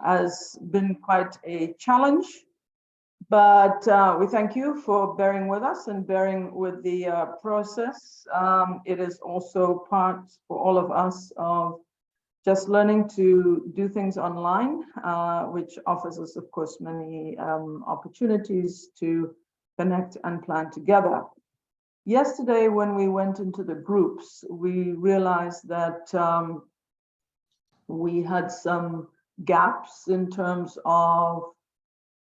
has been quite a challenge, but we thank you for bearing with us and bearing with the process. It is also part for all of us of just learning to do things online, which offers us, of course, many opportunities to connect and plan together. Yesterday, when we went into the groups, we realized that we had some gaps in terms of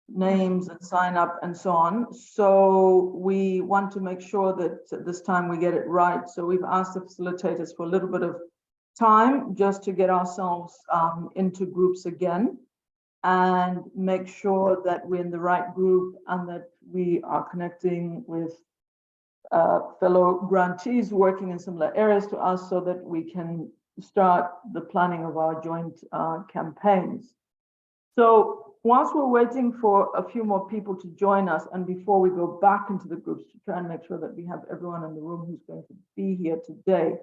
names and sign up and so on. So we want to make sure that this time we get it right. So we've asked the facilitators for a little bit of time just to get ourselves into groups again and make sure that we're in the right group and that we are connecting with fellow grantees working in similar areas to us so that we can start the planning of our joint campaigns. So whilst we're waiting for a few more people to join us and before we go back into the groups to try and make sure that we have everyone in the room who's going to be here today,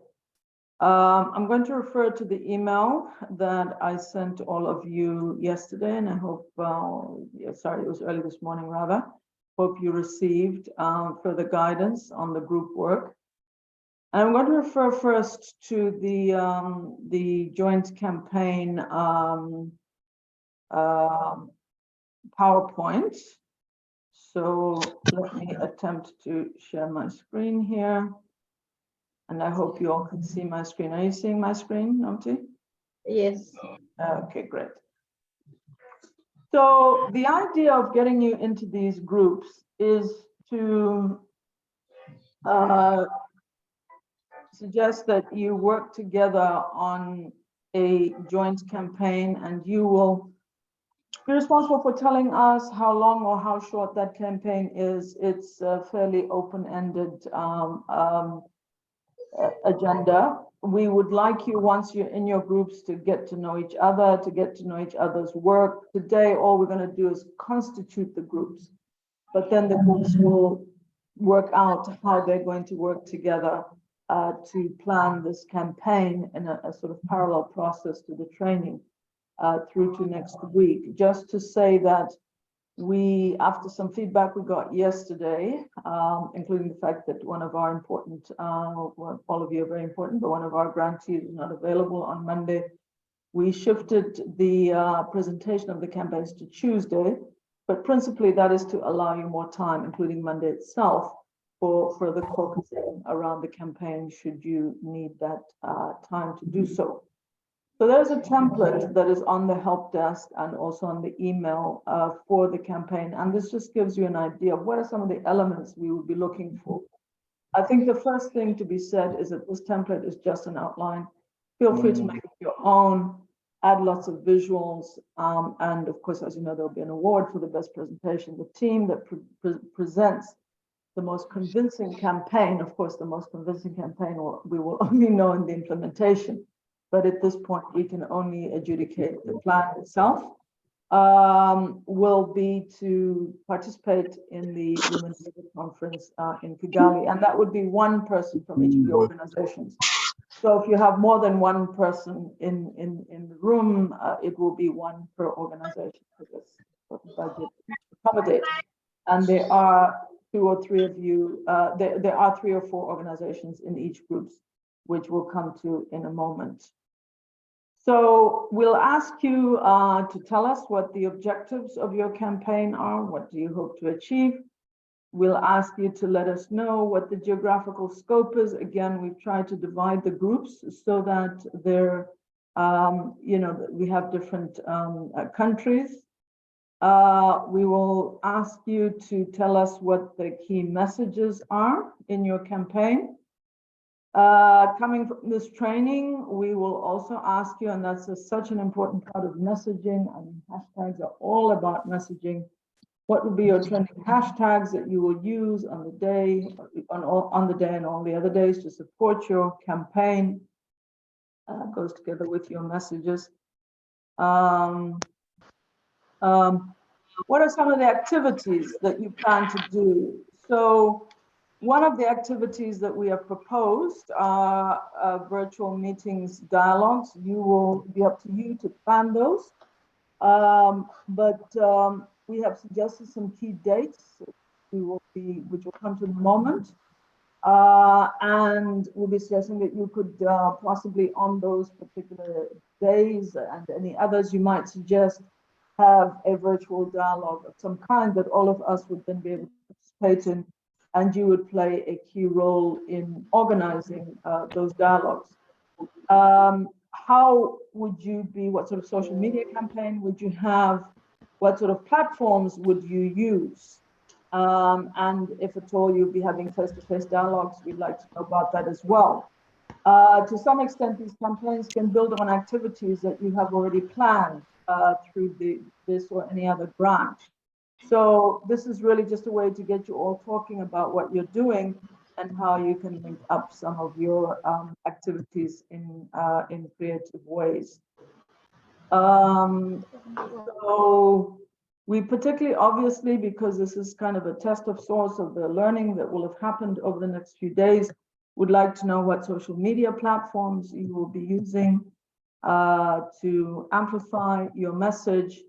I'm going to refer to the email that I sent all of you yesterday, and I hope, sorry, it was early this morning rather. Hope you received further guidance on the group work. And I'm going to refer first to the joint campaign PowerPoint. So let me attempt to share my screen here. And I hope you all can see my screen. Are you seeing my screen, Namti? Yes. Okay, great. So the idea of getting you into these groups is to suggest that you work together on a joint campaign, and you will be responsible for telling us how long or how short that campaign is. It's a fairly open-ended agenda. We would like you, once you're in your groups, to get to know each other, to get to know each other's work. Today, all we're going to do is constitute the groups, but then the groups will work out how they're going to work together to plan this campaign in a sort of parallel process to the training through to next week. Just to say that we, after some feedback we got yesterday, including the fact that one of our important, well, all of you are very important, but one of our grantees is not available on Monday, we shifted the presentation of the campaigns to Tuesday, but principally that is to allow you more time, including Monday itself, for further focusing around the campaign should you need that time to do so. So there's a template that is on the help desk and also on the email for the campaign. And this just gives you an idea of what are some of the elements we will be looking for. I think the first thing to be said is that this template is just an outline. Feel free to make it your own, add lots of visuals. And of course, as you know, there'll be an award for the best presentation. The team that presents the most convincing campaign, of course, the most convincing campaign we will only know in the implementation. But at this point, we can only adjudicate the plan itself, will be to participate in the Women's Leadership Conference in Kigali. And that would be one person from each of the organizations. So if you have more than one person in the room, it will be one per organization for this budget accommodate. And there are 2 or 3 of you, there are 3 or 4 organizations in each group, which we'll come to in a moment. So we'll ask you to tell us what the objectives of your campaign are. What do you hope to achieve? We'll ask you to let us know what the geographical scope is. Again, we've tried to divide the groups so that they're, you know, we have different countries. We will ask you to tell us what the key messages are in your campaign. Coming from this training, we will also ask you, and that's such an important part of messaging. I mean, hashtags are all about messaging. What will be your trending hashtags that you will use on the day, on the day and all the other days to support your campaign? Goes together with your messages. What are some of the activities that you plan to do? So One of the activities that we have proposed are virtual meetings, dialogues. You will be up to you to plan those. But we have suggested some key dates which will come to the moment. And we'll be suggesting that you could possibly on those particular days and any others you might suggest have a virtual dialogue of some kind that all of us would then be able to participate in, and you would play a key role in organizing those dialogues. How would you be, what sort of social media campaign would you have? What sort of platforms would you use? And if at all you'll be having face-to-face dialogues, we'd like to know about that as well. To some extent, these campaigns can build on activities that you have already planned through this or any other branch. So this is really just a way to get you all talking about what you're doing and how you can link up some of your activities in creative ways. So we particularly, obviously, because this is kind of a test of sorts of the learning that will have happened over the next few days, would like to know what social media platforms you will be using to amplify your message.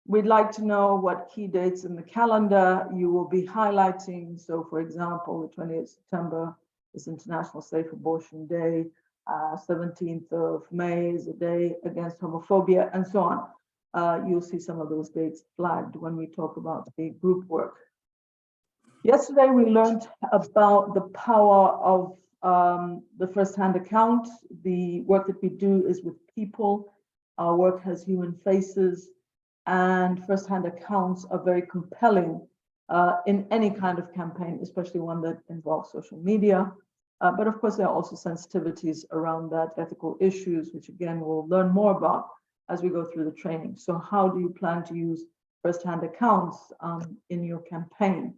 We'd like to know what key dates in the calendar you will be highlighting. So, for example, the 28th of September is International Safe Abortion Day. 17th of May is a day against homophobia, and so on. You'll see some of those dates flagged when we talk about the group work. Yesterday, we learned about the power of the first-hand account. The work that we do is with people. Our work has human faces, and first-hand accounts are very compelling in any kind of campaign, especially one that involves social media. But of course, there are also sensitivities around that, ethical issues, which again, we'll learn more about as we go through the training. So how do you plan to use first-hand accounts in your campaign?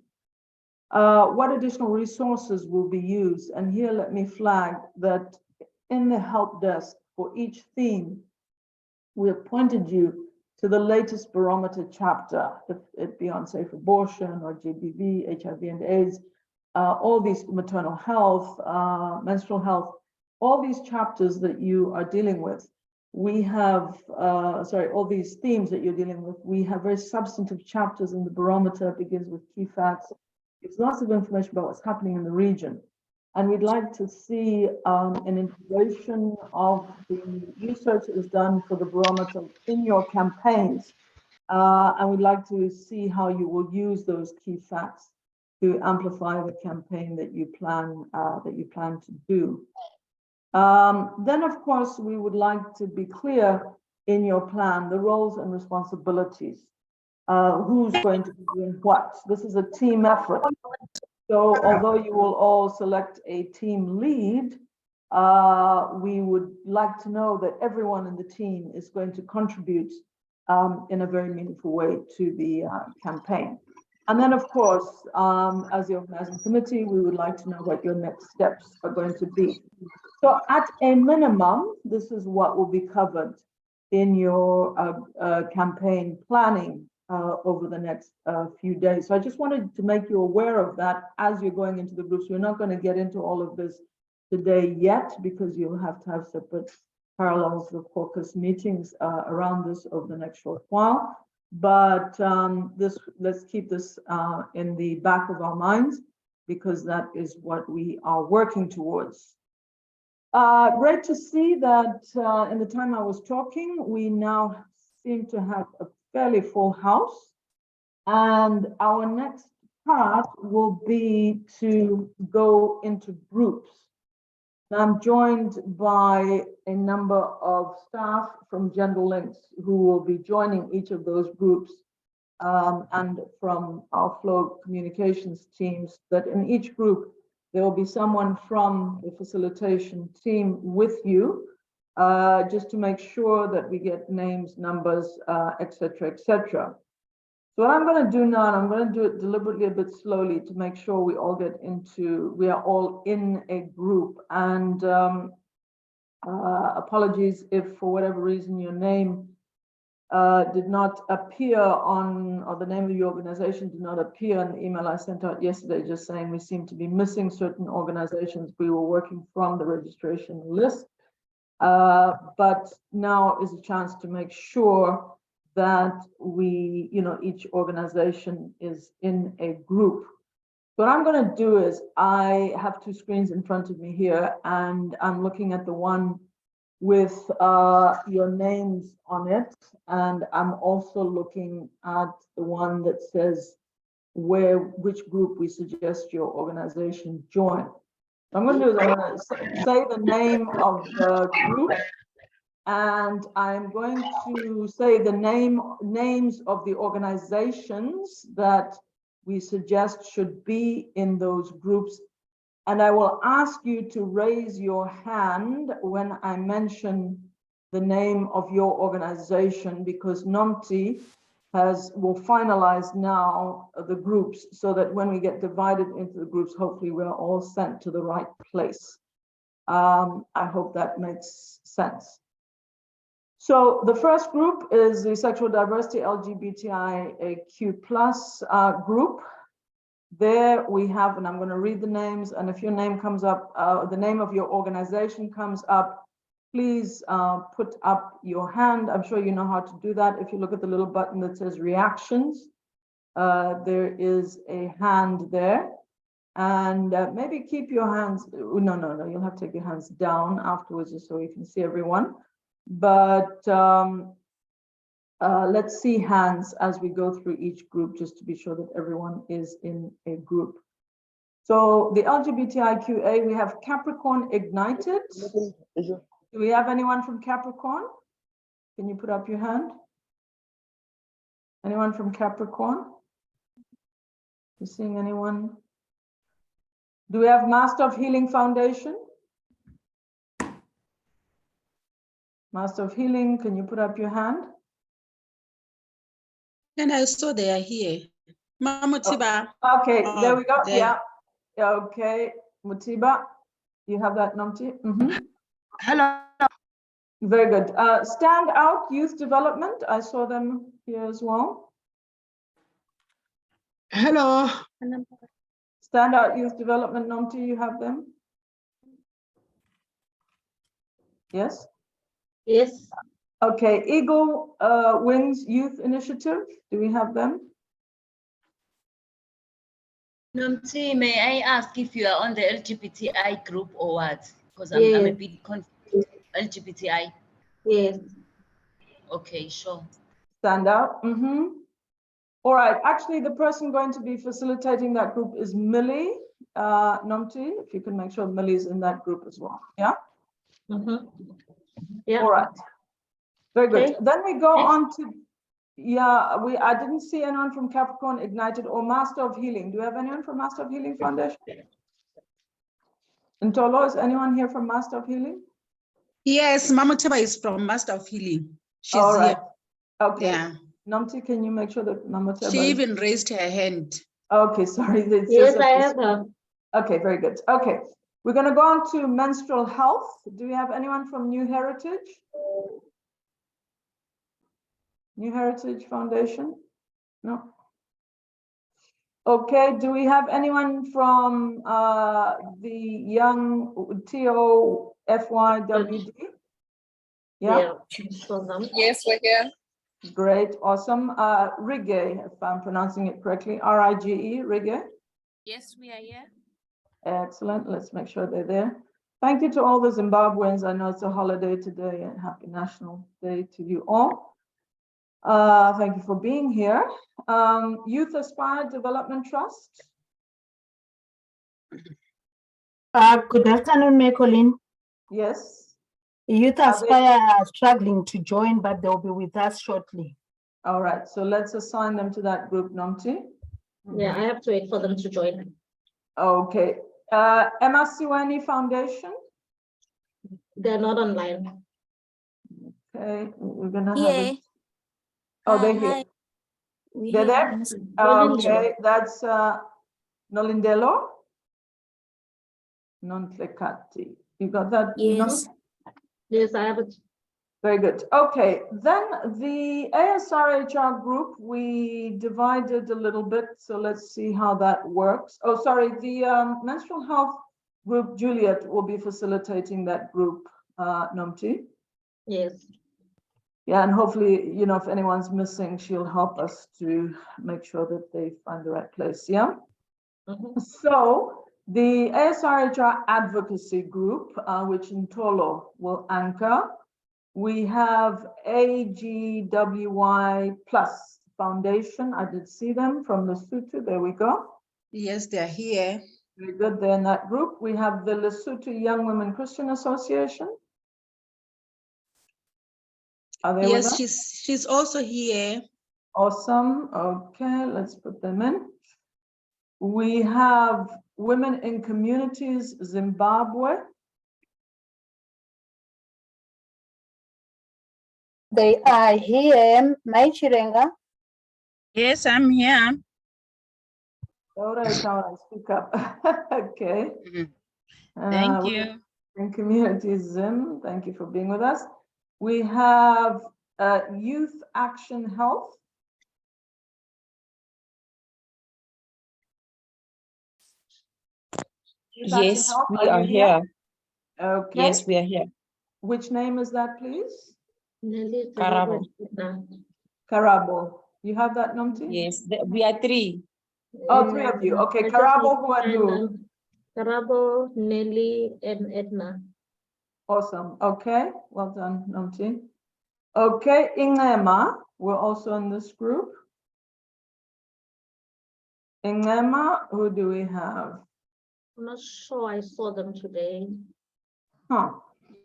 What additional resources will be used? And here, let me flag that in the help desk for each theme, we have pointed you to the latest barometer chapter, if it be on safe abortion or GBV, HIV and AIDS, all these maternal health, menstrual health, all these chapters that you are dealing with. We have, all these themes that you're dealing with, we have very substantive chapters in the barometer. It begins with key facts. It's lots of information about what's happening in the region. And we'd like to see an integration of the research that is done for the barometer in your campaigns. And we'd like to see how you will use those key facts to amplify the campaign that you plan to do. Then, of course, we would like to be clear in your plan, the roles and responsibilities. Who's going to be doing what? This is a team effort. So although you will all select a team lead, we would like to know that everyone in the team is going to contribute in a very meaningful way to the campaign. And then, of course, as the organizing committee, we would like to know what your next steps are going to be. So at a minimum, this is what will be covered in your campaign planning over the next few days. So I just wanted to make you aware of that as you're going into the groups. We're not going to get into all of this today yet, because you'll have to have separate parallels of caucus meetings around this over the next short while. But let's keep this in the back of our minds, because that is what we are working towards. Great to see that in the time I was talking, we now seem to have a fairly full house. And our next part will be to go into groups. I'm joined by a number of staff from Gender Links who will be joining each of those groups, and from our flow communications teams, that in each group there will be someone from the facilitation team with you, just to make sure that we get names, numbers, etc., etc. So what I'm going to do now, and I'm going to do it deliberately a bit slowly to make sure we are all in a group. And apologies if for whatever reason your name did not appear on, or the name of the organization did not appear in the email I sent out yesterday, just saying we seem to be missing certain organizations we were working from the registration list. But now is a chance to make sure that we, each organization is in a group. What I'm going to do is I have two screens in front of me here, and I'm looking at the one with your names on it. And I'm also looking at the one that says which group we suggest your organization join. What I'm going to do is I'm going to say the name of the group, and I'm going to say the names of the organizations that we suggest should be in those groups. And I will ask you to raise your hand when I mention the name of your organization, because NOMTI will finalize now the groups, so that when we get divided into the groups, hopefully we're all sent to the right place. I hope that makes sense. So the first group is the Sexual Diversity LGBTIQ+ group. There we have, and I'm going to read the names, and if your name comes up, the name of your organization comes up, please put up your hand. I'm sure you know how to do that. If you look at the little button that says reactions, there is a hand there. And maybe keep your hands, no, you'll have to take your hands down afterwards just so you can see everyone. But let's see hands as we go through each group, just to be sure that everyone is in a group. So the LGBTIQA, we have Capricorn Ignited. Do we have anyone from Capricorn? Can you put up your hand? Anyone from Capricorn? You seeing anyone? Do we have Master of Healing Foundation? Master of Healing, can you put up your hand? And I saw they are here. Mutiba. Oh, okay, there we go. There. Yeah. Okay, Mutiba, you have that, Namti? Hello. Very good. Stand Out Youth Development, I saw them here as well. Hello. Stand Out Youth Development, Namti, you have them? Yes? Yes. Okay, Eagle Wings Youth Initiative, do we have them? Nomti, may I ask if you are on the LGBTI group or what? Because I'm a bit confused. LGBTI. Yes. Okay, sure. Stand Out. All right, actually the person going to be facilitating that group is Millie Nomti, if you can make sure Millie's in that group as well. Yeah? Yeah. All right. Very good. Okay. Then we go on to, I didn't see anyone from Capricorn Ignited or Master of Healing. Do you have anyone from Master of Healing Foundation? Ntolo, is anyone here from Master of Healing? Yes, Mutiba is from Master of Healing. She's all right. here. Okay. Yeah. Namti, can you make sure that Mutiba? She even raised her hand. Okay, sorry. Yes, I have her. Okay, very good. Okay, we're going to go on to menstrual health. Do we have anyone from New Heritage? New Heritage Foundation? No. Okay, do we have anyone from the Young TOFYWD? Yeah. Yes, we're here. Great, awesome. Rige, if I'm pronouncing it correctly, R-I-G-E, Rige. Yes, we are here. Excellent, let's make sure they're there. Thank you to all the Zimbabweans. I know it's a holiday today, and happy National Day to you all. Thank you for being here. Youth Aspire Development Trust. Good afternoon, Colleen. Yes. Youth Aspire are struggling to join, but they'll be with us shortly. All right, so let's assign them to that group, Namti. Yeah, I have to wait for them to join. Okay. Emma Siwani Foundation. They're not online. Okay, we're gonna Yeah. have. Oh, they're here. They're there. Okay, that's Nolindelo. Nontlekati. You got that? Yes. Yes, I have it. Very good. Okay, then the ASRHR group, we divided a little bit, so let's see how that works. Oh, sorry, the menstrual health group, Juliet will be facilitating that group, Nomti. Yes. Yeah, and hopefully, you know, if anyone's missing, she'll help us to make sure that they find the right place, yeah? So the ASRHR advocacy group, which Ntolo will anchor, we have AGWY Plus Foundation. I did see them from Lesotho. There we go. Yes, they are here. Very good. They're in that group. We have the Lesotho Young Women Christian Association. Are they with us? Yes, she's also here. Awesome. Okay, let's put them in. We have Women in Communities Zimbabwe. They are here, Maichirenga. Yes, I'm here. All right, speak up. Okay. Thank you. In Communities Zim, thank you for being with us. We have Youth Action Health. Youth Action Yes, Health, we are you here. Okay. Yes, we are here. Which name is that, please? Karabo. Karabo. You have that, Nomti? Yes, we are three. Oh, three of you. Okay, Karabo, who and who? Karabo, Nelly, and Edna. Awesome. Okay, well done, Nomti. Okay, Ingema, we're also in this group. Ingema, who do we have? I'm not sure I saw them today. Huh,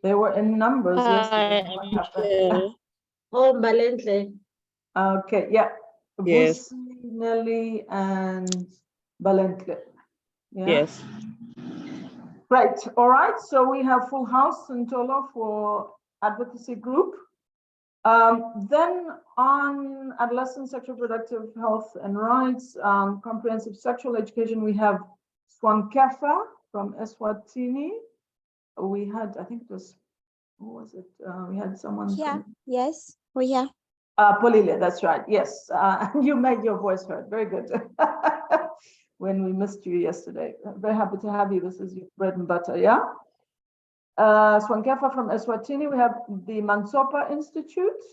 they were in numbers yesterday. What happened? Oh, Balentle. Okay, yeah. Yes. Vusi, Nelly, and Balentle. Yeah. Yes. Great. All right. So we have full house in Tolo for advocacy group. Then on adolescent sexual reproductive health and rights, comprehensive sexual education, we have Swankefa from Eswatini. We had, I think it was, who was it? We had someone. Yeah, yes, we are. Polile, that's right. Yes, you made your voice heard. Very good. When we missed you yesterday. Very happy to have you. This is your bread and butter, yeah? Swankefa from Eswatini. We have the Mansopa Institute.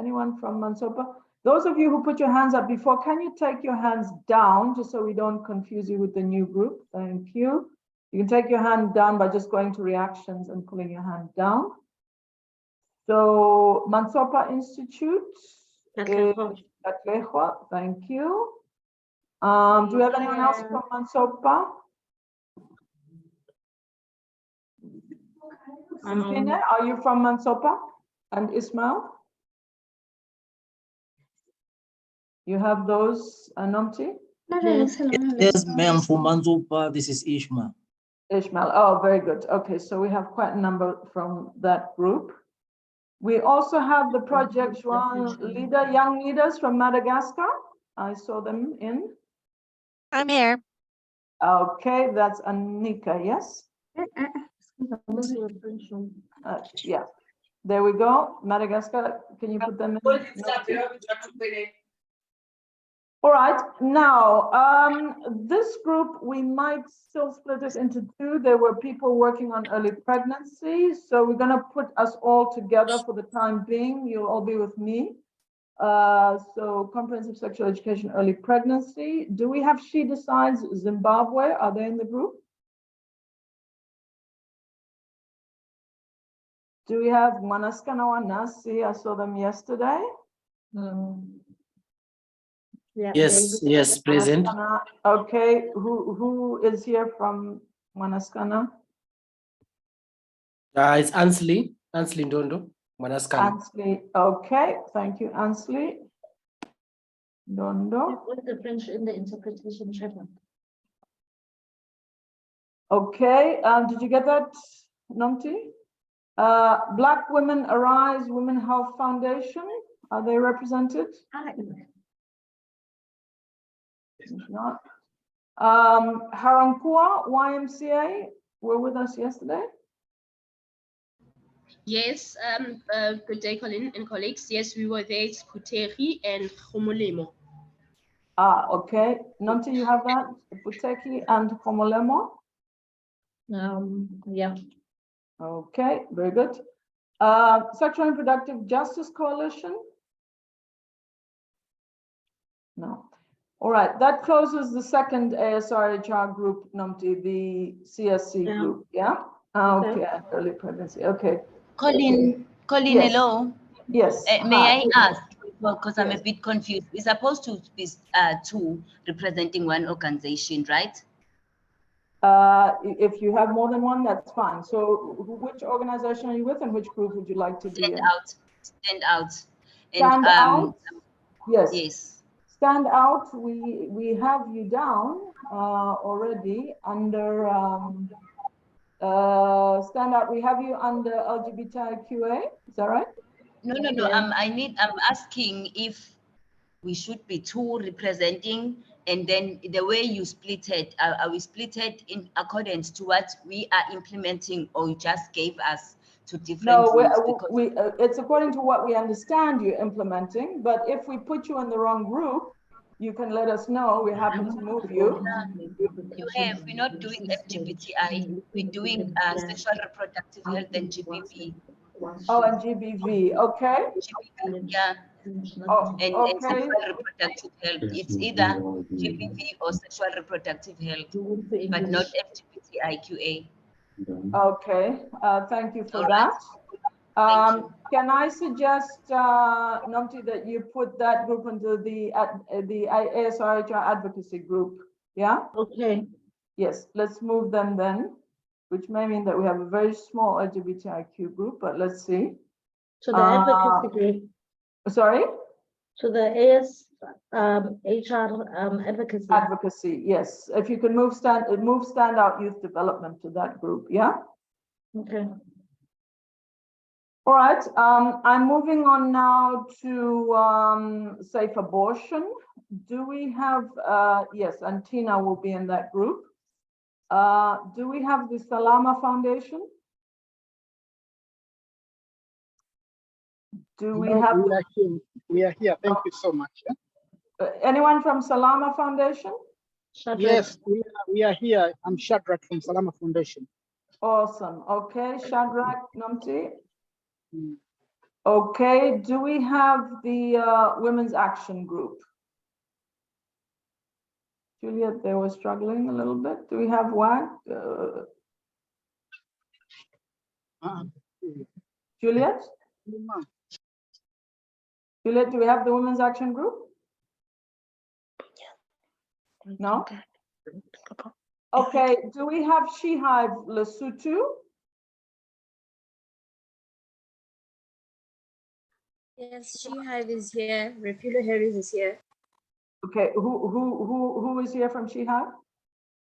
Anyone from Mansopa? Those of you who put your hands up before, can you take your hands down just so we don't confuse you with the new group? Thank you. You can take your hand down by just going to reactions and pulling your hand down. So Mansopa Institute. Katleho, thank you. Do we have anyone else from Mansopa? Mpine, are you from Mansopa? And Ismail? You have those, Nomti? Yes, ma'am, from Manzopa, this is Ishmael. Ishmael, oh, very good. Okay, so we have quite a number from that group. We also have the Project Juan leader, young leaders from Madagascar. I saw them in. I'm here. Okay, that's Anika, yes? Yeah, there we go. Madagascar, can you put them in? All right, now, this group, we might still split it into two. There were people working on early pregnancy, so we're gonna put us all together for the time being. You'll all be with me. So comprehensive sexual education, early pregnancy. Do we have She Decides Zimbabwe? Are they in the group? Do we have Manaskanawa Nasi? I saw them yesterday. Yeah, Yes, yes, present. Okay, who is here from Manaskana? It's Ansley Ndondo, Manaskana. Ansley, okay, thank you, Ansley. Dondo. What's the French in the interpretation chapter? Okay, did you get that, Nomti? Black Women Arise, Women Health Foundation, are they represented? Not. Harankua YMCA were with us yesterday. Yes, good day, Colin and colleagues. Yes, we were there. It's Puteri and Khomolemo. Okay. Nomti, you have that? Puteki and Komolemo? Yeah. Okay, very good. Sexual and Reproductive Justice Coalition? No. All right, that closes the second ASRHR group, Nomti, the CSC Yeah. group, yeah? Okay, and early pregnancy, okay. Colin, Yes. hello. Yes. May hi. I ask, because I'm a Yes. bit confused, we're supposed to be two representing one organization, right? If you have more than one, that's fine. So which organization are you with and which group would you like to be in? Stand out. Stand out? Yes. Yes. Stand out, we have you down already under stand out, we have you under LGBTIQA, is that right? No. Yeah. I'm asking if we should be two representing, and then the way you split it, are we split it in accordance to what we are implementing, or you just gave us to different No, groups? it's according to what we understand you're implementing, but if we put you in the wrong group, you can let us know. We're happy to move you. We're not doing LGBTI, we're doing sexual reproductive health and GBV. Oh, and GBV, okay. GBV, yeah. Oh, And okay. sexual reproductive health, it's either GBV or sexual reproductive health, but not LGBTIQA. Okay, thank you for All that. Thank you. Can I suggest, Nomti, that you put that group into the ASRHR advocacy group? Yeah? Okay. Yes, let's move them then, which may mean that we have a very small LGBTIQ group, but let's see. So the advocacy group. Sorry? So the HR advocacy. Advocacy, yes. If you can move Standout Youth Development to that group, yeah? Okay. All right, I'm moving on now to safe abortion. Do we have, yes, and Tina will be in that group. Do we have the Salama Foundation? Do we have? We are here. We are here. Thank you so much. Anyone from Salama Foundation? Shadrach. Yes, we are here. I'm Shadrach from Salama Foundation. Awesome. Okay, Shadrach Namti. Okay, do we have the Women's Action Group? Juliet, they were struggling a little bit. Do we have WAG? Juliet? Juliet, do we have the Women's Action Group? No? Okay, do we have She Hive Lesotho? Yes, She Hive is here. Refugio Harris is here. Okay, who is here from She Hive?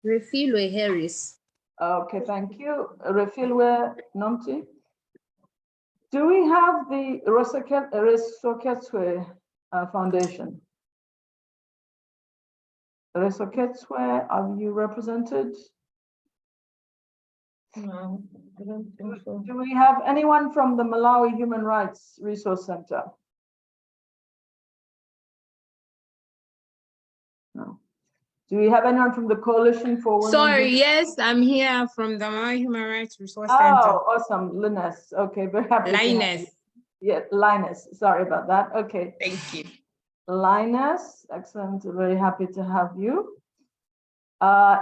Refugio Harris. Okay, thank you. Refilwe Nomti. Do we have the Resoketswe Foundation? Resoketswe, are you represented? No, I don't think so. Do we have anyone from the Malawi Human Rights Resource Center? No. Do we have anyone from the Coalition for Women? Sorry, yes, I'm here from the Malawi Human Rights Resource Oh, Center. awesome, Linus. Okay, very happy. Linus. Yeah, Linus. Sorry about that. Okay. Thank you. Linus, excellent. Very happy to have you.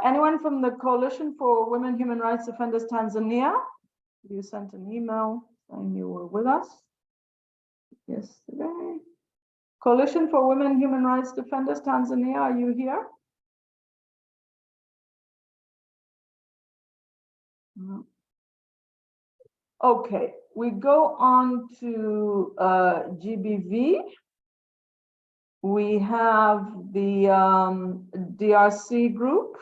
Anyone from the Coalition for Women Human Rights Defenders Tanzania? You sent an email saying you were with us yesterday. Coalition for Women Human Rights Defenders Tanzania, are you here? No. Okay, we go on to GBV. We have the DRC group,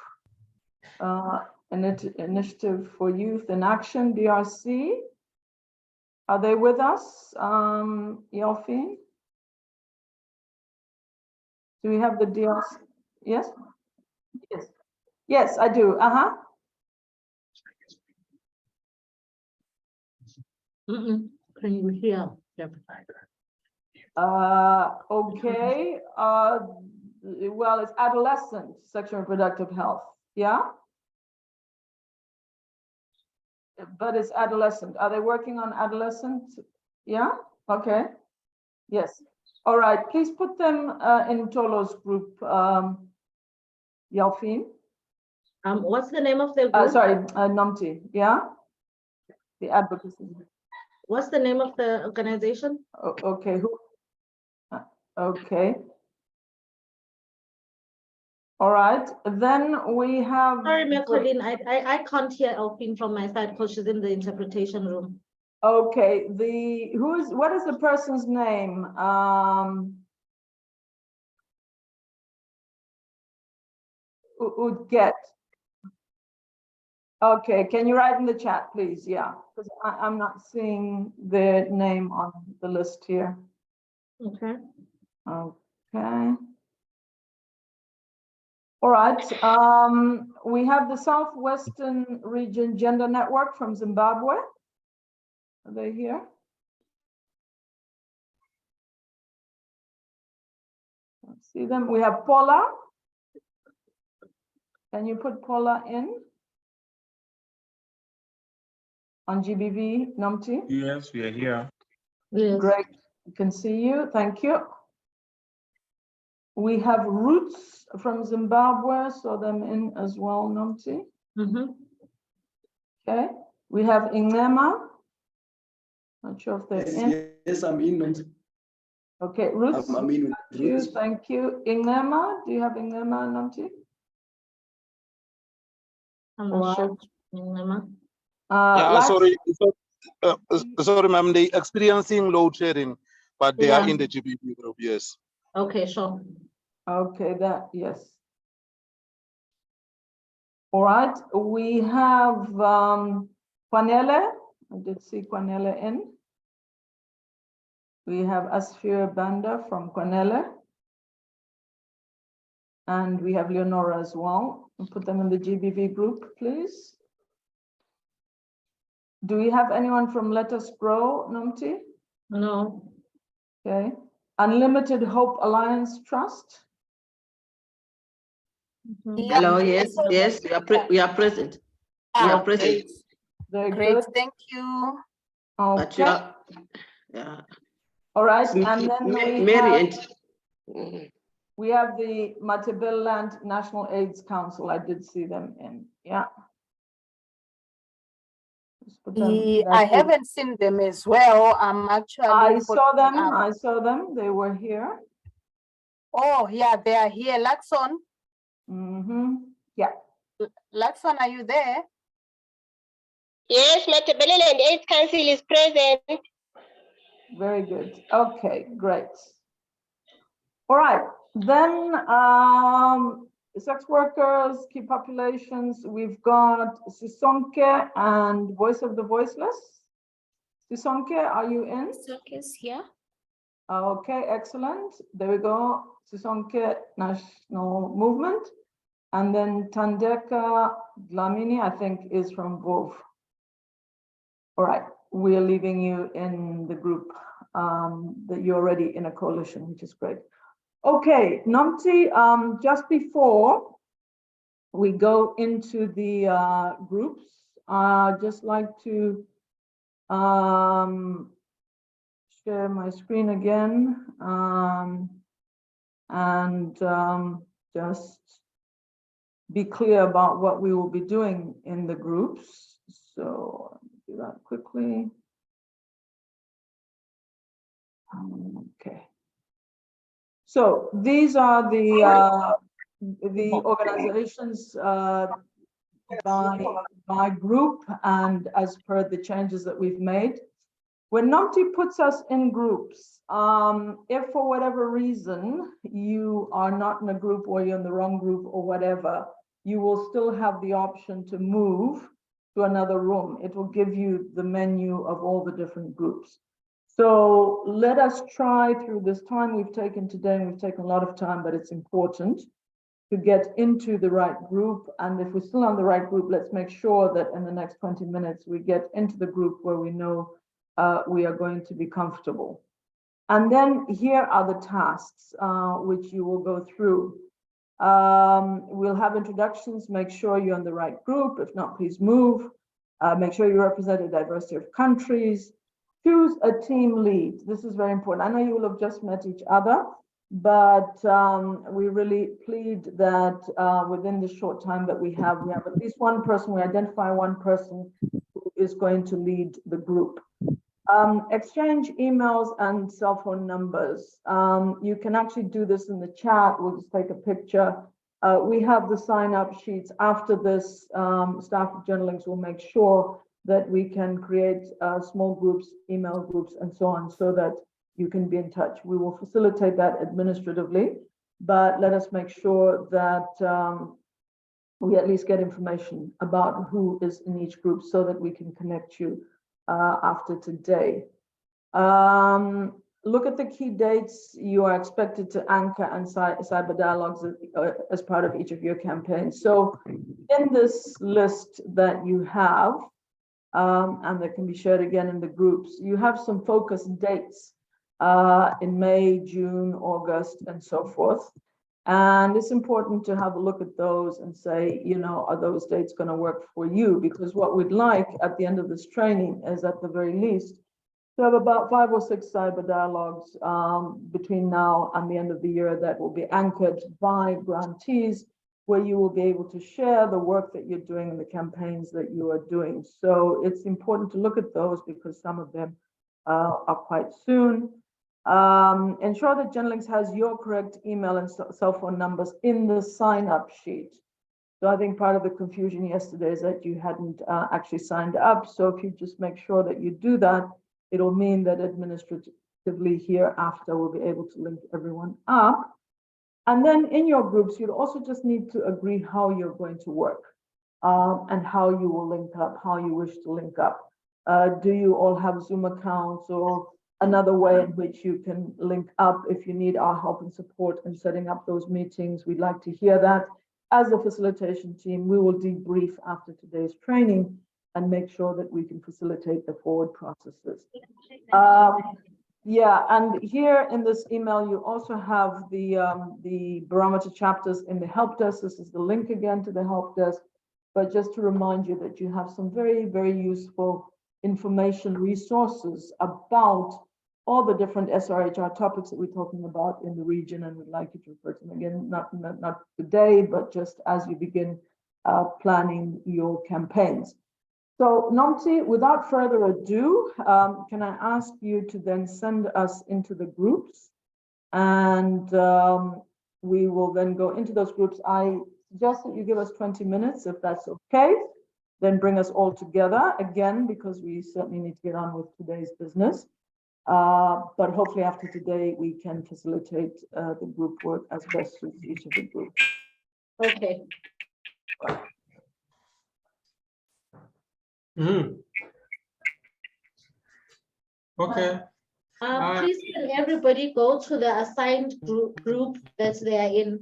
Initiative for Youth in Action, DRC. Are they with us, Yelfine? Do we have the DRC? Yes? Yes. Yes, I do. Can you hear? Okay, well, it's adolescent sexual and reproductive health, yeah? But it's adolescent. Are they working on adolescent? Yeah, okay, yes. All right, please put them in Tolo's group, Yalfin. What's the name of the group? Sorry, Namti, yeah? The advocacy. What's the name of the organization? Okay, who? Okay. All right, then we have. Sorry, Colleen, I can't hear Elfine from my side because she's in the interpretation room. Okay, what is the person's name? Udget. Okay, can you write in the chat, please? Yeah, because I'm not seeing the name on the list here. Okay. Okay. All right, we have the Southwestern Region Gender Network from Zimbabwe. Are they here? Let's see them. We have Paula. Can you put Paula in? On GBV, Namti? Yes, we are here. Yes. Great, I can see you, thank you. We have Roots from Zimbabwe, saw them in as well, Namti. Okay, we have Ingema. Not sure if they're in. Yes, I'm in, Namti. Okay, Roots. I'm in with Roots. Thank you. Ingema, do you have Ingema, Namti? I'm not sure. Ingema. Sorry, ma'am, they experiencing load shedding, but they are in the GBB group, yes. Okay, sure. Okay, yes. All right, we have Kwanele. I did see Kwanele in. We have Asfir Banda from Kwanele. And we have Leonora as well. We'll put them in the GBV group, please. Do we have anyone from Let Us Grow, Namti? No. Okay. Unlimited Hope Alliance Trust. Hello, yes, we are present. We are present. Very Great, good. thank you. Okay. Yeah. All right, and then we have the Matabeleland National AIDS Council. I did see them in, yeah. I haven't seen them as well. I'm actually. I saw them. They were here. Oh, yeah, they are here. Laxon. Yeah. Laxon, are you there? Yes, Matabeleland AIDS Council is present. Very good. Okay, great. All right, then sex workers, key populations. We've got Sisonke and Voice of the Voiceless. Sisonke, are you in? Sisonke is here. Okay, excellent. There we go. Sisonke National Movement. And then Tandeka Dlamini, I think, is from VOV. All right, we are leaving you in the group that you're already in a coalition, which is great. Okay, Namti, just before we go into the groups, I'd just like to share my screen again and just be clear about what we will be doing in the groups. So let me do that quickly. Okay. So these are the organizations by group and as per the changes that we've made. When NOMTI puts us in groups, if for whatever reason you are not in a group or you're in the wrong group or whatever, you will still have the option to move to another room. It will give you the menu of all the different groups. So let us try through this time we've taken today, and we've taken a lot of time, but it's important to get into the right group. And if we're still on the right group, let's make sure that in the next 20 minutes, we get into the group where we know we are going to be comfortable. And then here are the tasks which you will go through. We'll have introductions. Make sure you're in the right group. If not, please move. Make sure you represent a diversity of countries. Choose a team lead. This is very important. I know you will have just met each other, but we really plead that within the short time that we have at least one person, we identify one person who is going to lead the group. Exchange emails and cell phone numbers. You can actually do this in the chat. We'll just take a picture. We have the sign-up sheets. After this, staff of Journalinks will make sure that we can create small groups, email groups, and so on, so that you can be in touch. We will facilitate that administratively, but let us make sure that we at least get information about who is in each group so that we can connect you after today. Look at the key dates you are expected to anchor and cyber dialogues as part of each of your campaigns. So in this list that you have, and that can be shared again in the groups, you have some focus dates in May, June, August, and so forth. And it's important to have a look at those and say, you know, are those dates going to work for you? Because what we'd like at the end of this training is, at the very least, to have about 5 or 6 cyber dialogues between now and the end of the year that will be anchored by grantees, where you will be able to share the work that you're doing and the campaigns that you are doing. So it's important to look at those because some of them are quite soon. Ensure that Journalinks has your correct email and cell phone numbers in the sign-up sheet. So I think part of the confusion yesterday is that you hadn't actually signed up. So if you just make sure that you do that, it'll mean that administratively hereafter we'll be able to link everyone up. And then in your groups, you'd also just need to agree how you're going to work and how you will link up, how you wish to link up. Do you all have Zoom accounts or another way in which you can link up if you need our help and support in setting up those meetings? We'd like to hear that. As a facilitation team, we will debrief after today's training and make sure that we can facilitate the forward processes. Yeah, and here in this email, you also have the barometer chapters in the help desk. This is the link again to the help desk, but just to remind you that you have some very, very useful information resources about all the different SRHR topics that we're talking about in the region, and we'd like you to refer to them again, not today, but just as you begin planning your campaigns. So Nomti, without further ado, can I ask you to then send us into the groups, and we will then go into those groups. I suggest that you give us 20 minutes, if that's okay, then bring us all together again, because we certainly need to get on with today's business. But hopefully after today, we can facilitate the group work as best suits each of the groups. Okay. Okay. Please can everybody go to the assigned group that they are in.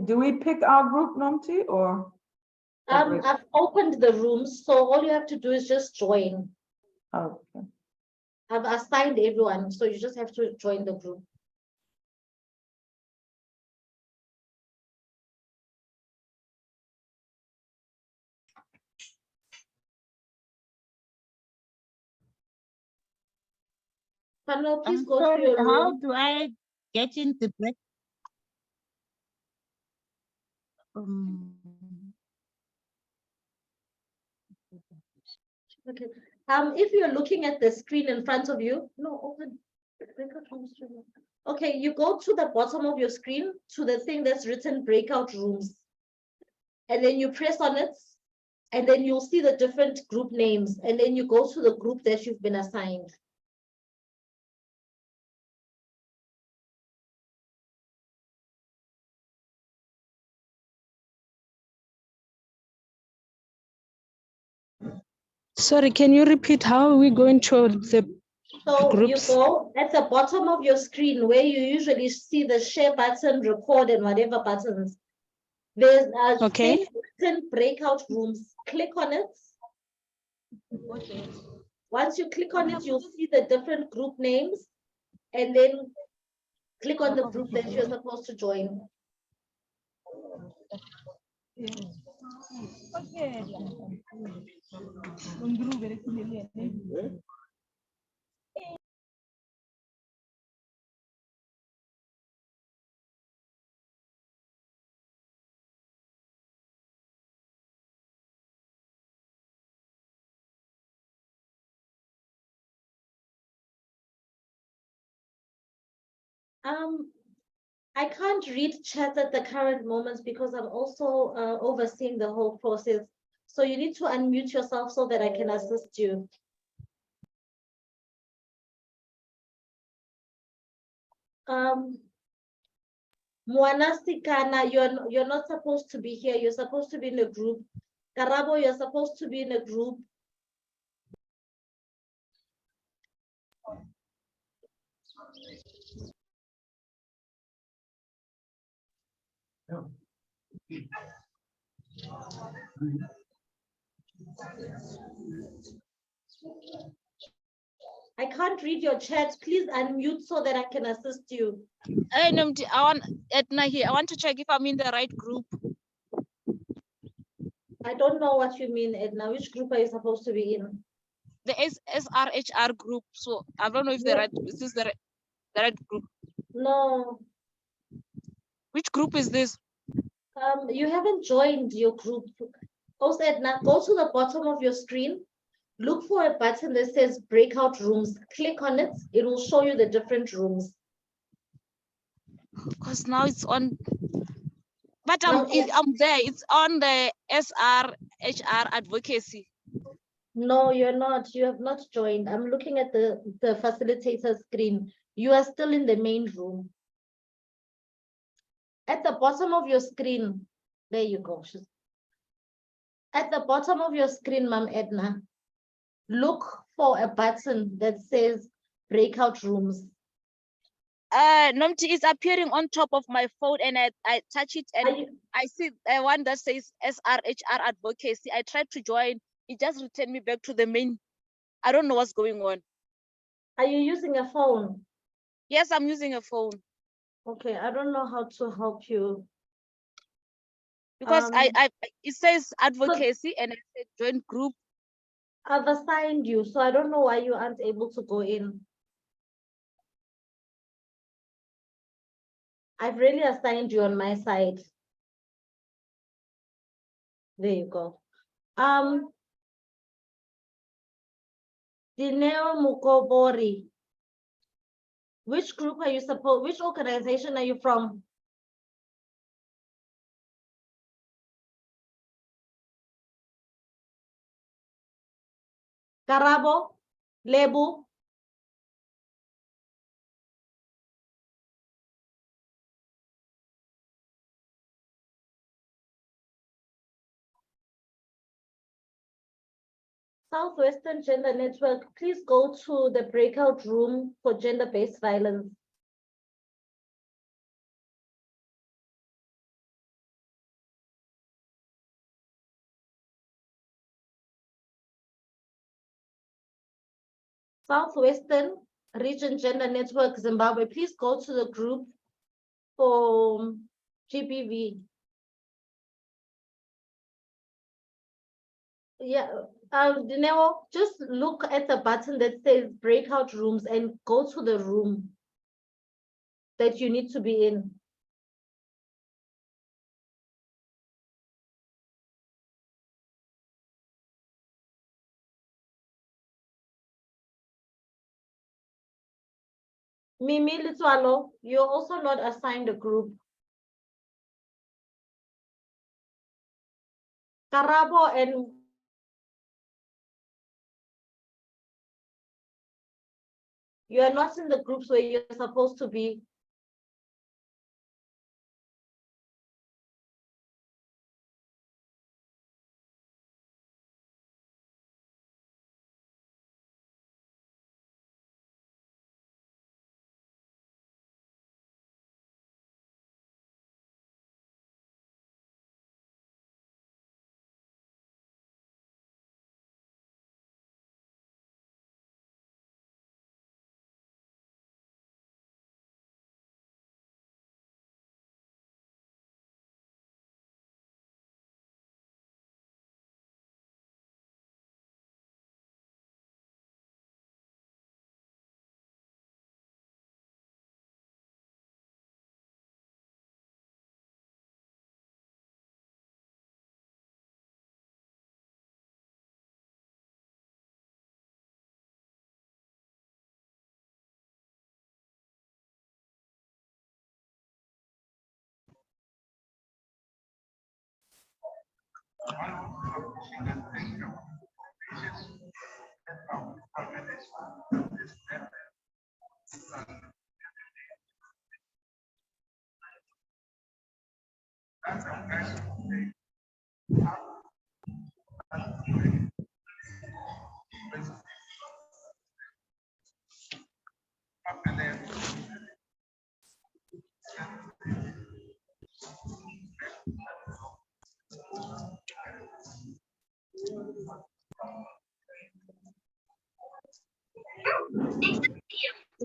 Do we pick our group, Nomti, or? I've opened the rooms, so all you have to do is just join. Okay. I've assigned everyone, so you just have to join the group. Pano, please go to your room. How do I get into break? Okay. If you're looking at the screen in front of you, open. Okay, you go to the bottom of your screen to the thing that's written breakout rooms. And then you press on it, and then you'll see the different group names, and then you go to the group that you've been assigned. Sorry, can you repeat how are we going to the groups? You go at the bottom of your screen where you usually see the share button, record, and whatever buttons. There's Okay. say written breakout rooms. Click on it. Once you click on it, you'll see the different group names, and then click on the group that you're supposed to join. I can't read chat at the current moment because I'm also overseeing the whole process. So you need to unmute yourself so that I can assist you. Moana Sikana, you're not supposed to be here. You're supposed to be in a group. Karabo, you're supposed to be in a group. I can't read your chat. Please unmute so that I can assist you. I want Edna here. I want to check if I'm in the right group. I don't know what you mean, Edna. Which group are you supposed to be in? The SRHR group. So I don't know if is this the right group? No. Which group is this? You haven't joined your group. Also, Edna, go to the bottom of your screen. Look for a button that says breakout rooms. Click on it. It will show you the different rooms. Because now it's on. But I'm there. It's on the SRHR advocacy. No, you're not. You have not joined. I'm looking at the facilitator screen. You are still in the main room. At the bottom of your screen, there you go. At the bottom of your screen, Ma'am Edna, look for a button that says breakout rooms. Nomti is appearing on top of my phone and I touch it and I see one that says SRHR advocacy. I tried to join. It just returned me back to the main. I don't know what's going on. Are you using a phone? Yes, I'm using a phone. Okay, I don't know how to help you. Because it says advocacy and I said join group. I've assigned you, so I don't know why you aren't able to go in. I've really assigned you on my side. There you go. Dineo Mukobori. Which group are you which organization are you from? Karabo, Lebu. Southwestern Gender Network, please go to the breakout room for gender-based violence. Southwestern Region Gender Network Zimbabwe, please go to the group for GBV. Yeah, Dineo, just look at the button that says breakout rooms and go to the room that you need to be in. Mimi Litualo, you're also not assigned a group. Karabo and you are not in the groups where you're supposed to be.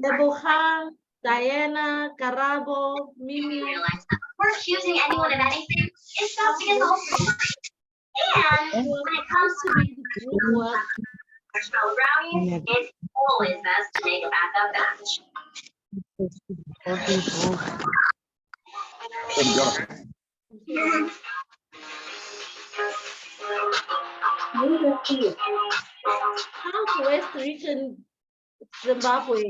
Lebogang, Diana, Karabo, Mimi. We're choosing anyone of anything is something in the whole and when it comes to group work, marshmallow brownies, it's always best to make a backup batch. Southwest region, Zimbabwe.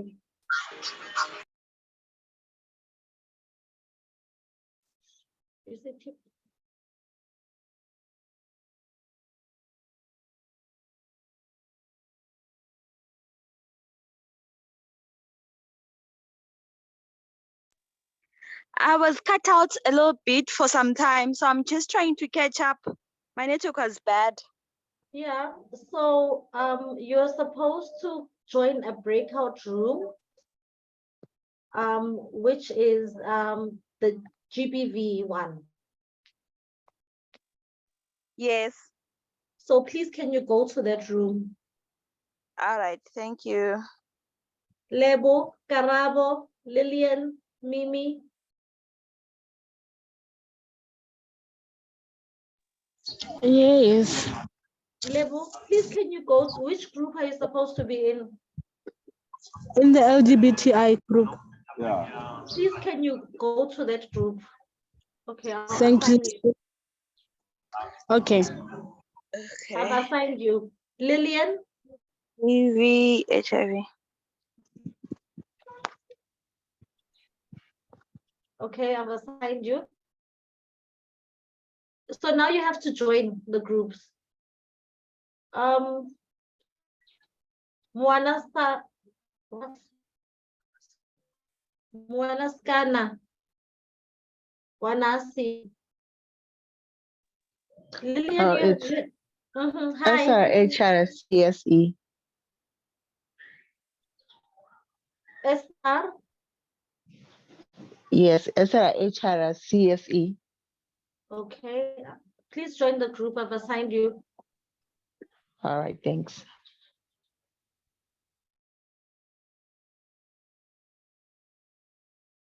Is it I was cut out a little bit for some time, so I'm just trying to catch up. My network was bad. Yeah, so you're supposed to join a breakout room, which is the GBV one. Yes. So please, can you go to that room? All right, thank you. Lebo, Karabo, Lillian, Mimi. Yes. Lebo, please, can you go to which group are you supposed to be in? In the LGBTI group. Yeah. Please, can you go to that group? Okay, I'll Thank assign you. you. Okay. I've assigned you. Lillian? HIV. Okay, I've assigned you. So now you have to join the groups. Muanasa, what? Muanaskana, Wanasi. Lillian, Oh, you. it's Hi. SRHRCSE. SR? Yes, SRHRCSE. Okay, please join the group. I've assigned you. All right, thanks.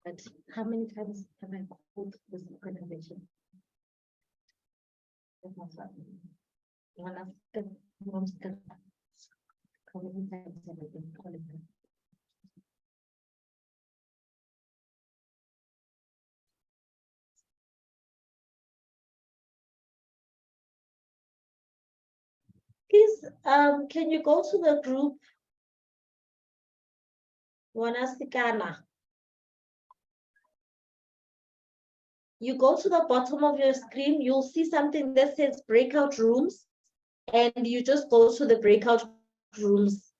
But how many times have I called this organization? How many times have I been calling them? Please, can you go to the group Wanasikana? You go to the bottom of your screen, you'll see something that says breakout rooms, and you just go to the breakout rooms.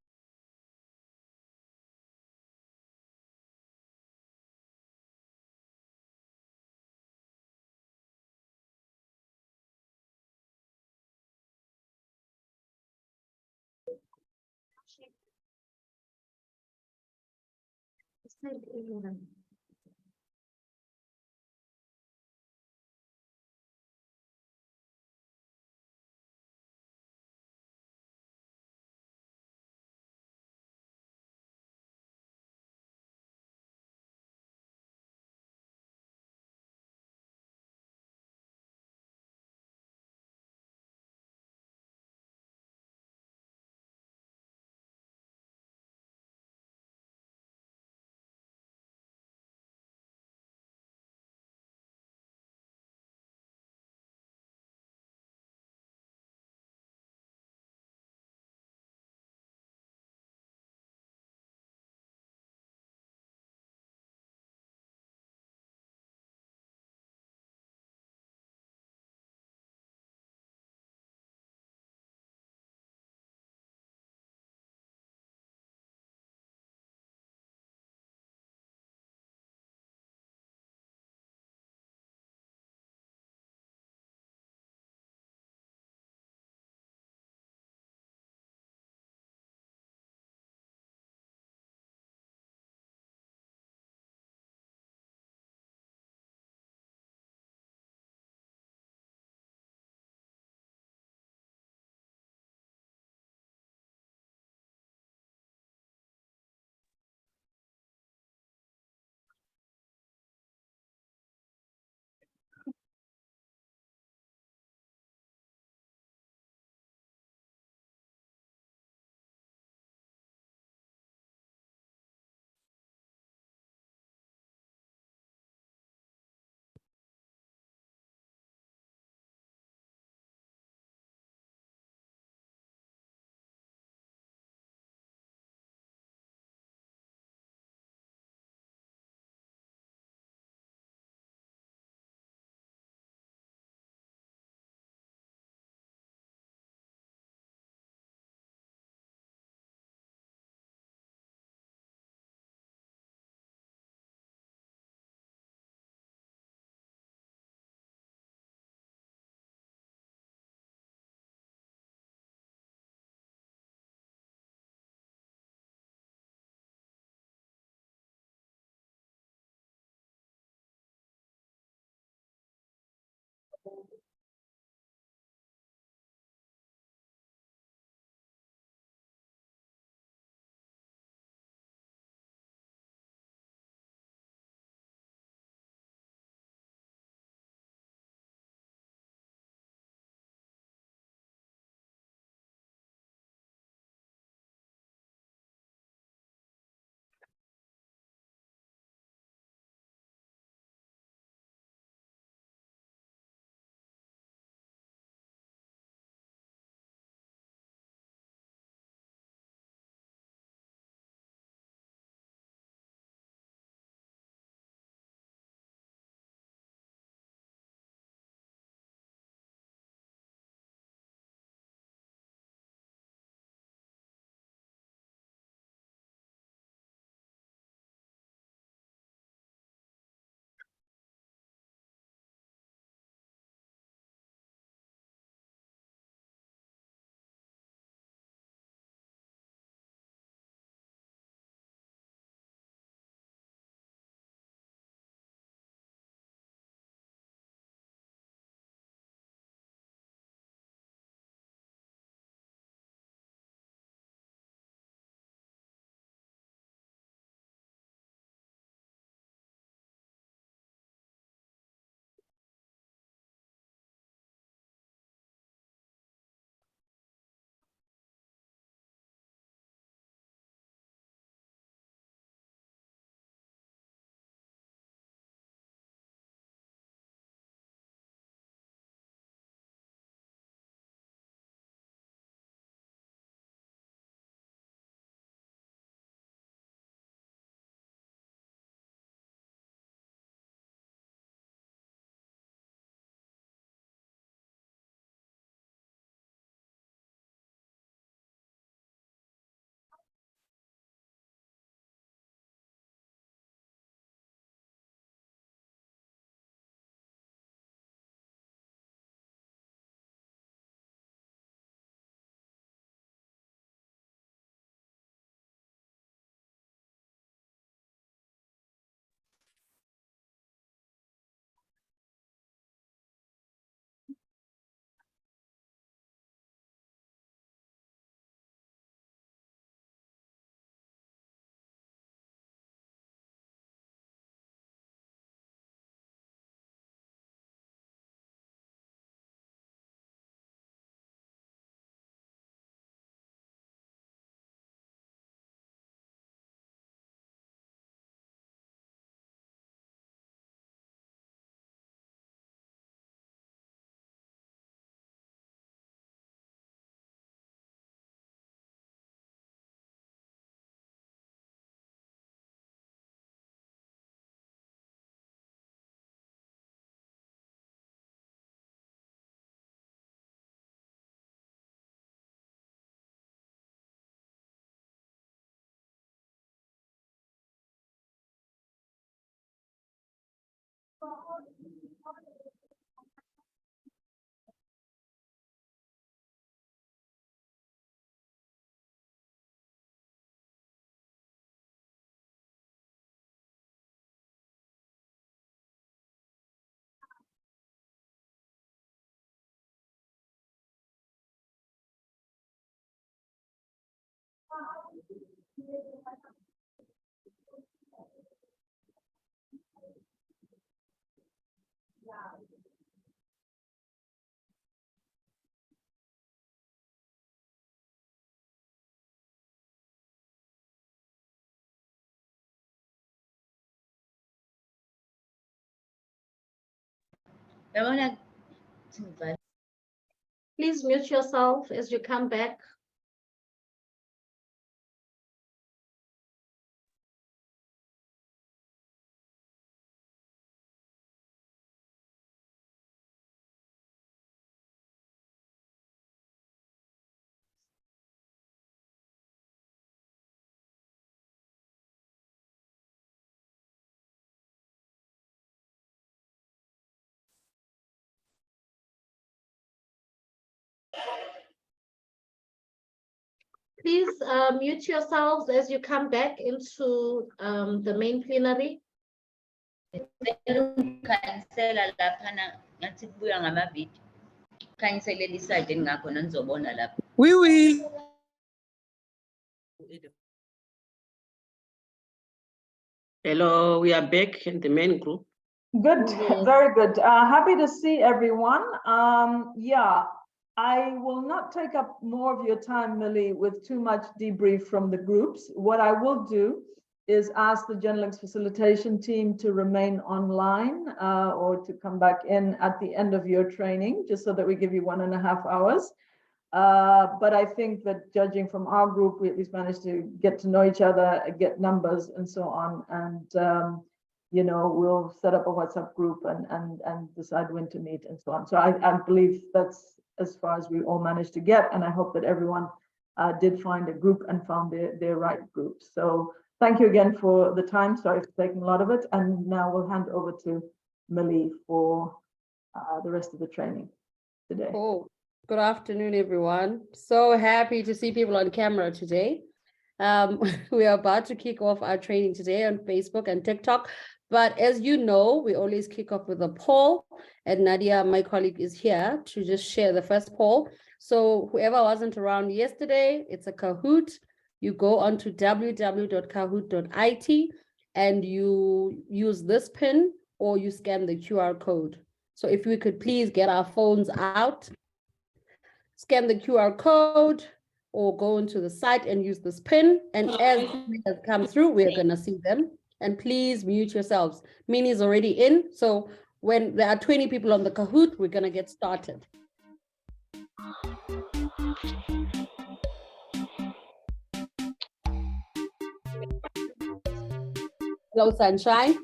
Please mute yourself as you come back. Please mute yourselves as you come back into the main plenary. We will. Hello, we are back in the main group. Good, very good. Happy to see everyone. Yeah, I will not take up more of your time, Millie, with too much debrief from the groups. What I will do is ask the Genlinks facilitation team to remain online or to come back in at the end of your training, just so that we give you 1.5 hours. But I think that judging from our group, we at least managed to get to know each other, get numbers and so on. And, you know, we'll set up a WhatsApp group and decide when to meet and so on. So I believe that's as far as we all managed to get. And I hope that everyone did find a group and found their right group. So thank you again for the time. Sorry for taking a lot of it. And now we'll hand over to Millie for the rest of the training today. Oh, good afternoon, everyone. So happy to see people on camera today. We are about to kick off our training today on Facebook and TikTok. But as you know, we always kick off with a poll. And Nadia, my colleague, is here to just share the first poll. So whoever wasn't around yesterday, it's a Kahoot. You go onto www.kahoot.it and you use this pin or you scan the QR code. So if we could please get our phones out, scan the QR code or go into the site and use this pin. And as it comes through, we're gonna see them. And please mute yourselves. Minnie is already in. So when there are 20 people on the Kahoot, we're gonna get started. Hello, Sunshine.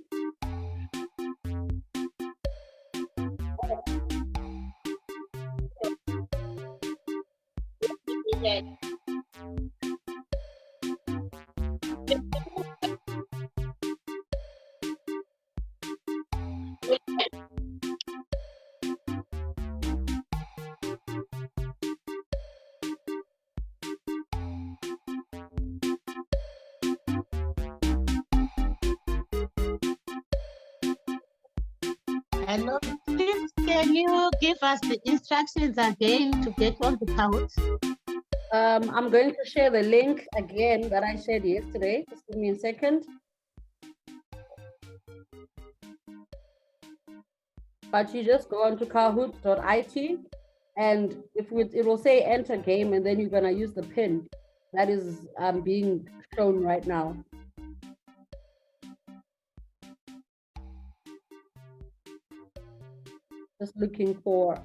Hello, please, can you give us the instructions again to get on the Kahoot? I'm going to share the link again that I shared yesterday. Just give me a second. But you just go onto kahoot.it and it will say enter game and then you're gonna use the pin that is being shown right now. Just looking for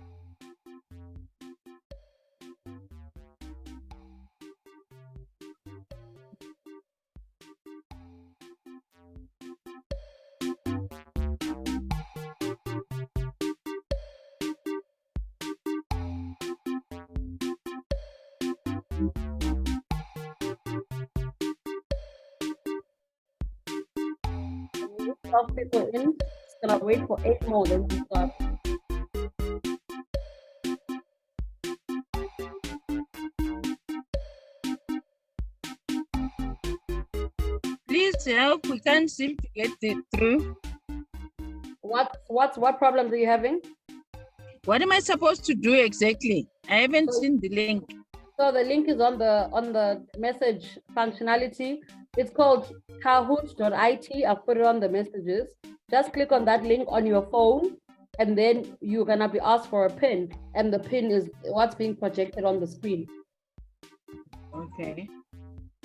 people in. Just gonna wait for 8 more then to start. Please help, we can't seem to get it through. What problems are you having? What am I supposed to do exactly? I haven't seen the link. So the link is on the message functionality. It's called kahoot.it. I've put it on the messages. Just click on that link on your phone, and then you're gonna be asked for a pin, and the pin is what's being projected on the screen. Okay.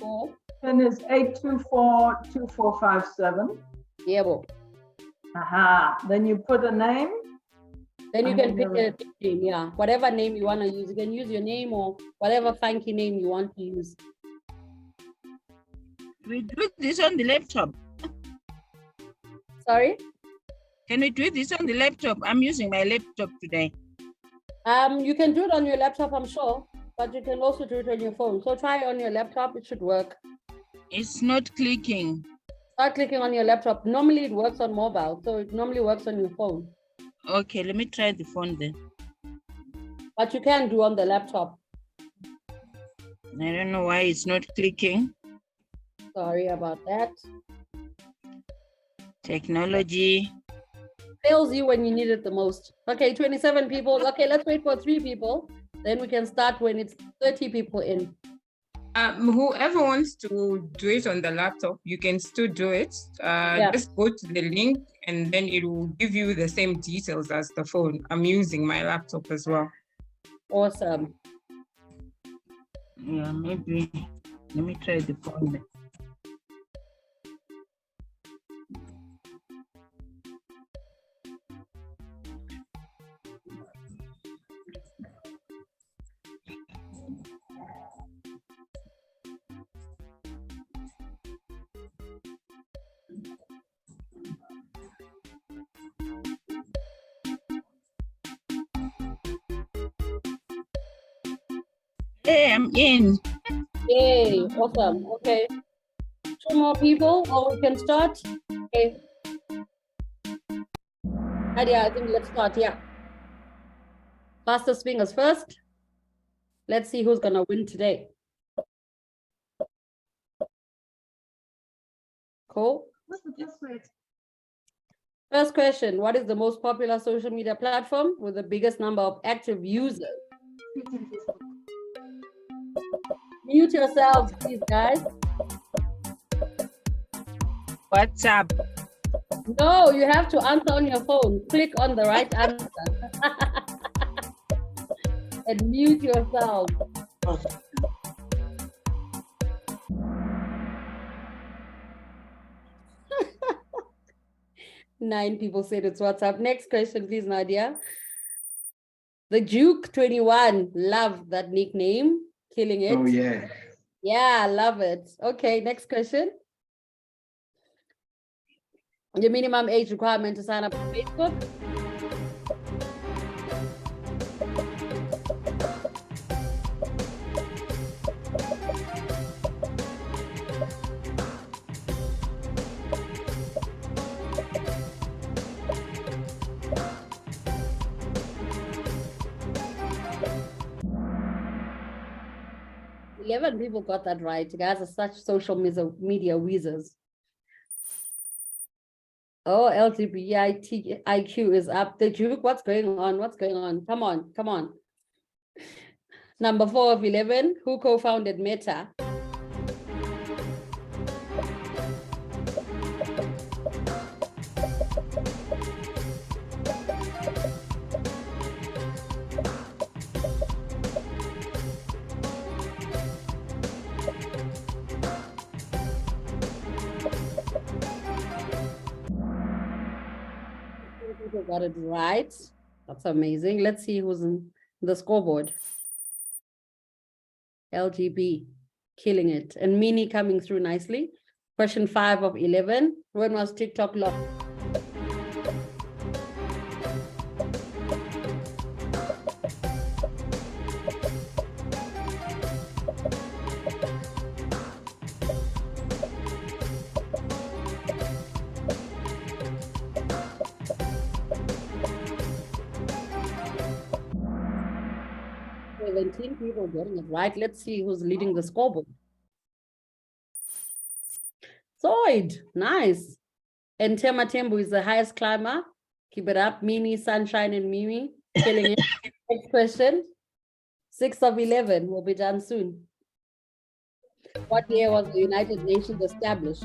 So, Pin is 8242457. yeah, well, Aha. Then you put a name. then you And can then pick a name, yeah, whatever name you want to use. You can use your name or whatever funky name you want to use. We do this on the laptop. Sorry? Can we do this on the laptop? I'm using my laptop today. You can do it on your laptop, I'm sure, but you can also do it on your phone. So try it on your laptop, it should work. It's not clicking. Start clicking on your laptop. Normally it works on mobile, so it normally works on your phone. Okay, let me try the phone then. But you can do on the laptop. I don't know why it's not clicking. Sorry about that. Technology. Fails you when you need it the most. Okay, 27 people. Okay, let's wait for 3 people. Then we can start when it's 30 people in. Whoever wants to do it on the laptop, you can still do it. Just go to the link and then it will give you the same details as the phone. I'm using my laptop as well. Awesome. Yeah, maybe. Let me try the phone then. Hey, I'm in. Yay, awesome. Okay. 2 more people, or we can start. Okay. Nadia, I think let's start, yeah. Fastest fingers first. Let's see who's gonna win today. Cool. First question, what is the most popular social media platform with the biggest number of active users? Mute yourselves, please, guys. WhatsApp. No, you have to answer on your phone. Click on the right answer. And mute yourself. Nine people said it's WhatsApp. Next question, please, Nadia. The Duke 21. Love that nickname. Killing it. Oh, yeah. Yeah, love it. Okay, next question. Your minimum age requirement to sign up for Facebook? Eleven people got that right. You guys are such social media wizards. Oh, LGBTIQ is up. The Duke, what's going on? What's going on? Come on, come on. Number 4 of 11, who co-founded Meta? People got it right. That's amazing. Let's see who's in the scoreboard. LGB, killing it. And Mini coming through nicely. Question 5 of 11. When was TikTok locked? People getting it right. Let's see who's leading the scoreboard. Zoid, nice. And Tema Tembu is the highest climber. Keep it up. Mimi, Sunshine, and Mimi killing it. Next question. 6 of 11 will be done soon. What year was the United Nations established?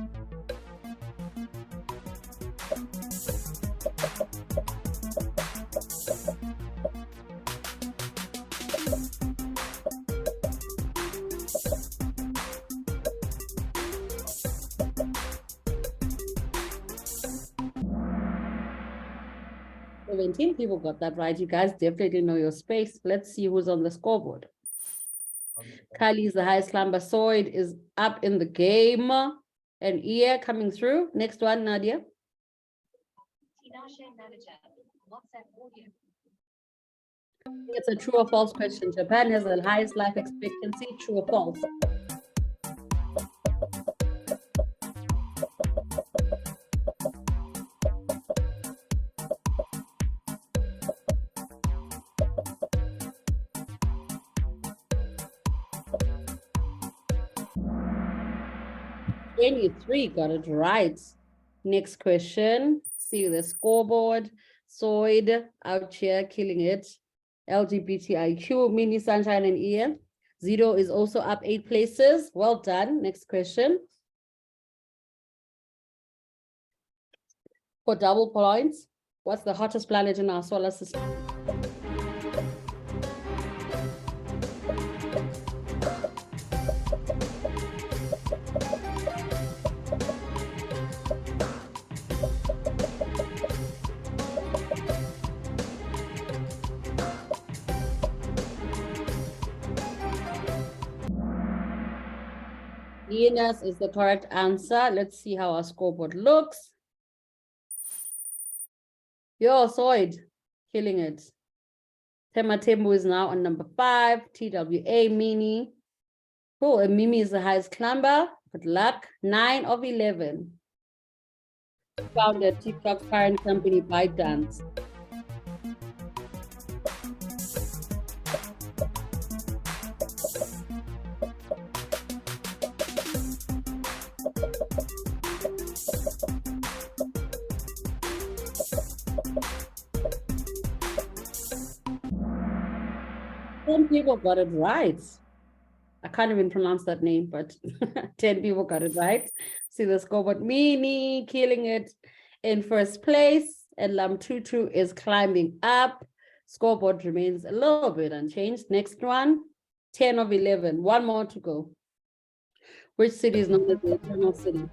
Seventeen people got that right. You guys definitely know your space. Let's see who's on the scoreboard. Kali is the highest climber. Soid is up in the game. And Ia coming through. Next one, Nadia. It's a true or false question. Japan has the highest life expectancy. True or false? Three got it right. Next question. See the scoreboard. Soid out here killing it. LGBTIQ, Mini Sunshine and Ian. Zero is also up 8 places. Well done. Next question. For double points, what's the hottest planet in our solar system? Venus is the correct answer. Let's see how our scoreboard looks. Yo, Soid, killing it. Tematembu is now on number 5. TWA Mini. Cool, and Mimi is the highest climber. Good luck. 9 of 11. Founded TikTok's parent company, ByteDance. Ten people got it right. I can't even pronounce that name, but 10 people got it right. See the scoreboard. Mini killing it in first place, and Lamtutu is climbing up. Scoreboard remains a little bit unchanged. Next one, 10 of 11. One more to go. Which city is known as the Eternal City?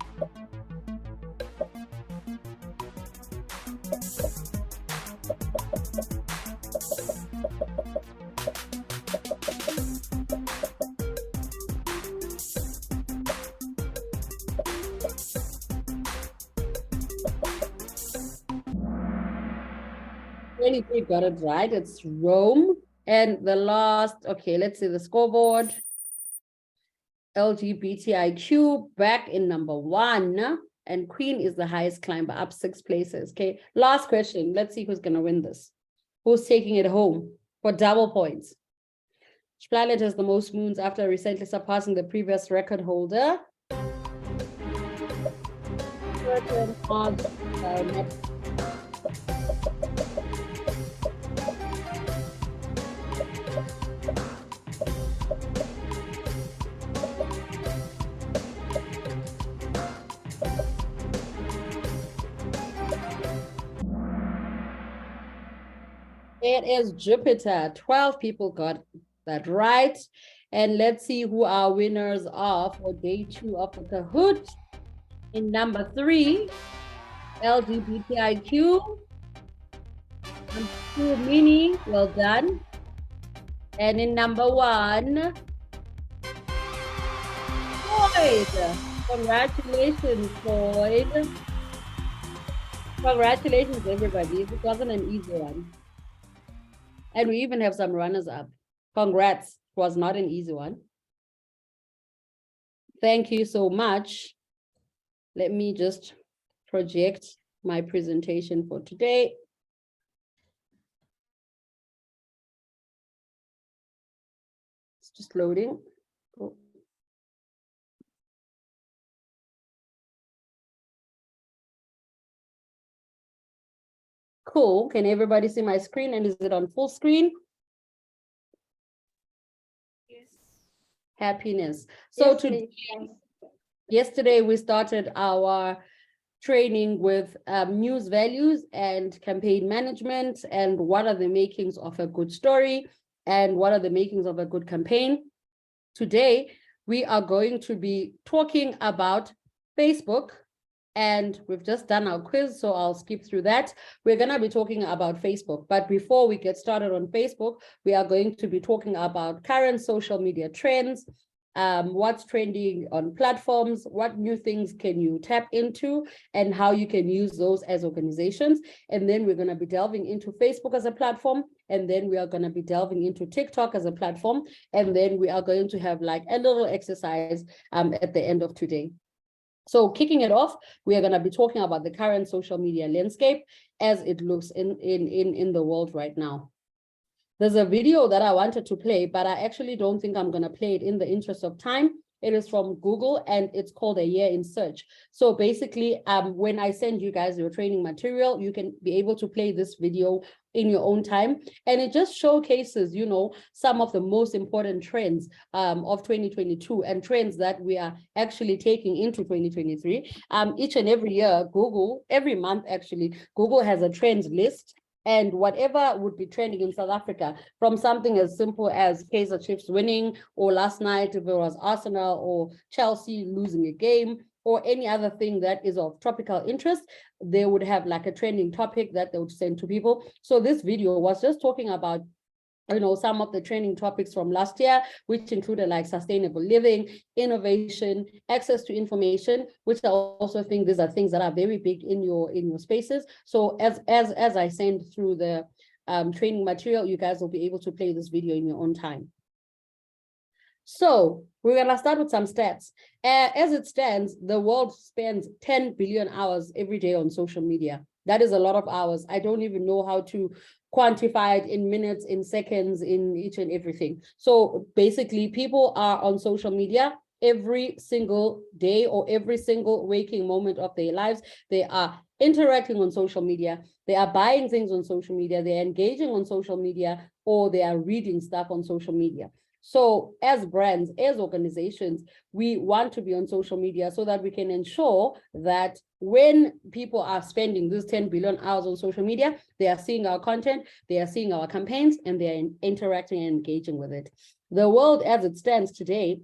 We got it right. It's Rome. And the last, okay, let's see the scoreboard. LGBTIQ back in number 1. And Queen is the highest climber, up 6 places. Okay, last question. Let's see who's going to win this. Who's taking it home for double points? Which planet has the most moons after recently surpassing the previous record holder? It is Jupiter. 12 people got that right. And let's see who our winners are for day 2 of the Kahoot. In number 3, LGBTIQ. Number 2, Mini. Well done. And in number 1, Floyd. Congratulations, Floyd. Congratulations, everybody. This wasn't an easy one. And we even have some runners up. Congrats. It was not an easy one. Thank you so much. Let me just project my presentation for today. It's just loading. Cool. Cool. Can everybody see my screen? And is it on full screen? happiness. So yesterday we started our training with news values and campaign management, and what are the makings of a good story and what are the makings of a good campaign. Today, we are going to be talking about Facebook, and we've just done our quiz, so I'll skip through that. We're going to be talking about Facebook, but before we get started on Facebook, we are going to be talking about current social media trends, what's trending on platforms, what new things can you tap into, and how you can use those as organizations. And then we're going to be delving into Facebook as a platform, and then we are going to be delving into TikTok as a platform, and then we are going to have like a little exercise at the end of today. So kicking it off, we are going to be talking about the current social media landscape as it looks in the world right now. There's a video that I wanted to play, but I actually don't think I'm going to play it in the interest of time. It is from Google, and it's called A Year in Search. So basically, when I send you guys your training material, you can be able to play this video in your own time. And it just showcases, you know, some of the most important trends of 2022 and trends that we are actually taking into 2023. Each and every year, Google, every month actually, Google has a trends list. And whatever would be trending in South Africa, from something as simple as Kaizer Chiefs winning, or last night if it was Arsenal or Chelsea losing a game, or any other thing that is of tropical interest, they would have like a trending topic that they would send to people. So this video was just talking about, you know, some of the trending topics from last year, which included like sustainable living, innovation, access to information, which I also think these are things that are very big in your spaces. So as I send through the training material, you guys will be able to play this video in your own time. So we're going to start with some stats. As it stands, the world spends 10 billion hours every day on social media. That is a lot of hours. I don't even know how to quantify it in minutes, in seconds, in each and everything. So basically, people are on social media every single day or every single waking moment of their lives. They are interacting on social media. They are buying things on social media. They're engaging on social media, or they are reading stuff on social media. So as brands, as organizations, we want to be on social media so that we can ensure that when people are spending these 10 billion hours on social media, they are seeing our content, they are seeing our campaigns, and they are interacting and engaging with it. The world as it stands today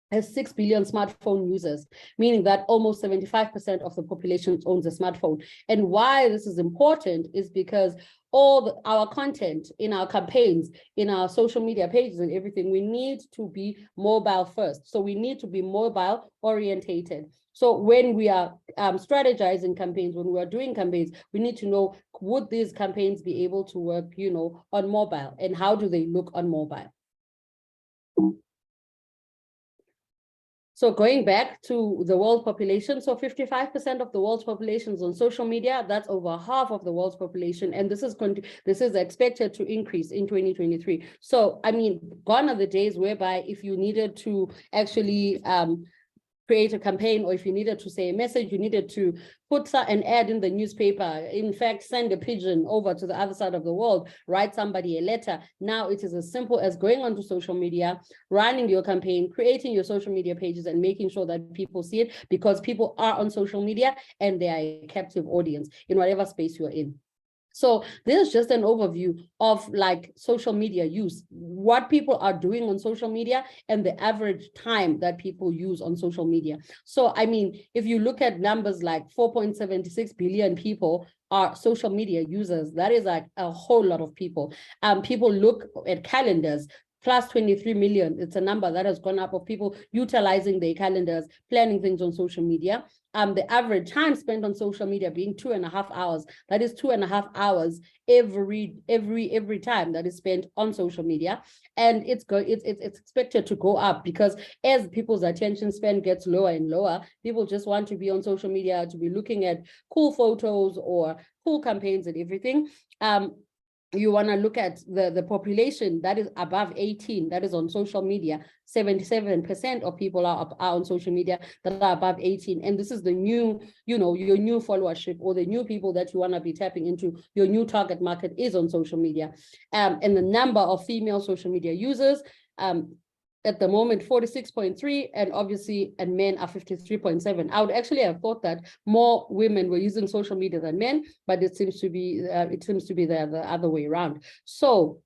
has 6 billion smartphone users, meaning that almost 75% of the population owns a smartphone. And why this is important is because all our content in our campaigns, in our social media pages and everything, we need to be mobile first. So we need to be mobile orientated. So when we are strategizing campaigns, when we are doing campaigns, we need to know, would these campaigns be able to work, you know, on mobile, and how do they look on mobile? So going back to the world population, so 55% of the world's population is on social media. That's over half of the world's population, and this is expected to increase in 2023. So I mean, gone are the days whereby if you needed to actually create a campaign, or if you needed to say a message, you needed to put an ad in the newspaper, in fact, send a pigeon over to the other side of the world, write somebody a letter. Now it is as simple as going onto social media, running your campaign, creating your social media pages, and making sure that people see it, because people are on social media and they are a captive audience in whatever space you're in. So this is just an overview of like social media use, what people are doing on social media, and the average time that people use on social media. So, I mean, if you look at numbers like 4.76 billion people are social media users, that is like a whole lot of people. People look at calendars, plus 23 million. It's a number that has gone up of people utilizing their calendars, planning things on social media. The average time spent on social media being 2.5 hours. That is 2.5 hours every time that is spent on social media. And it's expected to go up, because as people's attention span gets lower and lower, people just want to be on social media to be looking at cool photos or cool campaigns and everything. You want to look at the population that is above 18, that is on social media. 77% of people are on social media that are above 18. And this is the new, you know, your new followership, or the new people that you want to be tapping into. Your new target market is on social media. And the number of female social media users, at the moment 46.3, and obviously, and men are 53.7. I would actually have thought that more women were using social media than men, but it seems to be the other way around. So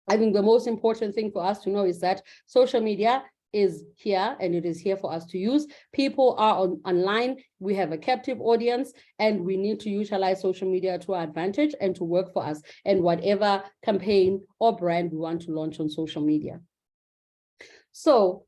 I think the most important thing for us to know is that social media is here, and it is here for us to use. People are online. We have a captive audience, and we need to utilize social media to our advantage and to work for us, and whatever campaign or brand we want to launch on social media. So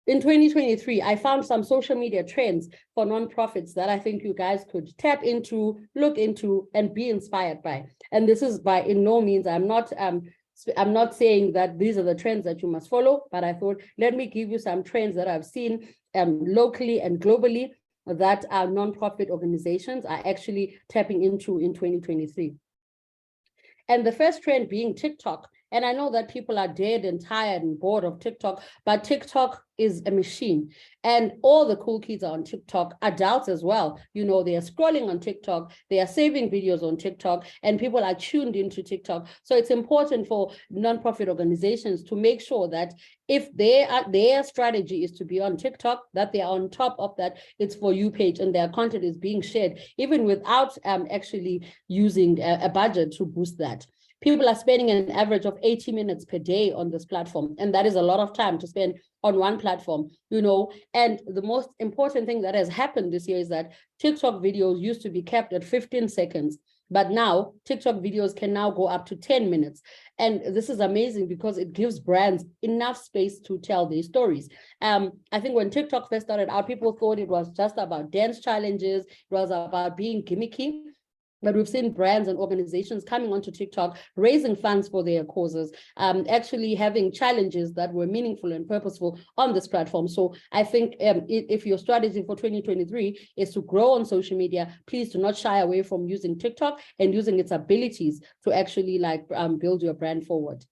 in 2023, I found some social media trends for nonprofits that I think you guys could tap into, look into, and be inspired by. And this is by in no means, I'm not saying that these are the trends that you must follow, but I thought, let me give you some trends that I've seen locally and globally that our nonprofit organizations are actually tapping into in 2023. And the first trend being TikTok. And I know that people are dead and tired and bored of TikTok, but TikTok is a machine. And all the cool kids are on TikTok, adults as well. You know, they are scrolling on TikTok, they are saving videos on TikTok, and people are tuned into TikTok. So it's important for nonprofit organizations to make sure that if their strategy is to be on TikTok, that they are on top of that It's For You page and their content is being shared, even without actually using a budget to boost that. People are spending an average of 80 minutes per day on this platform, and that is a lot of time to spend on one platform, you know. And the most important thing that has happened this year is that TikTok videos used to be kept at 15 seconds, but now TikTok videos can now go up to 10 minutes. And this is amazing because it gives brands enough space to tell their stories. I think when TikTok first started out, people thought it was just about dance challenges, it was about being gimmicky. But we've seen brands and organizations coming onto TikTok, raising funds for their causes, actually having challenges that were meaningful and purposeful on this platform. So I think if your strategy for 2023 is to grow on social media, please do not shy away from using TikTok and using its abilities to actually build your brand forward.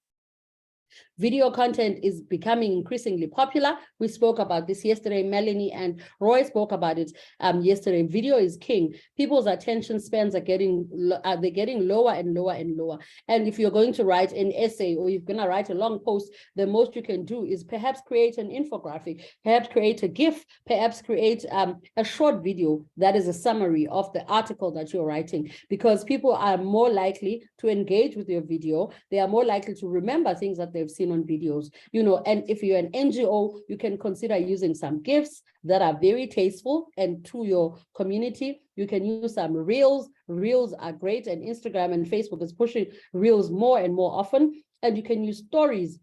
Video content is becoming increasingly popular. We spoke about this yesterday. Melanie and Roy spoke about it yesterday. Video is king. People's attention spans are getting lower and lower and lower. And if you're going to write an essay or you're going to write a long post, the most you can do is perhaps create an infographic, perhaps create a GIF, perhaps create a short video that is a summary of the article that you're writing, because people are more likely to engage with your video. They are more likely to remember things that they've seen on videos, you know. And if you're an NGO, you can consider using some GIFs that are very tasteful and to your community. You can use some reels. Reels are great, and Instagram and Facebook is pushing reels more and more often. And you can use stories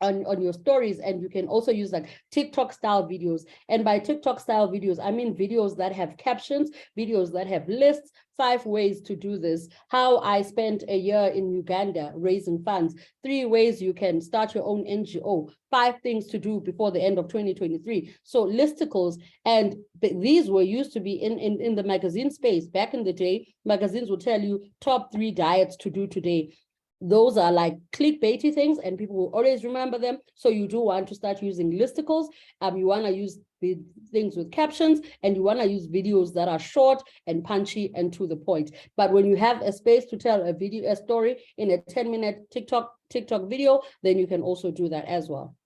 on your stories, and you can also use like TikTok style videos. And by TikTok style videos, I mean videos that have captions, videos that have lists, 5 ways to do this, how I spent a year in Uganda raising funds, 3 ways you can start your own NGO, 5 things to do before the end of 2023. So listicles, and these were used to be in the magazine space. Back in the day, magazines would tell you top 3 diets to do today. Those are like clickbaity things, and people will always remember them. So you do want to start using listicles. You want to use the things with captions, and you want to use videos that are short and punchy and to the point. But when you have a space to tell a story in a 10-minute TikTok video, then you can also do that as well.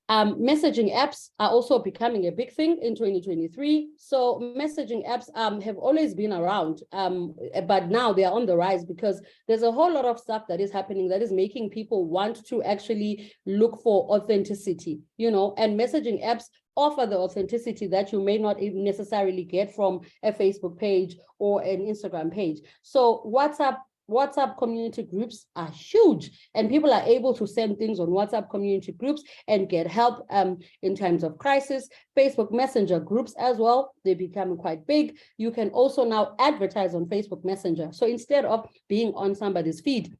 Messaging apps are also becoming a big thing in 2023. So messaging apps have always been around, but now they are on the rise because there's a whole lot of stuff that is happening that is making people want to actually look for authenticity, you know, and messaging apps offer the authenticity that you may not even necessarily get from a Facebook page or an Instagram page. So WhatsApp community groups are huge, and people are able to send things on WhatsApp community groups and get help in times of crisis. Facebook Messenger groups as well, they become quite big. You can also now advertise on Facebook Messenger. So instead of being on somebody's feed,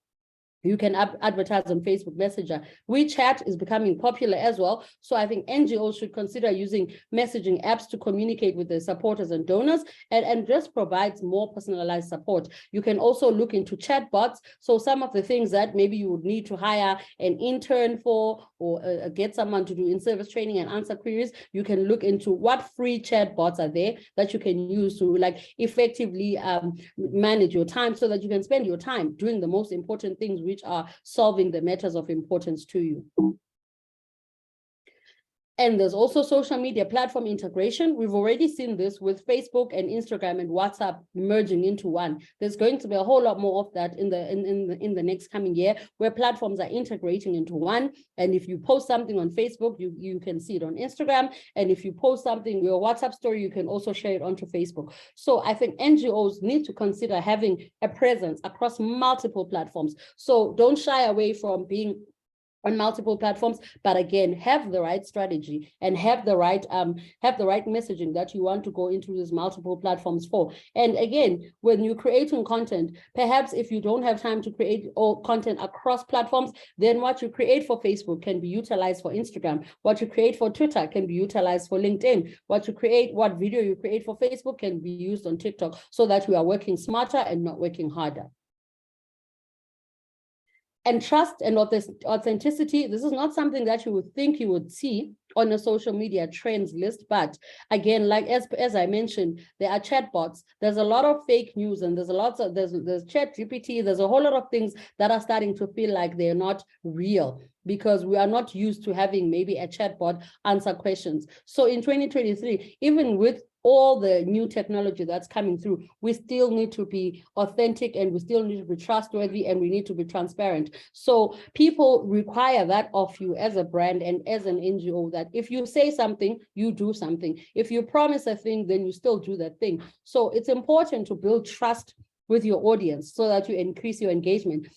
you can advertise on Facebook Messenger. WeChat is becoming popular as well. So I think NGOs should consider using messaging apps to communicate with their supporters and donors, and just provides more personalized support. You can also look into chatbots. So some of the things that maybe you would need to hire an intern for, or get someone to do in-service training and answer queries, you can look into what free chatbots are there that you can use to effectively manage your time, so that you can spend your time doing the most important things, which which are solving the matters of importance to you. And there's also social media platform integration. We've already seen this with Facebook and Instagram and WhatsApp merging into one. There's going to be a whole lot more of that in the next coming year, where platforms are integrating into one. And if you post something on Facebook, you can see it on Instagram. And if you post something, your WhatsApp story, you can also share it onto Facebook. So I think NGOs need to consider having a presence across multiple platforms. So don't shy away from being on multiple platforms, but again, have the right strategy and have the right messaging that you want to go into these multiple platforms for. And again, when you're creating content, perhaps if you don't have time to create all content across platforms, then what you create for Facebook can be utilized for Instagram. What you create for Twitter can be utilized for LinkedIn. What video you create for Facebook can be used on TikTok, so that we are working smarter and not working harder. And trust and authenticity, this is not something that you would think you would see on a social media trends list. But again, like as I mentioned, there are chatbots. There's a lot of fake news, and there's ChatGPT. There's a whole lot of things that are starting to feel like they're not real, because we are not used to having maybe a chatbot answer questions. So in 2023, even with all the new technology that's coming through, we still need to be authentic, and we still need to be trustworthy, and we need to be transparent. So people require that of you as a brand and as an NGO, that if you say something, you do something. If you promise a thing, then you still do that thing. So it's important to build trust with your audience so that you increase your engagement.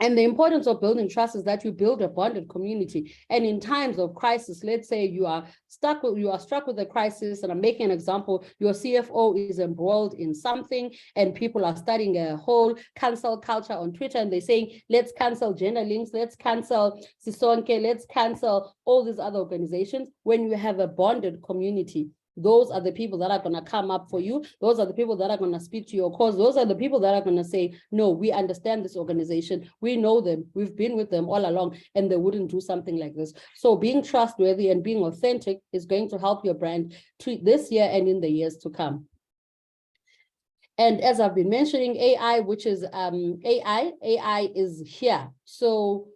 And the importance of building trust is that you build a bonded community. And in times of crisis, let's say you are struck with a crisis, and I'm making an example, your CFO is embroiled in something, and people are starting a whole cancel culture on Twitter, and they're saying, let's cancel Gender Links, let's cancel Sisonke, let's cancel all these other organizations. When you have a bonded community, those are the people that are going to come up for you. Those are the people that are going to speak to your cause. Those are the people that are going to say, no, we understand this organization. We know them. We've been with them all along, and they wouldn't do something like this. So being trustworthy and being authentic is going to help your brand to this year and in the years to come. And as I've been mentioning, AI, which is AI is here. So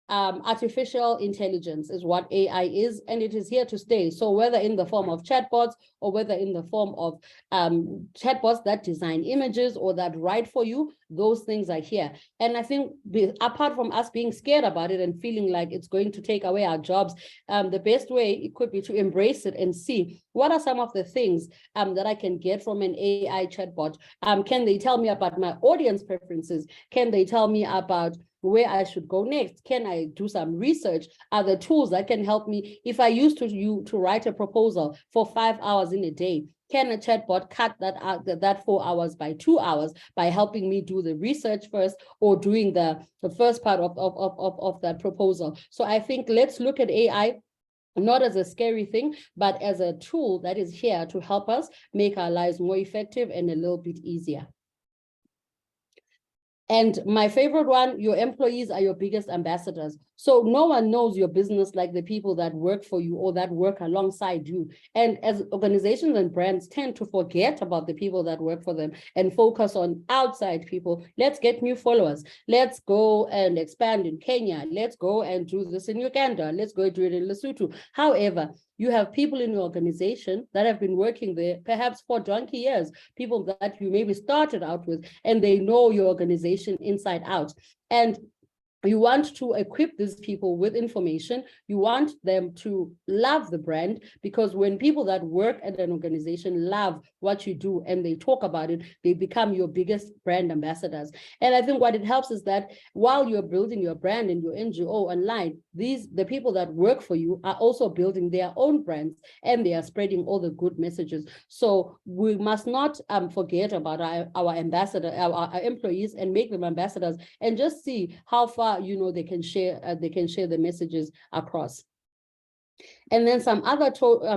artificial intelligence is what AI is, and it is here to stay. So whether in the form of chatbots, or whether in the form of chatbots that design images or that write for you, those things are here. And I think apart from us being scared about it and feeling like it's going to take away our jobs, the best way it could be to embrace it and see what are some of the things that I can get from an AI chatbot. Can they tell me about my audience preferences? Can they tell me about where I should go next? Can I do some research? Are there tools that can help me? If I used to write a proposal for 5 hours in a day, can a chatbot cut that 4 hours by 2 hours by helping me do the research first, or doing the first part of that proposal? So I think let's look at AI not as a scary thing, but as a tool that is here to help us make our lives more effective and a little bit easier. And my favorite one, your employees are your biggest ambassadors. So no one knows your business like the people that work for you or that work alongside you. And as organizations and brands tend to forget about the people that work for them and focus on outside people, let's get new followers. Let's go and expand in Kenya. Let's go and do this in Uganda. Let's go do it in Lesotho. However, you have people in your organization that have been working there perhaps for donkey years, people that you maybe started out with, and they know your organization inside out. And you want to equip these people with information. You want them to love the brand, because when people that work at an organization love what you do and they talk about it, they become your biggest brand ambassadors. And I think what it helps is that while you're building your brand and your NGO online, the people that work for you are also building their own brands, and they are spreading all the good messages. So we must not forget about our employees, and make them ambassadors, and just see how far they can share the messages across. And then some other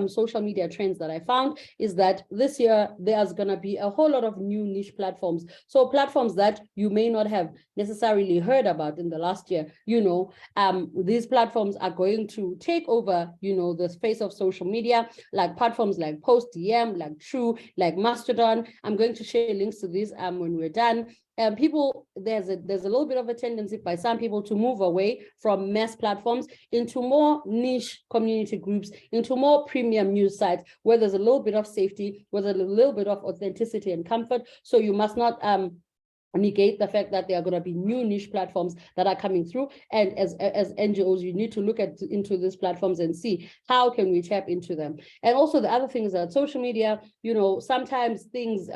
social media trends that I found is that this year there's going to be a whole lot of new niche platforms. So platforms that you may not have necessarily heard about in the last year, these platforms are going to take over, the space of social media, like platforms like Post DM, like True, like Mastodon. I'm going to share links to these when we're done. There's a little bit of a tendency by some people to move away from mass platforms into more niche community groups, into more premium news sites where there's a little bit of safety, where there's a little bit of authenticity and comfort. So you must not negate the fact that there are going to be new niche platforms that are coming through. And as NGOs, you need to look into these platforms and see how can we tap into them. And also the other thing is that social media, sometimes things,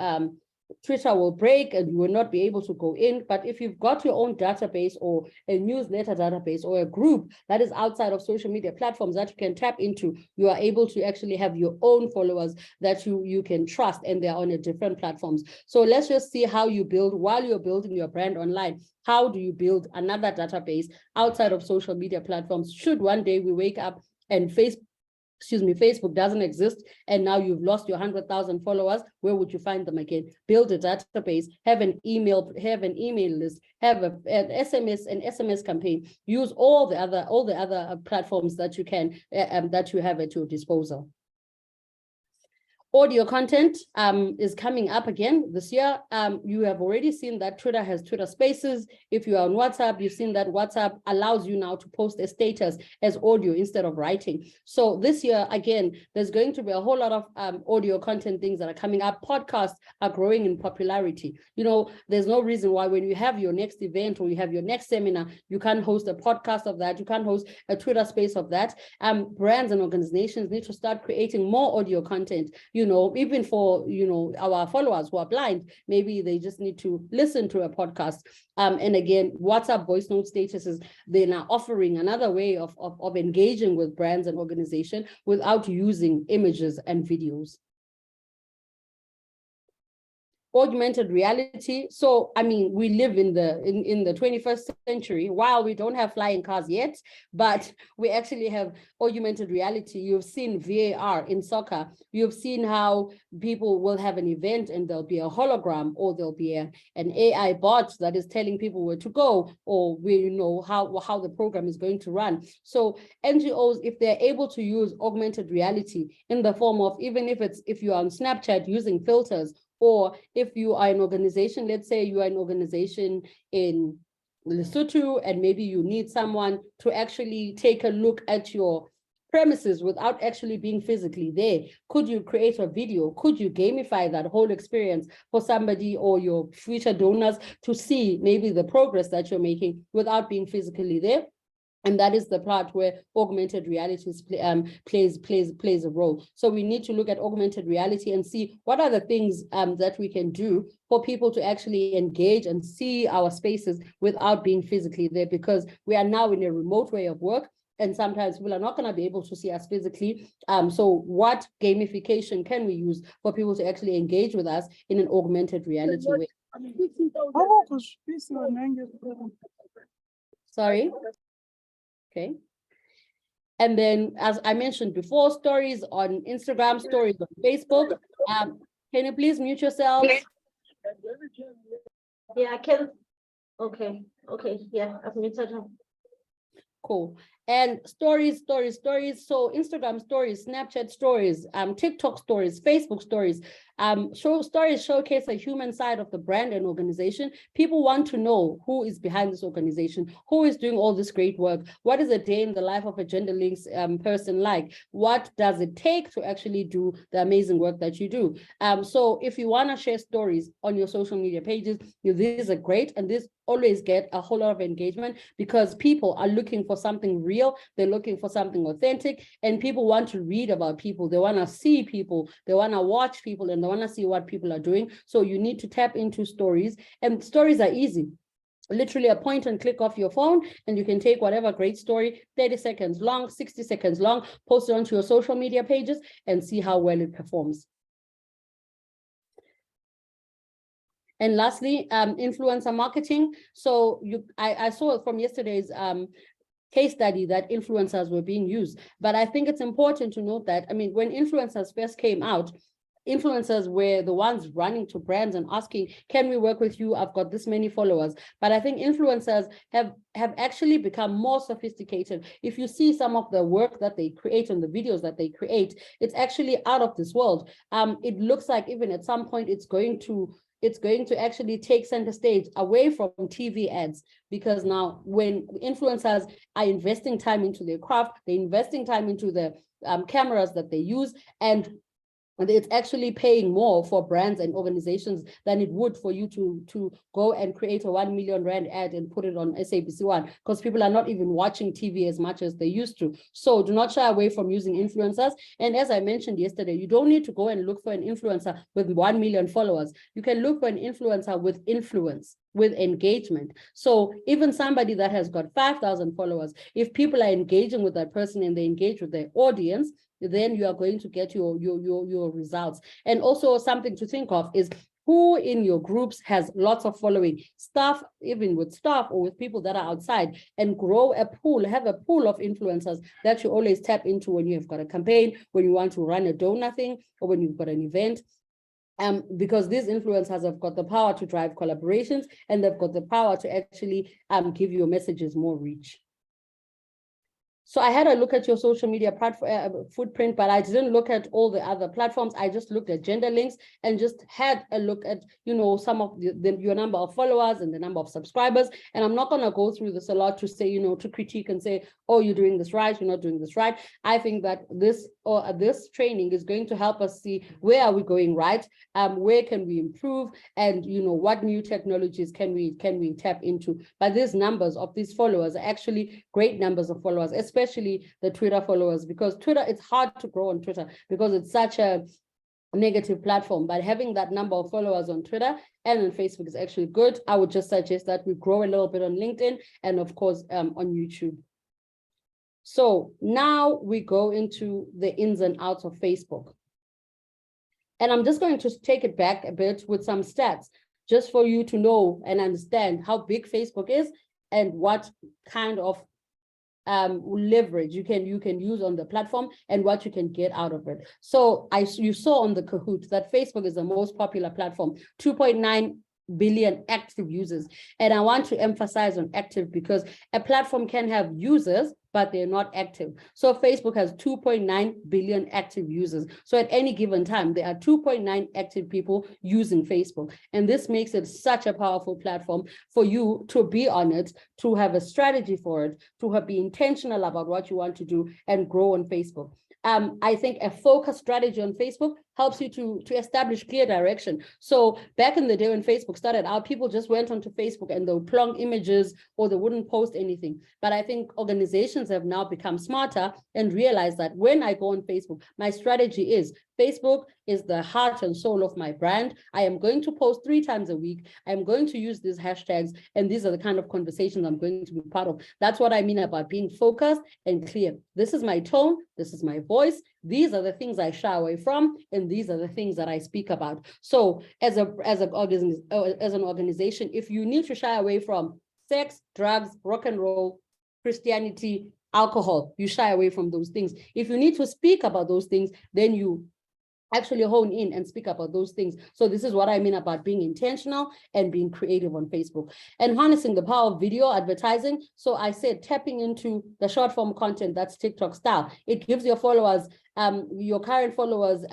Twitter will break and you will not be able to go in. But if you've got your own database or a newsletter database or a group that is outside of social media platforms that you can tap into, you are able to actually have your own followers that you can trust, and they're on a different platforms. So let's just see how you build, while you're building your brand online, how do you build another database outside of social media platforms? Should one day we wake up and Facebook doesn't exist, and now you've lost your 100,000 followers, where would you find them again? Build a database, have an email list, have an SMS campaign, use all the other platforms that you can, that you have at your disposal. Audio content is coming up again this year. You have already seen that Twitter has Twitter Spaces. If you are on WhatsApp, you've seen that WhatsApp allows you now to post a status as audio instead of writing. So this year, again, there's going to be a whole lot of audio content things that are coming up. Podcasts are growing in popularity. There's no reason why when you have your next event or you have your next seminar, you can't host a podcast of that. You can't host a Twitter space of that. Brands and organizations need to start creating more audio content. Even for, our followers who are blind, maybe they just need to listen to a podcast. And again, WhatsApp voice note statuses, they're now offering another way of engaging with brands and organizations without using images and videos. Augmented reality. So, we live in the 21st century. While we don't have flying cars yet, but we actually have augmented reality. You've seen VAR in soccer. You've seen how people will have an event and there'll be a hologram, or there'll be an AI bot that is telling people where to go, or how the program is going to run. So NGOs, if they're able to use augmented reality in the form of, even if you're on Snapchat using filters, or if you are an organization, let's say you are an organization in Lesotho, and maybe you need someone to actually take a look at your premises without actually being physically there. Could you create a video? Could you gamify that whole experience for somebody or your future donors to see maybe the progress that you're making without being physically there? And that is the part where augmented reality plays a role. So we need to look at augmented reality and see what are the things that we can do for people to actually engage and see our spaces without being physically there, because we are now in a remote way of work. And sometimes people are not going to be able to see us physically. So what gamification can we use for people to actually engage with us in an augmented reality way? Sorry. Okay. And then, as I mentioned before, stories on Instagram, stories on Facebook. Can you please mute yourselves? Yeah, I can. Okay. Yeah, I've muted her. Cool. And stories. So Instagram stories, Snapchat stories, TikTok stories, Facebook stories. Stories showcase a human side of the brand and organization. People want to know who is behind this organization, who is doing all this great work. What is a day in the life of a gender links person like? What does it take to actually do the amazing work that you do? So if you want to share stories on your social media pages, these are great, and this always get a whole lot of engagement, because people are looking for something real, they're looking for something authentic, and people want to read about people, they want to see people, they want to watch people, and they want to see what people are doing. So you need to tap into stories, and stories are easy. Literally a point and click off your phone, and you can take whatever great story, 30 seconds long, 60 seconds long, post it onto your social media pages and see how well it performs. And lastly, influencer marketing. So I saw from yesterday's case study that influencers were being used. But I think it's important to note that, I mean, when influencers first came out, influencers were the ones running to brands and asking, can we work with you? I've got this many followers. But I think influencers have actually become more sophisticated. If you see some of the work that they create and the videos that they create, it's actually out of this world. It looks like even at some point it's going to actually take center stage away from TV ads, because now when influencers are investing time into their craft, they're investing time into the cameras that they use, and it's actually paying more for brands and organizations than it would for you to go and create a 1 million rand ad and put it on SABC1, because people are not even watching TV as much as they used to. So do not shy away from using influencers. And as I mentioned yesterday, you don't need to go and look for an influencer with 1 million followers. You can look for an influencer with influence, with engagement. So even somebody that has got 5,000 followers, if people are engaging with that person and they engage with their audience, then you are going to get your results. And also something to think of is who in your groups has lots of following, staff, even with staff or with people that are outside, and grow a pool, have a pool of influencers that you always tap into when you have got a campaign, when you want to run a donor thing, or when you've got an event. Because these influencers have got the power to drive collaborations, and they've got the power to actually give your messages more reach. So I had a look at your social media footprint, but I didn't look at all the other platforms. I just looked at gender links and just had a look at, you know, some of your number of followers and the number of subscribers. And I'm not going to go through this a lot to say, you know, to critique and say, oh, you're doing this right, you're not doing this right. I think that this training is going to help us see where are we going right, where can we improve, and, you know, what new technologies can we tap into. But these numbers of these followers are actually great numbers of followers, especially the Twitter followers, because Twitter, it's hard to grow on Twitter because it's such a negative platform. But having that number of followers on Twitter and on Facebook is actually good. I would just suggest that we grow a little bit on LinkedIn and of course on YouTube. So now we go into the ins and outs of Facebook. And I'm just going to take it back a bit with some stats, just for you to know and understand how big Facebook is and what kind of leverage you can use on the platform and what you can get out of it. So you saw on the Kahoot that Facebook is the most popular platform, 2.9 billion active users. And I want to emphasize on active because a platform can have users, but they're not active. So Facebook has 2.9 billion active users. So at any given time, there are 2.9 active people using Facebook. And this makes it such a powerful platform for you to be on it, to have a strategy for it, to be intentional about what you want to do and grow on Facebook. I think a focused strategy on Facebook helps you to establish clear direction. So back in the day when Facebook started out, people just went onto Facebook and they would plonk images or they wouldn't post anything. But I think organizations have now become smarter and realize that when I go on Facebook, my strategy is Facebook is the heart and soul of my brand. I am going to post 3 times a week. I'm going to use these hashtags, and these are the kind of conversations I'm going to be part of. That's what I mean about being focused and clear. This is my tone. This is my voice. These are the things I shy away from, and these are the things that I speak about. So as an organization, if you need to shy away from sex, drugs, rock and roll, Christianity, alcohol, you shy away from those things. If you need to speak about those things, then you actually hone in and speak about those things. So this is what I mean about being intentional and being creative on Facebook and harnessing the power of video advertising. So I said tapping into the short form content that's TikTok style. It gives your followers, your current followers,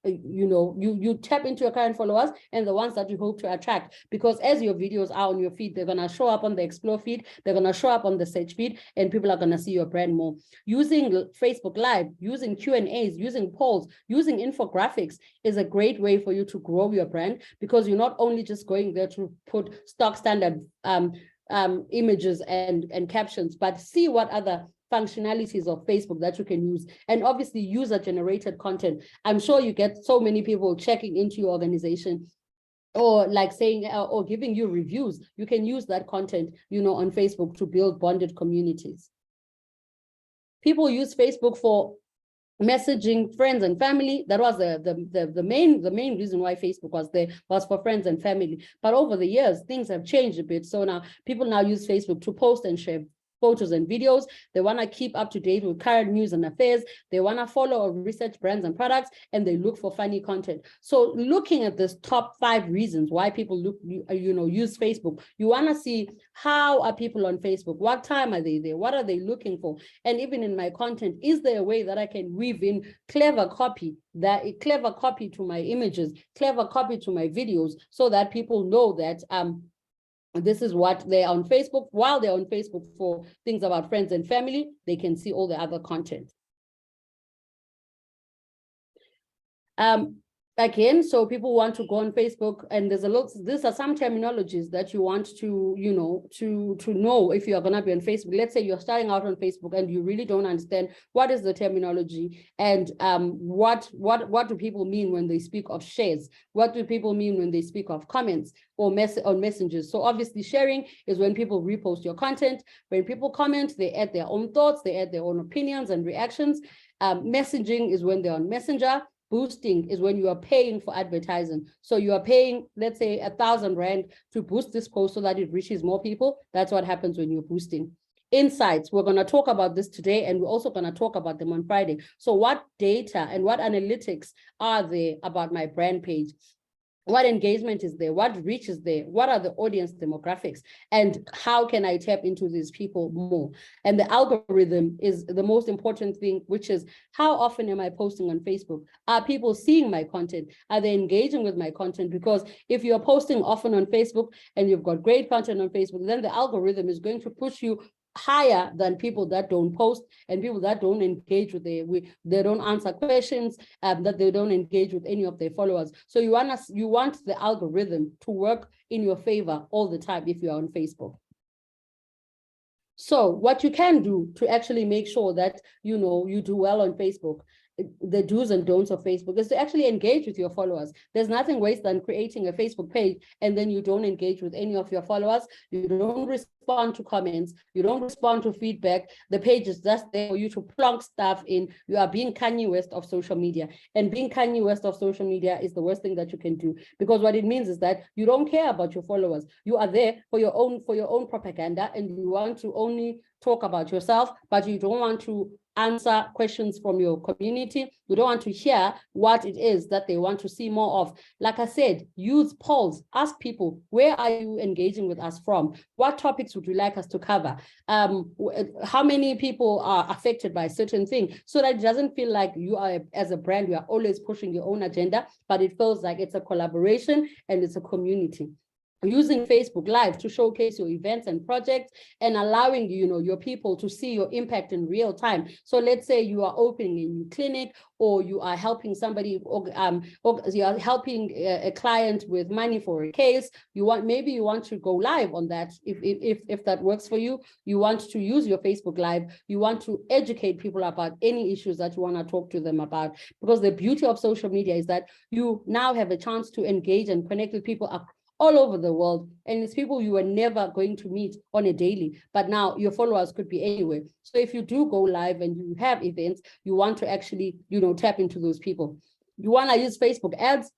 you tap into your current followers and the ones that you hope to attract, because as your videos are on your feed, they're going to show up on the explore feed, they're going to show up on the search feed, and people are going to see your brand more. Using Facebook Live, using Q&As, using polls, using infographics is a great way for you to grow your brand, because you're not only just going there to put stock standard images and captions, but see what other functionalities of Facebook that you can use, and obviously user-generated content. I'm sure you get so many people checking into your organization or like saying or giving you reviews. You can use that content, on Facebook to build bonded communities. People use Facebook for messaging friends and family. That was the main reason why Facebook was there, was for friends and family. But over the years, things have changed a bit. So now people use Facebook to post and share photos and videos. They want to keep up to date with current news and affairs. They want to follow or research brands and products, and they look for funny content. So looking at this top 5 reasons why people use Facebook, you want to see how are people on Facebook? What time are they there? What are they looking for? And even in my content, is there a way that I can weave in clever copy to my images, clever copy to my videos, so that people know that this is what they're on Facebook. While they're on Facebook for things about friends and family, they can see all the other content. Again, so people want to go on Facebook, and there's a lot, these are some terminologies that you want to, to know if you're gonna be on Facebook. Let's say you're starting out on Facebook and you really don't understand what is the terminology and what do people mean when they speak of shares? What do people mean when they speak of comments or on messages? So obviously sharing is when people repost your content. When people comment, they add their own thoughts, they add their own opinions and reactions. Messaging is when they're on Messenger. Boosting is when you are paying for advertising. So you are paying, let's say, 1,000 Rand to boost this post so that it reaches more people. That's what happens when you're boosting. Insights, we're going to talk about this today, and we're also going to talk about them on Friday. So what data and what analytics are there about my brand page? What engagement is there? What reach is there? What are the audience demographics? And how can I tap into these people more? And the algorithm is the most important thing, which is how often am I posting on Facebook? Are people seeing my content? Are they engaging with my content? Because if you're posting often on Facebook and you've got great content on Facebook, then the algorithm is going to push you higher than people that don't post and people that don't engage with they don't answer questions, that they don't engage with any of their followers. So you want the algorithm to work in your favor all the time if you're on Facebook. So what you can do to actually make sure that you do well on Facebook, the do's and don'ts of Facebook, is to actually engage with your followers. There's nothing worse than creating a Facebook page and then you don't engage with any of your followers. You don't respond to comments. You don't respond to feedback. The page is just there for you to plonk stuff in. You are being Kanye West of social media. And being Kanye West of social media is the worst thing that you can do, because what it means is that you don't care about your followers. You are there for your own propaganda, and you want to only talk about yourself, but you don't want to answer questions from your community. You don't want to hear what it is that they want to see more of. Like I said, use polls, ask people, where are you engaging with us from? What topics would you like us to cover? How many people are affected by a certain thing? So that it doesn't feel like you are, as a brand, you are always pushing your own agenda, but it feels like it's a collaboration and it's a community. Using Facebook Live to showcase your events and projects and allowing your people to see your impact in real time. So let's say you are opening a new clinic, or you are helping somebody, or you are helping a client with money for a case. Maybe you want to go live on that. If that works for you, you want to use your Facebook Live. You want to educate people about any issues that you want to talk to them about. Because the beauty of social media is that you now have a chance to engage and connect with people all over the world, and it's people you were never going to meet on a daily, but now your followers could be anywhere. So if you do go live and you have events, you want to actually, tap into those people. You want to use Facebook ads,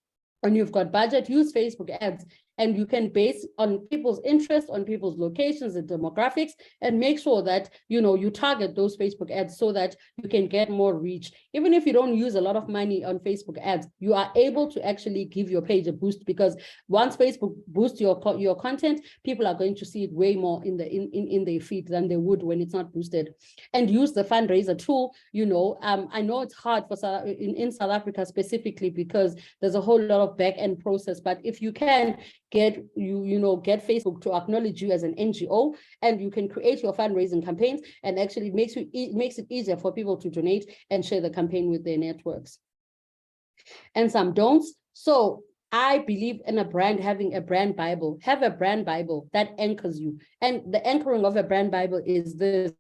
and you've got budget, use Facebook ads. And you can base on people's interests, on people's locations and demographics, and make sure that, you target those Facebook ads so that you can get more reach. Even if you don't use a lot of money on Facebook ads, you are able to actually give your page a boost, because once Facebook boosts your content, people are going to see it way more in their feed than they would when it's not boosted. And use the fundraiser tool. I know it's hard for in South Africa specifically, because there's a whole lot of back end process, but if you can get Facebook to acknowledge you as an NGO, and you can create your fundraising campaigns, and actually makes it easier for people to donate and share the campaign with their networks. And some don'ts. So I believe in a brand having a brand Bible. Have a brand Bible that anchors you. And the anchoring of a brand Bible is this: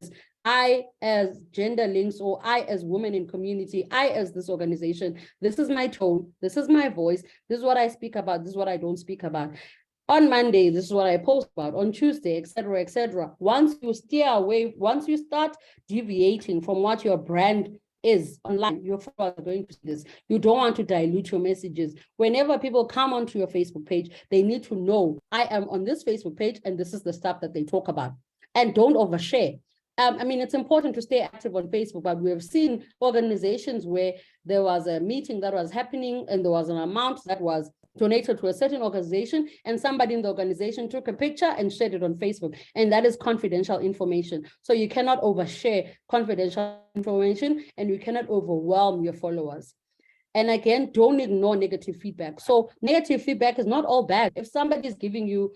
I as Gender Links, or I as Women in Community, I as this organization, this is my tone, this is my voice, this is what I speak about, this is what I don't speak about. On Monday, this is what I post about. On Tuesday, etc., etc. Once you steer away, once you start deviating from what your brand is online, your followers are going to see this. You don't want to dilute your messages. Whenever people come onto your Facebook page, they need to know, I am on this Facebook page and this is the stuff that they talk about. And don't overshare. I mean, it's important to stay active on Facebook, but we have seen organizations where there was a meeting that was happening and there was an amount that was donated to a certain organization, and somebody in the organization took a picture and shared it on Facebook, and that is confidential information. So you cannot overshare confidential information, and you cannot overwhelm your followers. And again, don't ignore negative feedback. So negative feedback is not all bad. If somebody is giving you,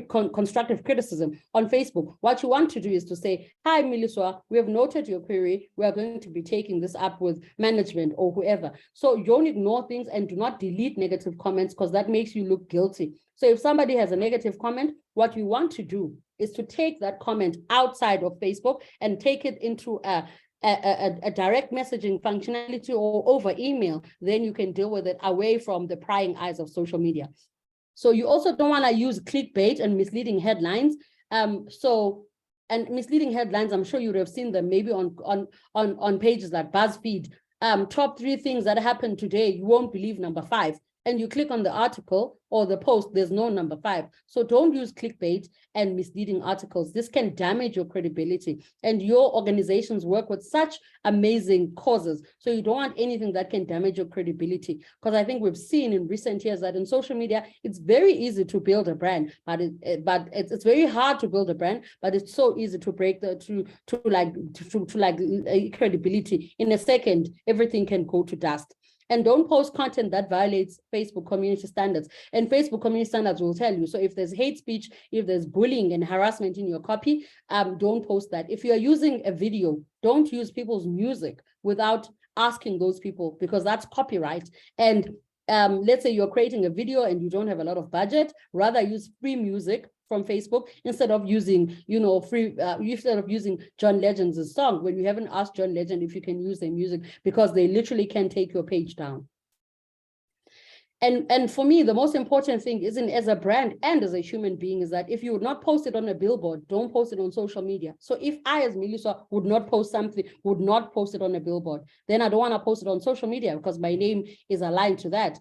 constructive criticism on Facebook, what you want to do is to say, hi, Meliswa, we have noted your query. We are going to be taking this up with management or whoever. So don't ignore things and do not delete negative comments, because that makes you look guilty. So if somebody has a negative comment, what you want to do is to take that comment outside of Facebook and take it into a direct messaging functionality or over email. Then you can deal with it away from the prying eyes of social media. So you also don't want to use clickbait and misleading headlines. And misleading headlines, I'm sure you would have seen them maybe on pages like BuzzFeed. Top 3 things that happened today, you won't believe number 5. And you click on the article or the post, there's no number 5. So don't use clickbait and misleading articles. This can damage your credibility. And your organizations work with such amazing causes. So you don't want anything that can damage your credibility. Because I think we've seen in recent years that in social media, it's very easy to build a brand, but it's very hard to build a brand, but it's so easy to break credibility. In a second, everything can go to dust. And don't post content that violates Facebook community standards. And Facebook community standards will tell you. So if there's hate speech, if there's bullying and harassment in your copy, don't post that. If you're using a video, don't use people's music without asking those people, because that's copyright. And let's say you're creating a video and you don't have a lot of budget, rather use free music from Facebook instead of using, instead of using John Legend's song, when you haven't asked John Legend if you can use their music, because they literally can take your page down. And for me, the most important thing isn't as a brand and as a human being is that if you would not post it on a billboard, don't post it on social media. So if I, as Meliswa, would not post something, would not post it on a billboard, then I don't want to post it on social media because my name is aligned to that.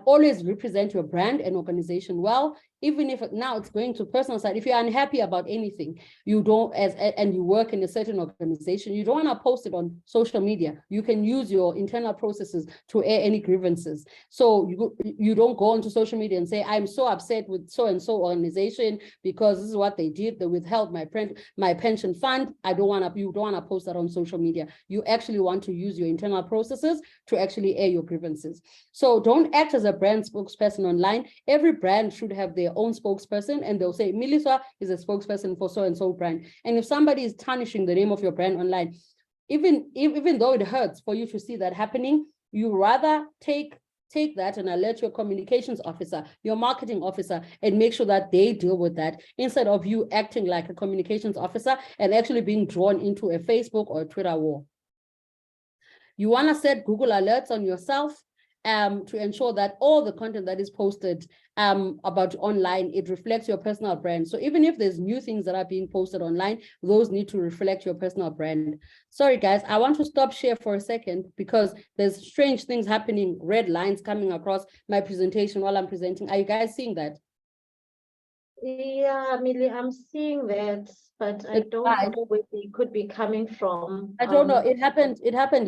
Always represent your brand and organization well, even if now it's going to personal side. If you're unhappy about anything, you don't, and you work in a certain organization, you don't want to post it on social media. You can use your internal processes to air any grievances. So you don't go onto social media and say, I'm so upset with so-and-so organization because this is what they did. They withheld my pension fund. You don't want to post that on social media. You actually want to use your internal processes to actually air your grievances. So don't act as a brand spokesperson online. Every brand should have their own spokesperson, and they'll say Meliswa is a spokesperson for so-and-so brand. And if somebody is tarnishing the name of your brand online, even though it hurts for you to see that happening, you rather take that and alert your communications officer, your marketing officer, and make sure that they deal with that, instead of you acting like a communications officer and actually being drawn into a Facebook or a Twitter war. You want to set Google alerts on yourself to ensure that all the content that is posted about online, it reflects your personal brand. So even if there's new things that are being posted online, those need to reflect your personal brand. Sorry, guys, I want to stop share for a second because there's strange things happening, red lines coming across my presentation while I'm presenting. Are you guys seeing that? Yeah, Millie, I'm seeing that, but I don't know where they could be coming from. I don't know. It happened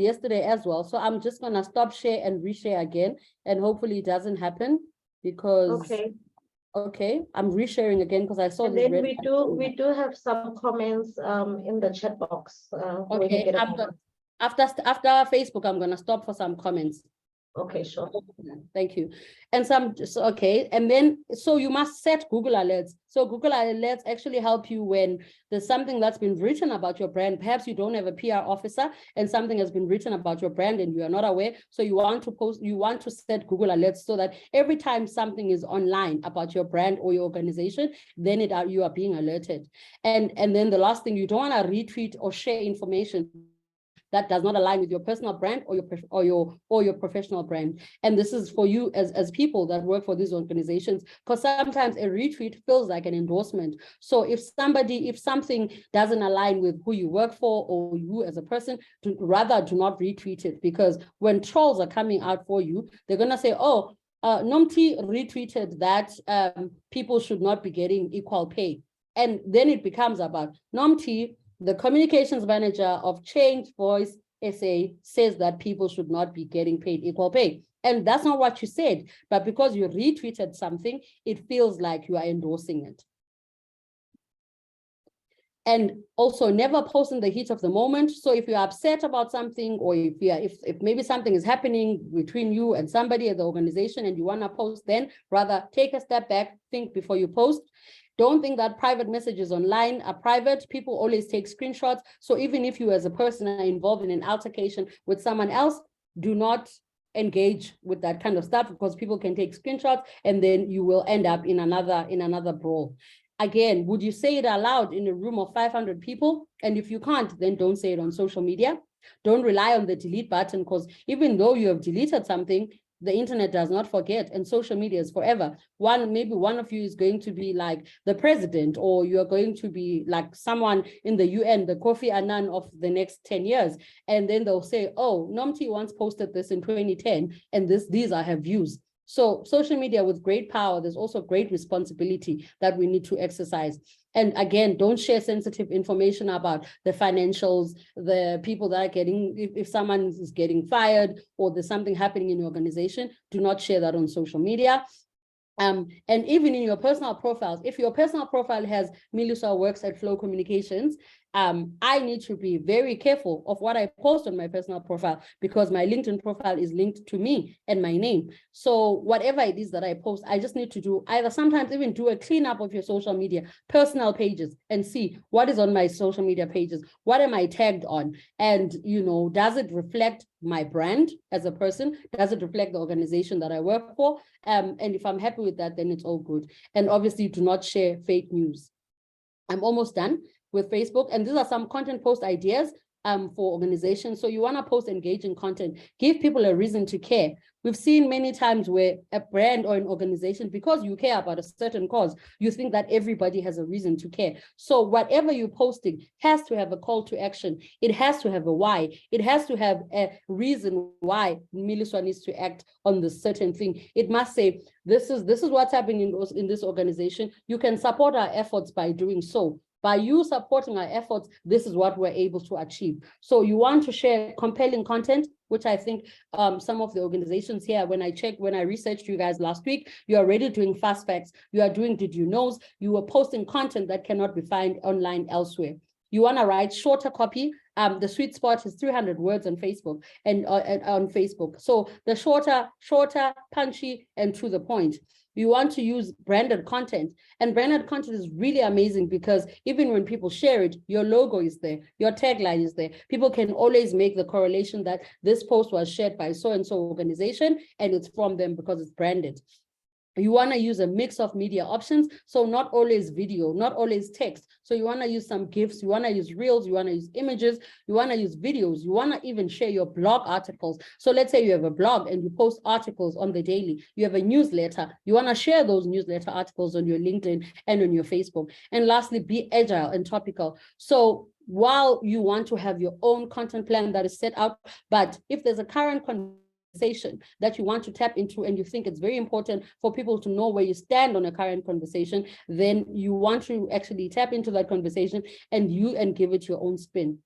yesterday as well. So I'm just gonna stop share and reshare again, and hopefully it doesn't happen because okay, I'm resharing again because I saw this. And then we do have some comments in the chat box. Okay, after Facebook, I'm gonna stop for some comments. Okay, sure. Thank you. And okay. And then, so you must set Google alerts. So Google alerts actually help you when there's something that's been written about your brand. Perhaps you don't have a PR officer and something has been written about your brand and you are not aware. So you want to set Google alerts so that every time something is online about your brand or your organization, then you are being alerted. And then the last thing, you don't want to retweet or share information that does not align with your personal brand or your professional brand. And this is for you as people that work for these organizations, because sometimes a retweet feels like an endorsement. So if something doesn't align with who you work for or you as a person, rather do not retweet it, because when trolls are coming out for you, they're gonna say, oh, Nomti retweeted that people should not be getting equal pay. And then it becomes about Nomti, the communications manager of Change Voice SA, says that people should not be getting paid equal pay. And that's not what you said, but because you retweeted something, it feels like you are endorsing it. And also never post in the heat of the moment. So if you're upset about something, or if maybe something is happening between you and somebody at the organization and you want to post, then rather take a step back, think before you post. Don't think that private messages online are private. People always take screenshots. So even if you as a person are involved in an altercation with someone else, do not engage with that kind of stuff, because people can take screenshots and then you will end up in another brawl. Again, would you say it aloud in a room of 500 people? And if you can't, then don't say it on social media. Don't rely on the delete button, because even though you have deleted something, the internet does not forget, and social media is forever. Maybe one of you is going to be like the president, or you're going to be like someone in the UN, the Kofi Annan of the next 10 years. And then they'll say, oh, Nomti once posted this in 2010, and these are her views. So social media with great power, there's also great responsibility that we need to exercise. And again, don't share sensitive information about the financials, the people that are getting, if someone is getting fired or there's something happening in your organization, do not share that on social media. And even in your personal profiles, if your personal profile has Miluswa works at Flow Communications, I need to be very careful of what I post on my personal profile, because my LinkedIn profile is linked to me and my name. So whatever it is that I post, I just need to do either sometimes even do a cleanup of your social media, personal pages, and see what is on my social media pages. What am I tagged on? And, does it reflect my brand as a person? Does it reflect the organization that I work for? And if I'm happy with that, then it's all good. And obviously do not share fake news. I'm almost done with Facebook. And these are some content post ideas for organizations. So you want to post engaging content, give people a reason to care. We've seen many times where a brand or an organization, because you care about a certain cause, you think that everybody has a reason to care. So whatever you're posting has to have a call to action. It has to have a why. It has to have a reason why Miluswa needs to act on this certain thing. It must say, this is what's happening in this organization. You can support our efforts by doing so. By you supporting our efforts, this is what we're able to achieve. So you want to share compelling content, which I think some of the organizations here, when I researched you guys last week, you are already doing fast facts, you are doing did you knows, you are posting content that cannot be found online elsewhere. You want to write shorter copy. The sweet spot is 300 words on Facebook and on Facebook. So the shorter, punchy, and to the point. You want to use branded content, and branded content is really amazing because even when people share it, your logo is there, your tagline is there. People can always make the correlation that this post was shared by so-and-so organization and it's from them because it's branded. You want to use a mix of media options. So not always video, not always text. So you want to use some GIFs, you want to use reels, you want to use images, you want to use videos, you want to even share your blog articles. So let's say you have a blog and you post articles on the daily, you have a newsletter, you want to share those newsletter articles on your LinkedIn and on your Facebook. And lastly, be agile and topical. So while you want to have your own content plan that is set out, but if there's a current conversation that you want to tap into and you think it's very important for people to know where you stand on a current conversation, then you want to actually tap into that conversation and give it your own spin.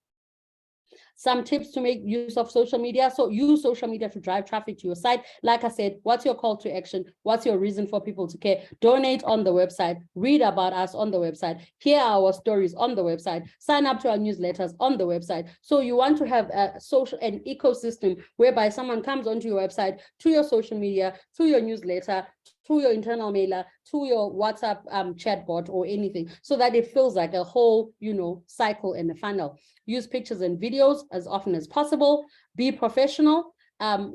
Some tips to make use of social media. So use social media to drive traffic to your site. Like I said, what's your call to action? What's your reason for people to care? Donate on the website, read about us on the website, hear our stories on the website, sign up to our newsletters on the website. So you want to have an ecosystem whereby someone comes onto your website, to your social media, to your newsletter, to your internal mailer, to your WhatsApp chatbot or anything, so that it feels like a whole, cycle and a funnel. Use pictures and videos as often as possible. Be professional. I'm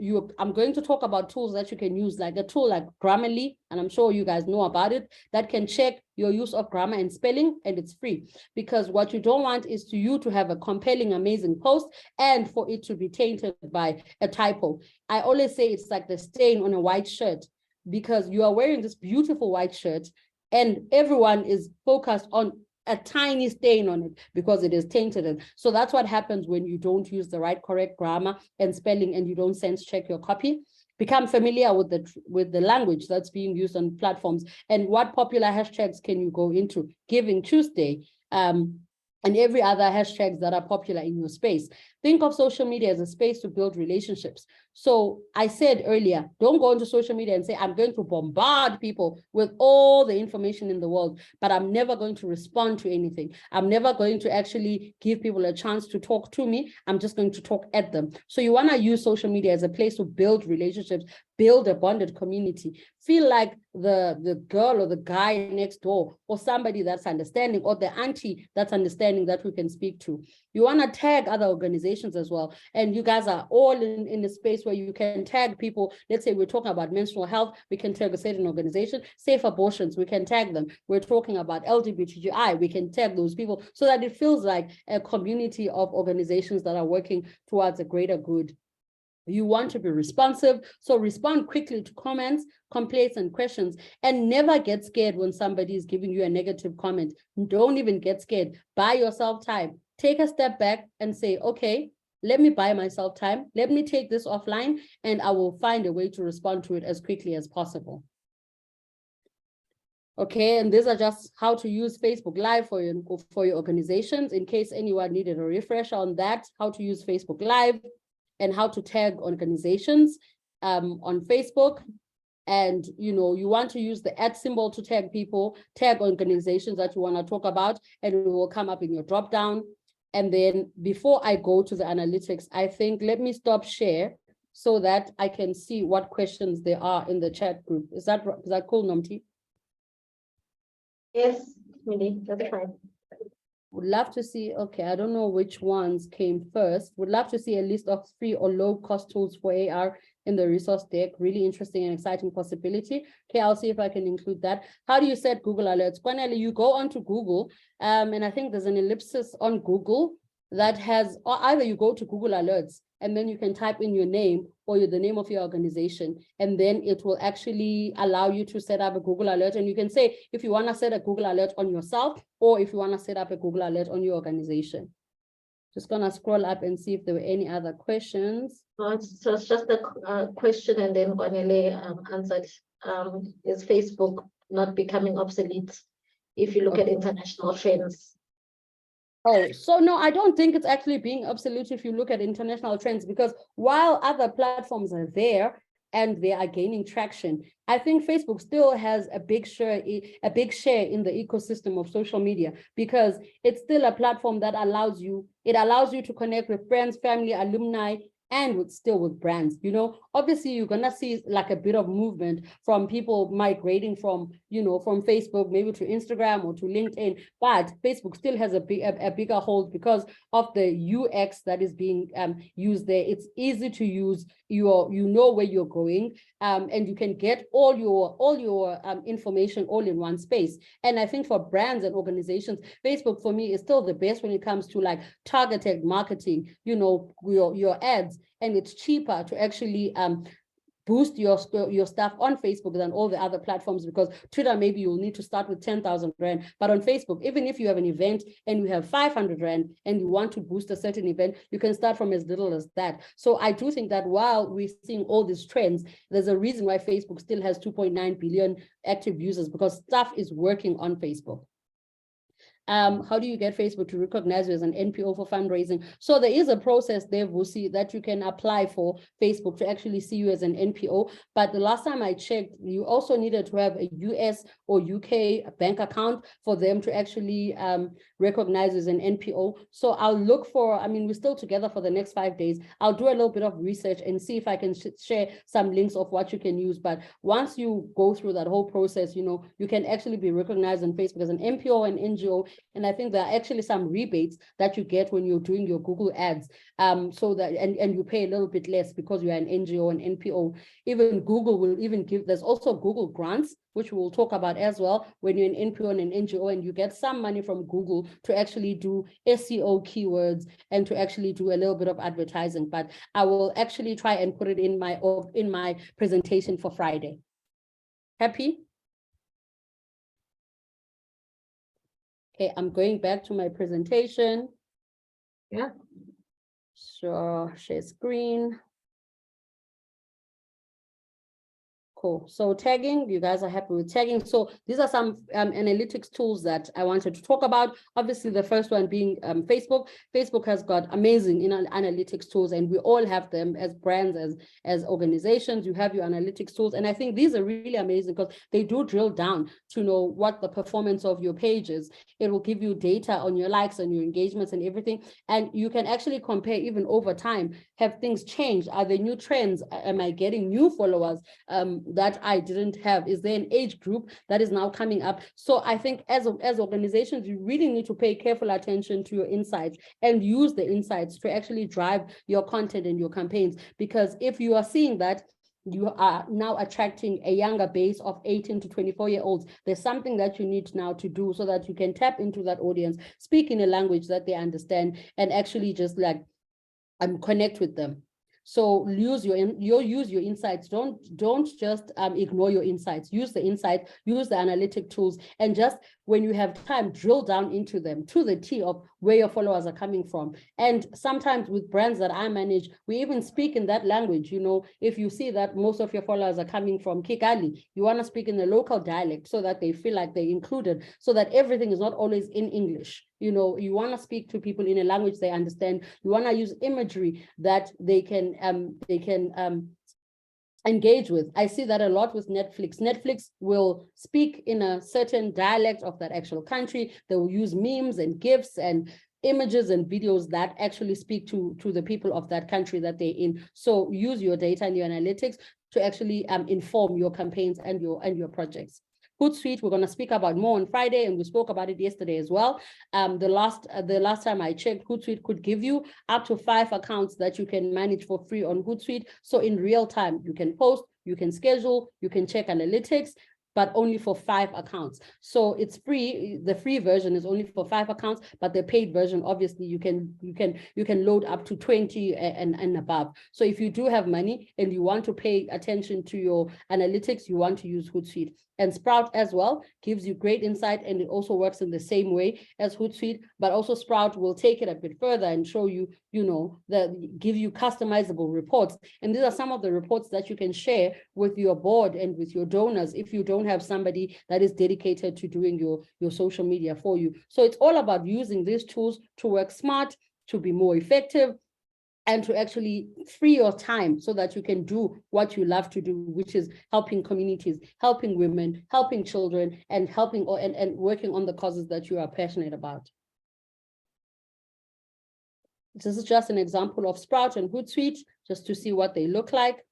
going to talk about tools that you can use, like a tool like Grammarly, and I'm sure you guys know about it, that can check your use of grammar and spelling, and it's free. Because what you don't want is you to have a compelling, amazing post and for it to be tainted by a typo. I always say it's like the stain on a white shirt, because you are wearing this beautiful white shirt and everyone is focused on a tiny stain on it because it is tainted. And so that's what happens when you don't use the correct grammar and spelling and you don't sense check your copy. become familiar with the language that's being used on platforms, and what popular hashtags can you go into. Giving Tuesday, and every other hashtags that are popular in your space. Think of social media as a space to build relationships. So I said earlier, don't go into social media and say, I'm going to bombard people with all the information in the world, but I'm never going to respond to anything. I'm never going to actually give people a chance to talk to me. I'm just going to talk at them. So you want to use social media as a place to build relationships, build a bonded community. Feel like the girl or the guy next door, or somebody that's understanding, or the auntie that's understanding that we can speak to. You want to tag other organizations as well. And you guys are all in a space where you can tag people. Let's say we're talking about menstrual health, we can tag a certain organization. Safe abortions, we can tag them. We're talking about LGBTQI, we can tag those people, so that it feels like a community of organizations that are working towards a greater good. You want to be responsive, so respond quickly to comments, complaints, and questions, and never get scared when somebody is giving you a negative comment. Don't even get scared. Buy yourself time. Take a step back and say, okay, let me buy myself time. Let me take this offline, and I will find a way to respond to it as quickly as possible. Okay, and these are just how to use Facebook Live for your organizations, in case anyone needed a refresher on that, how to use Facebook Live, and how to tag organizations on Facebook. And you want to use the @ symbol to tag people, tag organizations that you want to talk about, and it will come up in your drop down. And then before I go to the analytics, I think let me stop share so that I can see what questions there are in the chat group. Is that cool, Nomti? Yes, Minnie, that's fine. Would love to see, okay, I don't know which ones came first. Would love to see a list of free or low cost tools for AR in the resource deck. Really interesting and exciting possibility. Okay, I'll see if I can include that. How do you set Google Alerts? Kwanele, you go onto Google, and I think there's an ellipsis on Google that has, or either you go to Google Alerts and then you can type in your name or the name of your organization, and then it will actually allow you to set up a Google Alert. And you can say if you want to set a Google Alert on yourself, or if you want to set up a Google Alert on your organization. Just gonna scroll up and see if there were any other questions. So it's just a question, and then Kwanele answered, is Facebook not becoming obsolete if you look at international trends? Oh, so no, I don't think it's actually being obsolete if you look at international trends, because while other platforms are there and they are gaining traction, I think Facebook still has a big share in the ecosystem of social media, because it's still a platform that allows you to connect with friends, family, alumni, and still with brands. Obviously you're gonna see like a bit of movement from people migrating from Facebook maybe to Instagram or to LinkedIn, but Facebook still has a bigger hold because of the UX that is being used there. It's easy to use. You know where you're going, and you can get all your information all in one space. And I think for brands and organizations, Facebook for me is still the best when it comes to like targeted marketing, your ads, and it's cheaper to actually boost your stuff on Facebook than all the other platforms, because Twitter, maybe you'll need to start with 10,000 Rand, but on Facebook, even if you have an event and you have 500 Rand and you want to boost a certain event, you can start from as little as that. So I do think that while we're seeing all these trends, there's a reason why Facebook still has 2.9 billion active users, because stuff is working on Facebook. How do you get Facebook to recognize you as an NPO for fundraising? So there is a process there, Vusi, that you can apply for Facebook to actually see you as an NPO. But the last time I checked, you also needed to have a US or UK bank account for them to actually recognize you as an NPO. So I'll look for, we're still together for the next 5 days. I'll do a little bit of research and see if I can share some links of what you can use. But once you go through that whole process, you can actually be recognized on Facebook as an NPO and NGO. And I think there are actually some rebates that you get when you're doing your Google ads, so that and you pay a little bit less because you're an NGO and NPO. Even Google will even give, there's also Google grants, which we'll talk about as well, when you're an NPO and an NGO, and you get some money from Google to actually do SEO keywords and to actually do a little bit of advertising. But I will actually try and put it in my presentation for Friday. Happy? Okay, I'm going back to my presentation. Yeah. So share screen. Cool. So tagging, you guys are happy with tagging. So these are some analytics tools that I wanted to talk about. Obviously, the first one being Facebook. Facebook has got amazing analytics tools, and we all have them as brands, as organizations. You have your analytics tools, and I think these are really amazing because they do drill down to know what the performance of your page is. It will give you data on your likes and your engagements and everything, and you can actually compare even over time. Have things changed? Are there new trends? Am I getting new followers that I didn't have? Is there an age group that is now coming up? So I think as organizations, you really need to pay careful attention to your insights and use the insights to actually drive your content and your campaigns. Because if you are seeing that you are now attracting a younger base of 18 to 24-year-olds, there's something that you need now to do so that you can tap into that audience, speak in a language that they understand, and actually just like connect with them. So use your insights. Don't just ignore your insights. Use the insights, use the analytic tools, and just when you have time, drill down into them to the T of where your followers are coming from. And sometimes with brands that I manage, we even speak in that language. You know, if you see that most of your followers are coming from Kigali, you want to speak in the local dialect so that they feel like they're included, so that everything is not always in English. You know, you want to speak to people in a language they understand. You want to use imagery that they can engage with. I see that a lot with Netflix. Netflix will speak in a certain dialect of that actual country. They will use memes and GIFs and images and videos that actually speak to the people of that country that they're in. So use your data and your analytics to actually inform your campaigns and your projects. Hootsuite, we're going to speak about more on Friday, and we spoke about it yesterday as well. The last time I checked, Hootsuite could give you up to 5 accounts that you can manage for free on Hootsuite. So in real time, you can post, you can schedule, you can check analytics, but only for 5 accounts. So it's free. The free version is only for 5 accounts, but the paid version, obviously, you can load up to 20 and above. So if you do have money and you want to pay attention to your analytics, you want to use Hootsuite. And Sprout as well gives you great insight, and it also works in the same way as Hootsuite, but also Sprout will take it a bit further and show you, give you customizable reports. And these are some of the reports that you can share with your board and with your donors if you don't have somebody that is dedicated to doing your social media for you. So it's all about using these tools to work smart, to be more effective, and to actually free your time so that you can do what you love to do, which is helping communities, helping women, helping children, and helping and working on the causes that you are passionate about. This is just an example of Sprout and Hootsuite, just to see what they look like.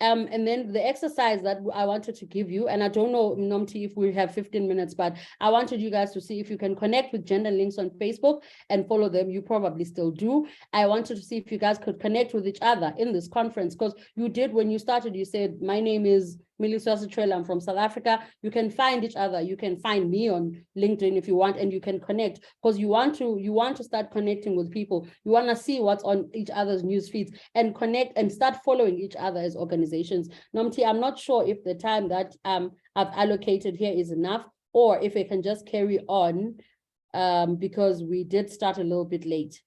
And then the exercise that I wanted to give you, and I don't know, Nomti, if we have 15 minutes, but I wanted you guys to see if you can connect with Gender Links on Facebook and follow them. You probably still do. I wanted to see if you guys could connect with each other in this conference, because you did, when you started, you said, my name is Melissa Citrell, I'm from South Africa. You can find each other. You can find me on LinkedIn if you want, and you can connect, because you want to start connecting with people. You want to see what's on each other's news feeds and connect and start following each other as organizations. Nomti, I'm not sure if the time that I've allocated here is enough, or if it can just carry on, because we did start a little bit late.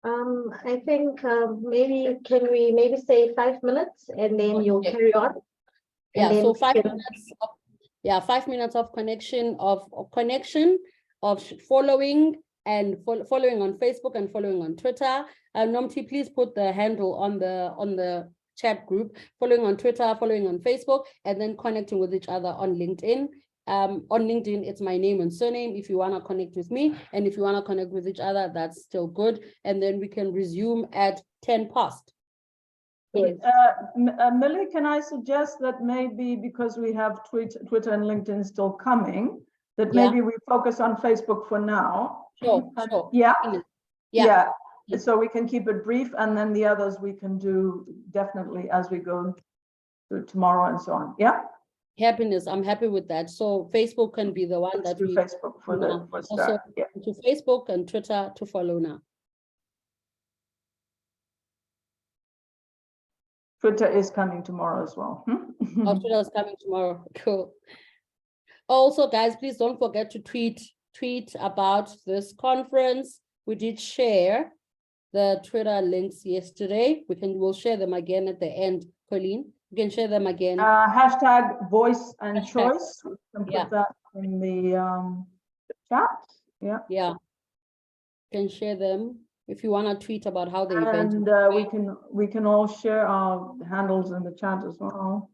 I think can we maybe say 5 minutes and then you'll carry on? Yeah, so 5 minutes. 5 minutes of connection, of following and following on Facebook and following on Twitter. Nomti, please put the handle on the chat group, following on Twitter, following on Facebook, and then connecting with each other on LinkedIn. On LinkedIn, it's my name and surname if you want to connect with me, and if you want to connect with each other, that's still good. And then we can resume at 10 past. Yes. Millie, can I suggest that maybe, because we have Twitter and LinkedIn still coming, that maybe we focus on Facebook for now? Sure. Yeah. So we can keep it brief, and then the others we can do definitely as we go through tomorrow and so on. Yeah. Happiness, I'm happy with that. So Facebook can be the one that we Facebook for the start. Also to Facebook and Twitter to follow now. Twitter is coming tomorrow as well. Oh, Twitter is coming tomorrow. Cool. Also, guys, please don't forget to tweet about this conference. We did share the Twitter links yesterday. We'll share them again at the end, Colleen. You can share them again. Hashtag voice and Hashtag. choice. We can put Yeah. that in the chat. Yeah. Yeah. You can share them if you want to tweet about how the event. And we can all share our handles in the chat as well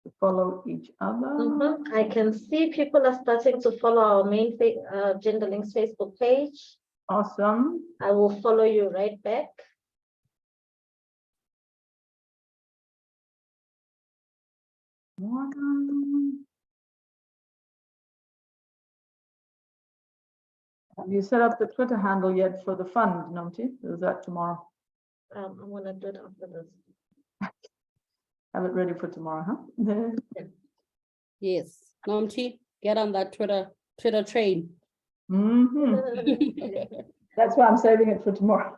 to follow each other. I can see people are starting to follow our main Gender Links Facebook page. Awesome. I will follow you right back. Have you set up the Twitter handle yet for the fund, Nomti? Is that tomorrow? I'm gonna do it after this. Have it ready for tomorrow, huh? Yes. Nomti, get on that Twitter train. That's why I'm saving it for tomorrow.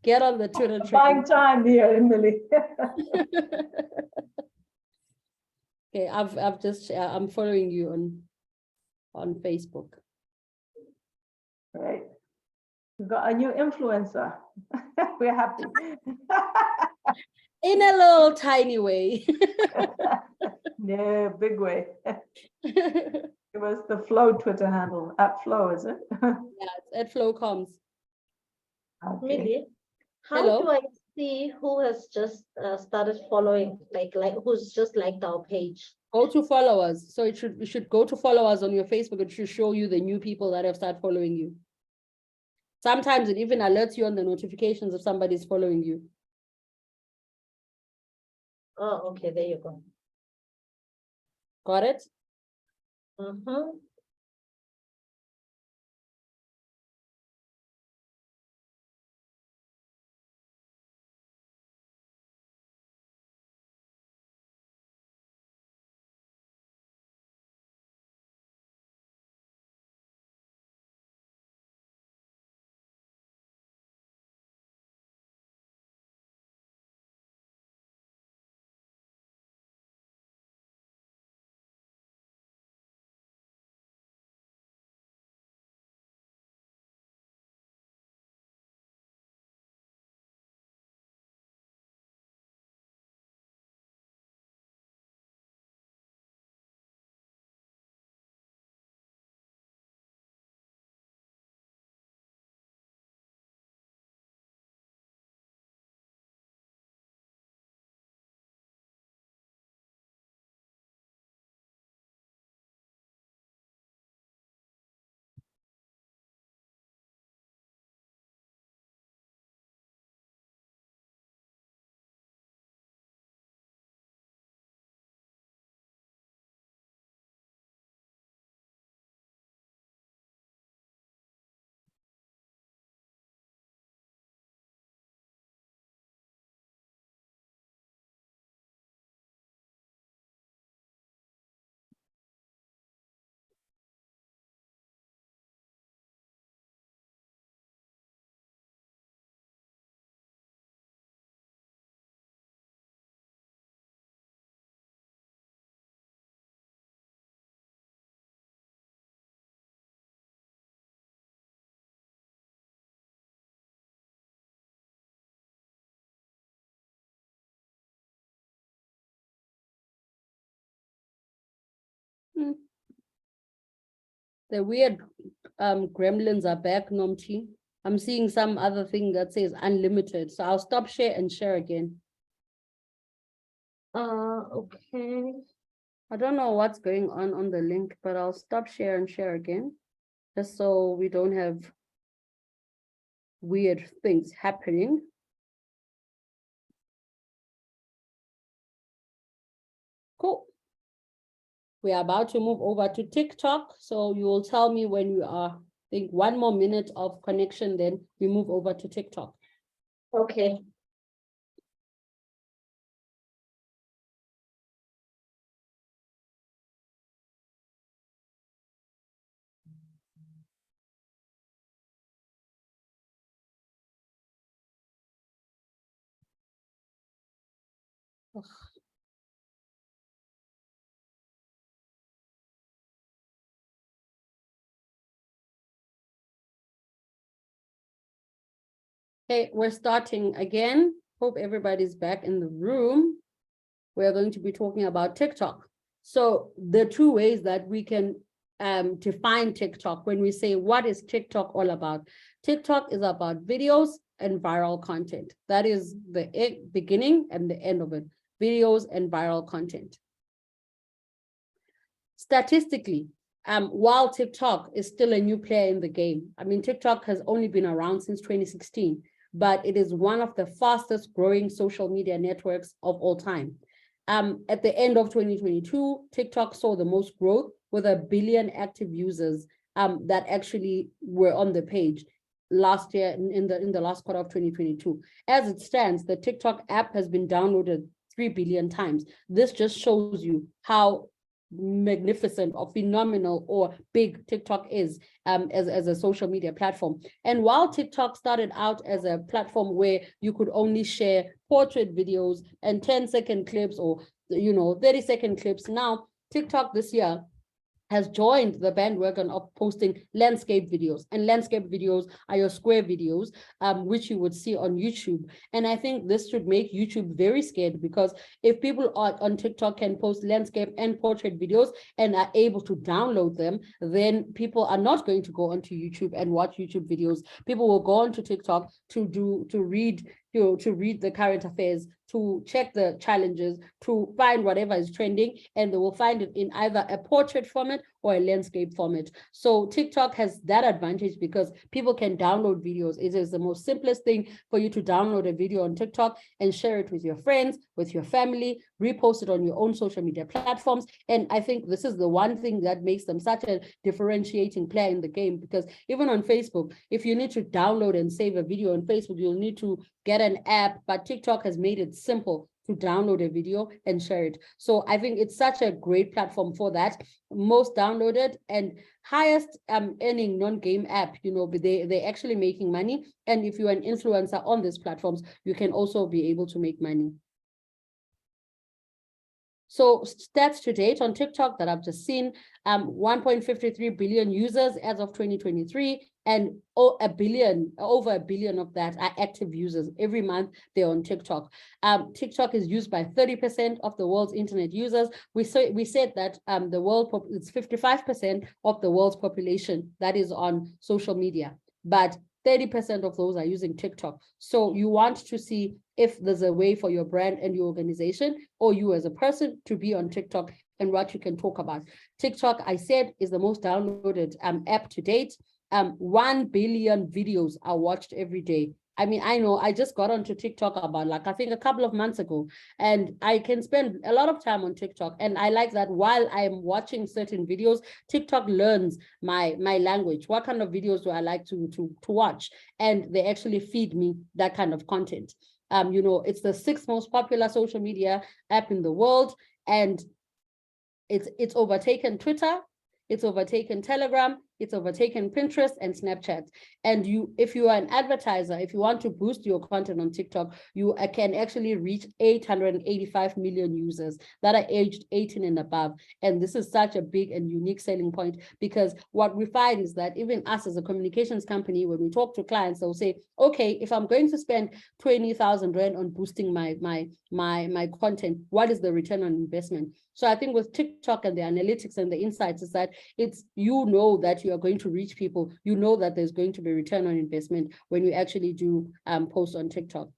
Get on the Twitter train. Buying time here, Emily. Okay, I'm following you on Facebook. Right. We've got a new influencer. We're happy. In a little tiny way. No, big way. It was the Flow Twitter handle, @Flow, is it? Yeah, it's @FlowComs. Okay. Millie, how Hello? do I see who has just started following, like who's just liked our page? Go to followers. So you should go to followers on your Facebook. It should show you the new people that have started following you. Sometimes it even alerts you on the notifications if somebody's following you. Oh, okay, there you go. Got it? Mm-hmm. The weird gremlins are back, Nomchi. I'm seeing some other thing that says unlimited. So I'll stop share and share again. Okay. I don't know what's going on the link, but I'll stop share and share again, just so we don't have weird things happening. Cool. We are about to move over to TikTok. So you will tell me when you are, I think 1 more minute of connection, then we move over to TikTok. Okay. Ugh. Okay, we're starting again. Hope everybody's back in the room. We're going to be talking about TikTok. So the two ways that we can define TikTok when we say, what is TikTok all about? TikTok is about videos and viral content. That is the beginning and the end of it, videos and viral content. Statistically, while TikTok is still a new player in the game, I mean, TikTok has only been around since 2016, but it is one of the fastest growing social media networks of all time. At the end of 2022, TikTok saw the most growth with 1 billion active users that actually were on the page last year in the last quarter of 2022. As it stands, the TikTok app has been downloaded 3 billion times. This just shows you how magnificent or phenomenal or big TikTok is as a social media platform. And while TikTok started out as a platform where you could only share portrait videos and 10-second clips or 30-second clips, now TikTok this year has joined the bandwagon of posting landscape videos, and landscape videos are your square videos, which you would see on YouTube. And I think this should make YouTube very scared, because if people on TikTok can post landscape and portrait videos and are able to download them, then people are not going to go onto YouTube and watch YouTube videos. People will go onto TikTok to read the current affairs, to check the challenges, to find whatever is trending, and they will find it in either a portrait format or a landscape format. So TikTok has that advantage because people can download videos. It is the most simplest thing for you to download a video on TikTok and share it with your friends, with your family, repost it on your own social media platforms. And I think this is the one thing that makes them such a differentiating player in the game, because even on Facebook, if you need to download and save a video on Facebook, you'll need to get an app, but TikTok has made it simple to download a video and share it. So I think it's such a great platform for that. Most downloaded and highest earning non-game app, they're actually making money. And if you're an influencer on these platforms, you can also be able to make money. So stats to date on TikTok that I've just seen, 1.53 billion users as of 2023, and over a billion of that are active users. Every month they're on TikTok. TikTok is used by 30% of the world's internet users. We said that it's 55% of the world's population that is on social media, but 30% of those are using TikTok. So you want to see if there's a way for your brand and your organization or you as a person to be on TikTok and what you can talk about. TikTok, I said, is the most downloaded app to date. 1 billion videos are watched every day. I mean, I know I just got onto TikTok about I think a couple of months ago, and I can spend a lot of time on TikTok. And I like that while I'm watching certain videos, TikTok learns my language. What kind of videos do I like to watch? And they actually feed me that kind of content. It's the 6th most popular social media app in the world, and it's overtaken Twitter, it's overtaken Telegram, it's overtaken Pinterest and Snapchat. And if you are an advertiser, if you want to boost your content on TikTok, you can actually reach 885 million users that are aged 18 and above. And this is such a big and unique selling point, because what we find is that even us as a communications company, when we talk to clients, they'll say, okay, if I'm going to spend 20,000 Rand on boosting my content, what is the return on investment? So I think with TikTok and the analytics and the insights is that it's, that you are going to reach people, that there's going to be return on investment when you actually do post on TikTok.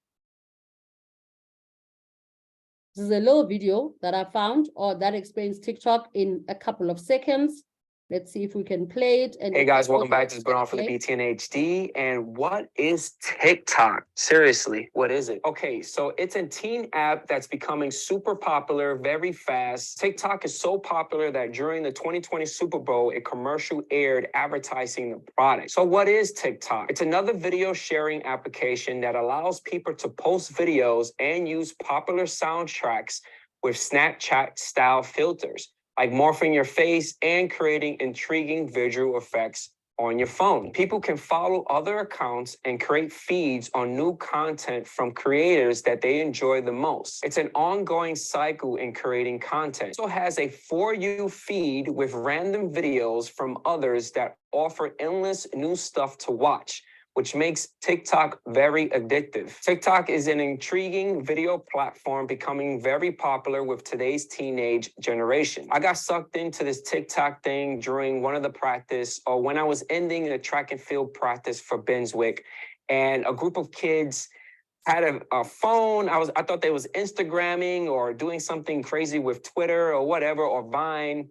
This is a little video that I found that explains TikTok in a couple of seconds. Let's see if we can play it. And hey guys, welcome back to this Bernard for the BTN HD. And what is TikTok? Seriously, what is it? Okay, so it's a teen app that's becoming super popular very fast. TikTok is so popular that during the 2020 Super Bowl, a commercial aired advertising the product. So what is TikTok? It's another video sharing application that allows people to post videos and use popular soundtracks with Snapchat style filters, like morphing your face and creating intriguing visual effects on your phone. People can follow other accounts and create feeds on new content from creators that they enjoy the most. It's an ongoing cycle in creating content. It also has a For You feed with random videos from others that offer endless new stuff to watch. which makes TikTok very addictive. TikTok is an intriguing video platform becoming very popular with today's teenage generation. I got sucked into this TikTok thing during one of the practice, or when I was ending a track and field practice for Benswick, and a group of kids had a phone. I thought they was Instagramming or doing something crazy with Twitter or whatever, or Vine.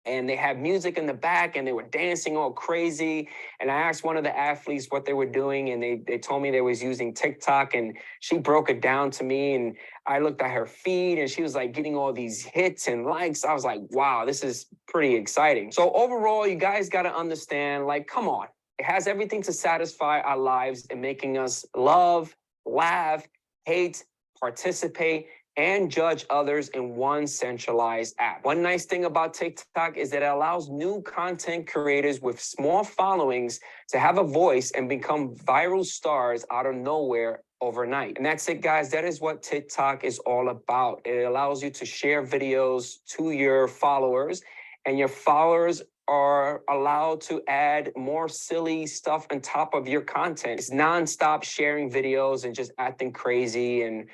And they had music in the back and they were dancing all crazy. And I asked one of the athletes what they were doing, and they told me they was using TikTok, and she broke it down to me, and I looked at her feed and she was like getting all these hits and likes. I was like, wow, this is pretty exciting. So overall, you guys got to understand, like, come on. It has everything to satisfy our lives and making us love, laugh, hate, participate, and judge others in one centralized app. One nice thing about TikTok is that it allows new content creators with small followings to have a voice and become viral stars out of nowhere overnight. And that's it, guys. That is what TikTok is all about. It allows you to share videos to your followers, and your followers are allowed to add more silly stuff on top of your content. It's nonstop sharing videos and just acting crazy. And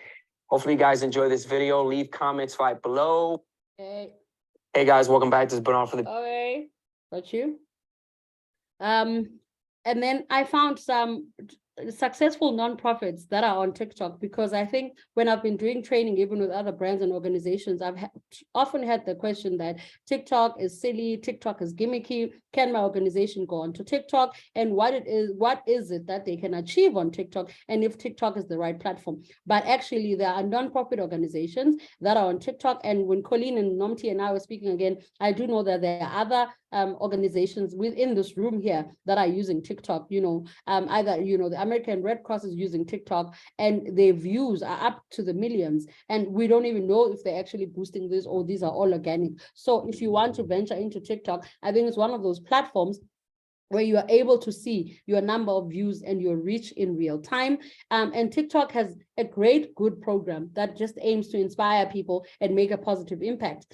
hopefully you guys enjoy this video. Leave comments right below. Okay. Hey guys, welcome back. This is Bernard for the... Okay, got you. And then I found some successful nonprofits that are on TikTok, because I think when I've been doing training, even with other brands and organizations, I've often had the question that TikTok is silly, TikTok is gimmicky. Can my organization go onto TikTok? And what is it that they can achieve on TikTok? And if TikTok is the right platform. But actually, there are nonprofit organizations that are on TikTok. And when Colleen and Nomti and I were speaking again, I do know that there are other organizations within this room here that are using TikTok, either, the American Red Cross is using TikTok, and their views are up to the millions. And we don't even know if they're actually boosting this, or these are all organic. So if you want to venture into TikTok, I think it's one of those platforms where you are able to see your number of views and your reach in real time. And TikTok has a great, good program that just aims to inspire people and make a positive impact.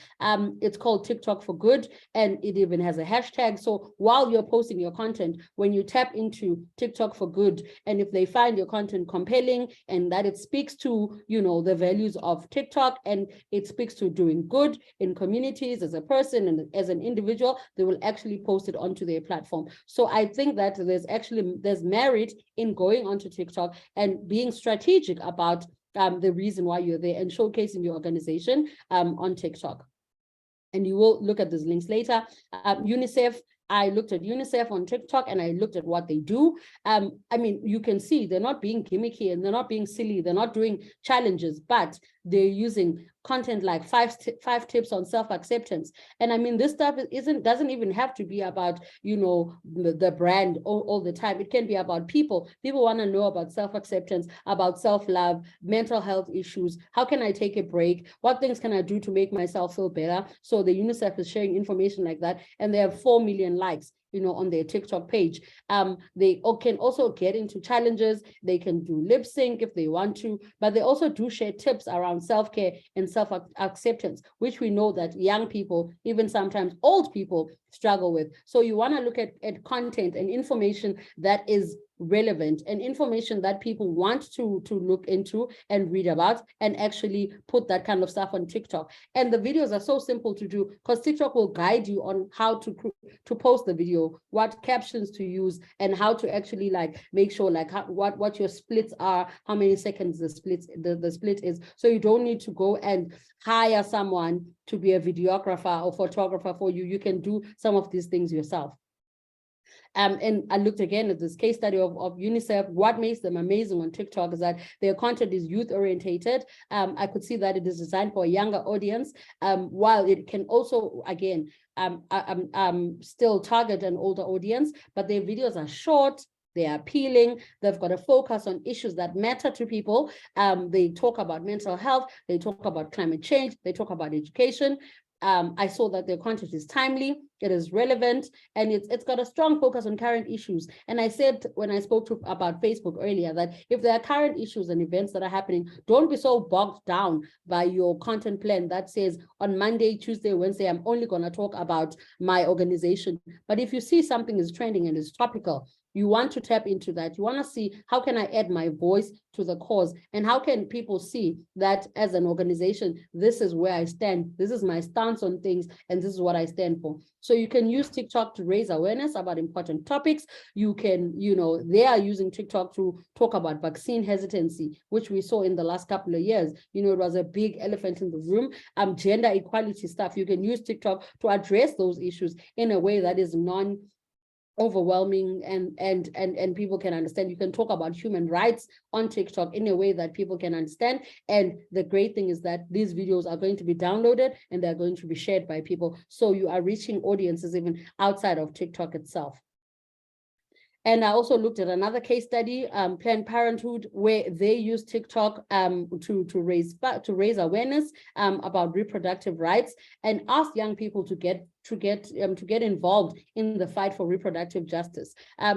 It's called TikTok for Good, and it even has a hashtag. So while you're posting your content, when you tap into TikTok for Good, and if they find your content compelling and that it speaks to, the values of TikTok, and it speaks to doing good in communities as a person and as an individual, they will actually post it onto their platform. So I think that there's merit in going onto TikTok and being strategic about the reason why you're there and showcasing your organization on TikTok. And you will look at these links later. UNICEF, I looked at UNICEF on TikTok and I looked at what they do. I mean, you can see they're not being gimmicky and they're not being silly. They're not doing challenges, but they're using content like five tips on self-acceptance. And I mean, this stuff doesn't even have to be about, the brand all the time. It can be about people. People want to know about self-acceptance, about self-love, mental health issues. How can I take a break? What things can I do to make myself feel better? So the UNICEF is sharing information like that. And they have 4 million likes, on their TikTok page. They can also get into challenges. They can do lip sync if they want to, but they also do share tips around self-care and self-acceptance, which we know that young people, even sometimes old people, struggle with. So you want to look at content and information that is relevant and information that people want to look into and read about, and actually put that kind of stuff on TikTok. And the videos are so simple to do, because TikTok will guide you on how to post the video, what captions to use, and how to actually make sure what your splits are, how many seconds the split is. So you don't need to go and hire someone to be a videographer or photographer for you. You can do some of these things yourself. And I looked again at this case study of UNICEF. What makes them amazing on TikTok is that their content is youth orientated. I could see that it is designed for a younger audience, while it can also, again, still target an older audience, but their videos are short. They are appealing. They've got a focus on issues that matter to people. They talk about mental health. They talk about climate change. They talk about education. I saw that their content is timely, it is relevant, and it's got a strong focus on current issues. And I said when I spoke about Facebook earlier that if there are current issues and events that are happening, don't be so bogged down by your content plan that says on Monday, Tuesday, Wednesday, I'm only going to talk about my organization. But if you see something is trending and is topical, You want to tap into that. You want to see, how can I add my voice to the cause? And how can people see that as an organization, this is where I stand, this is my stance on things, and this is what I stand for. So you can use TikTok to raise awareness about important topics. You can, they are using TikTok to talk about vaccine hesitancy, which we saw in the last couple of years. It was a big elephant in the room. Gender equality stuff. You can use TikTok to address those issues in a way that is non-overwhelming and people can understand. You can talk about human rights on TikTok in a way that people can understand. And the great thing is that these videos are going to be downloaded and they're going to be shared by people. So you are reaching audiences even outside of TikTok itself. And I also looked at another case study, Planned Parenthood, where they use TikTok to raise awareness about reproductive rights and ask young people to get involved in the fight for reproductive justice.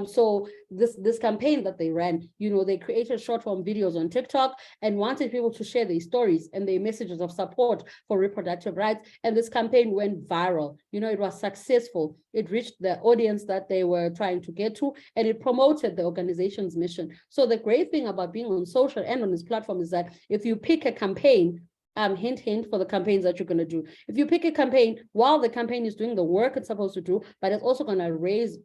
So this campaign that they ran, they created short form videos on TikTok and wanted people to share their stories and their messages of support for reproductive rights. And this campaign went viral. It was successful. It reached the audience that they were trying to get to, and it promoted the organization's mission. So the great thing about being on social and on this platform is that if you pick a campaign, hint, hint, for the campaigns that you're going to do. If you pick a campaign, while the campaign is doing the work it's supposed to do, but it's also going to raise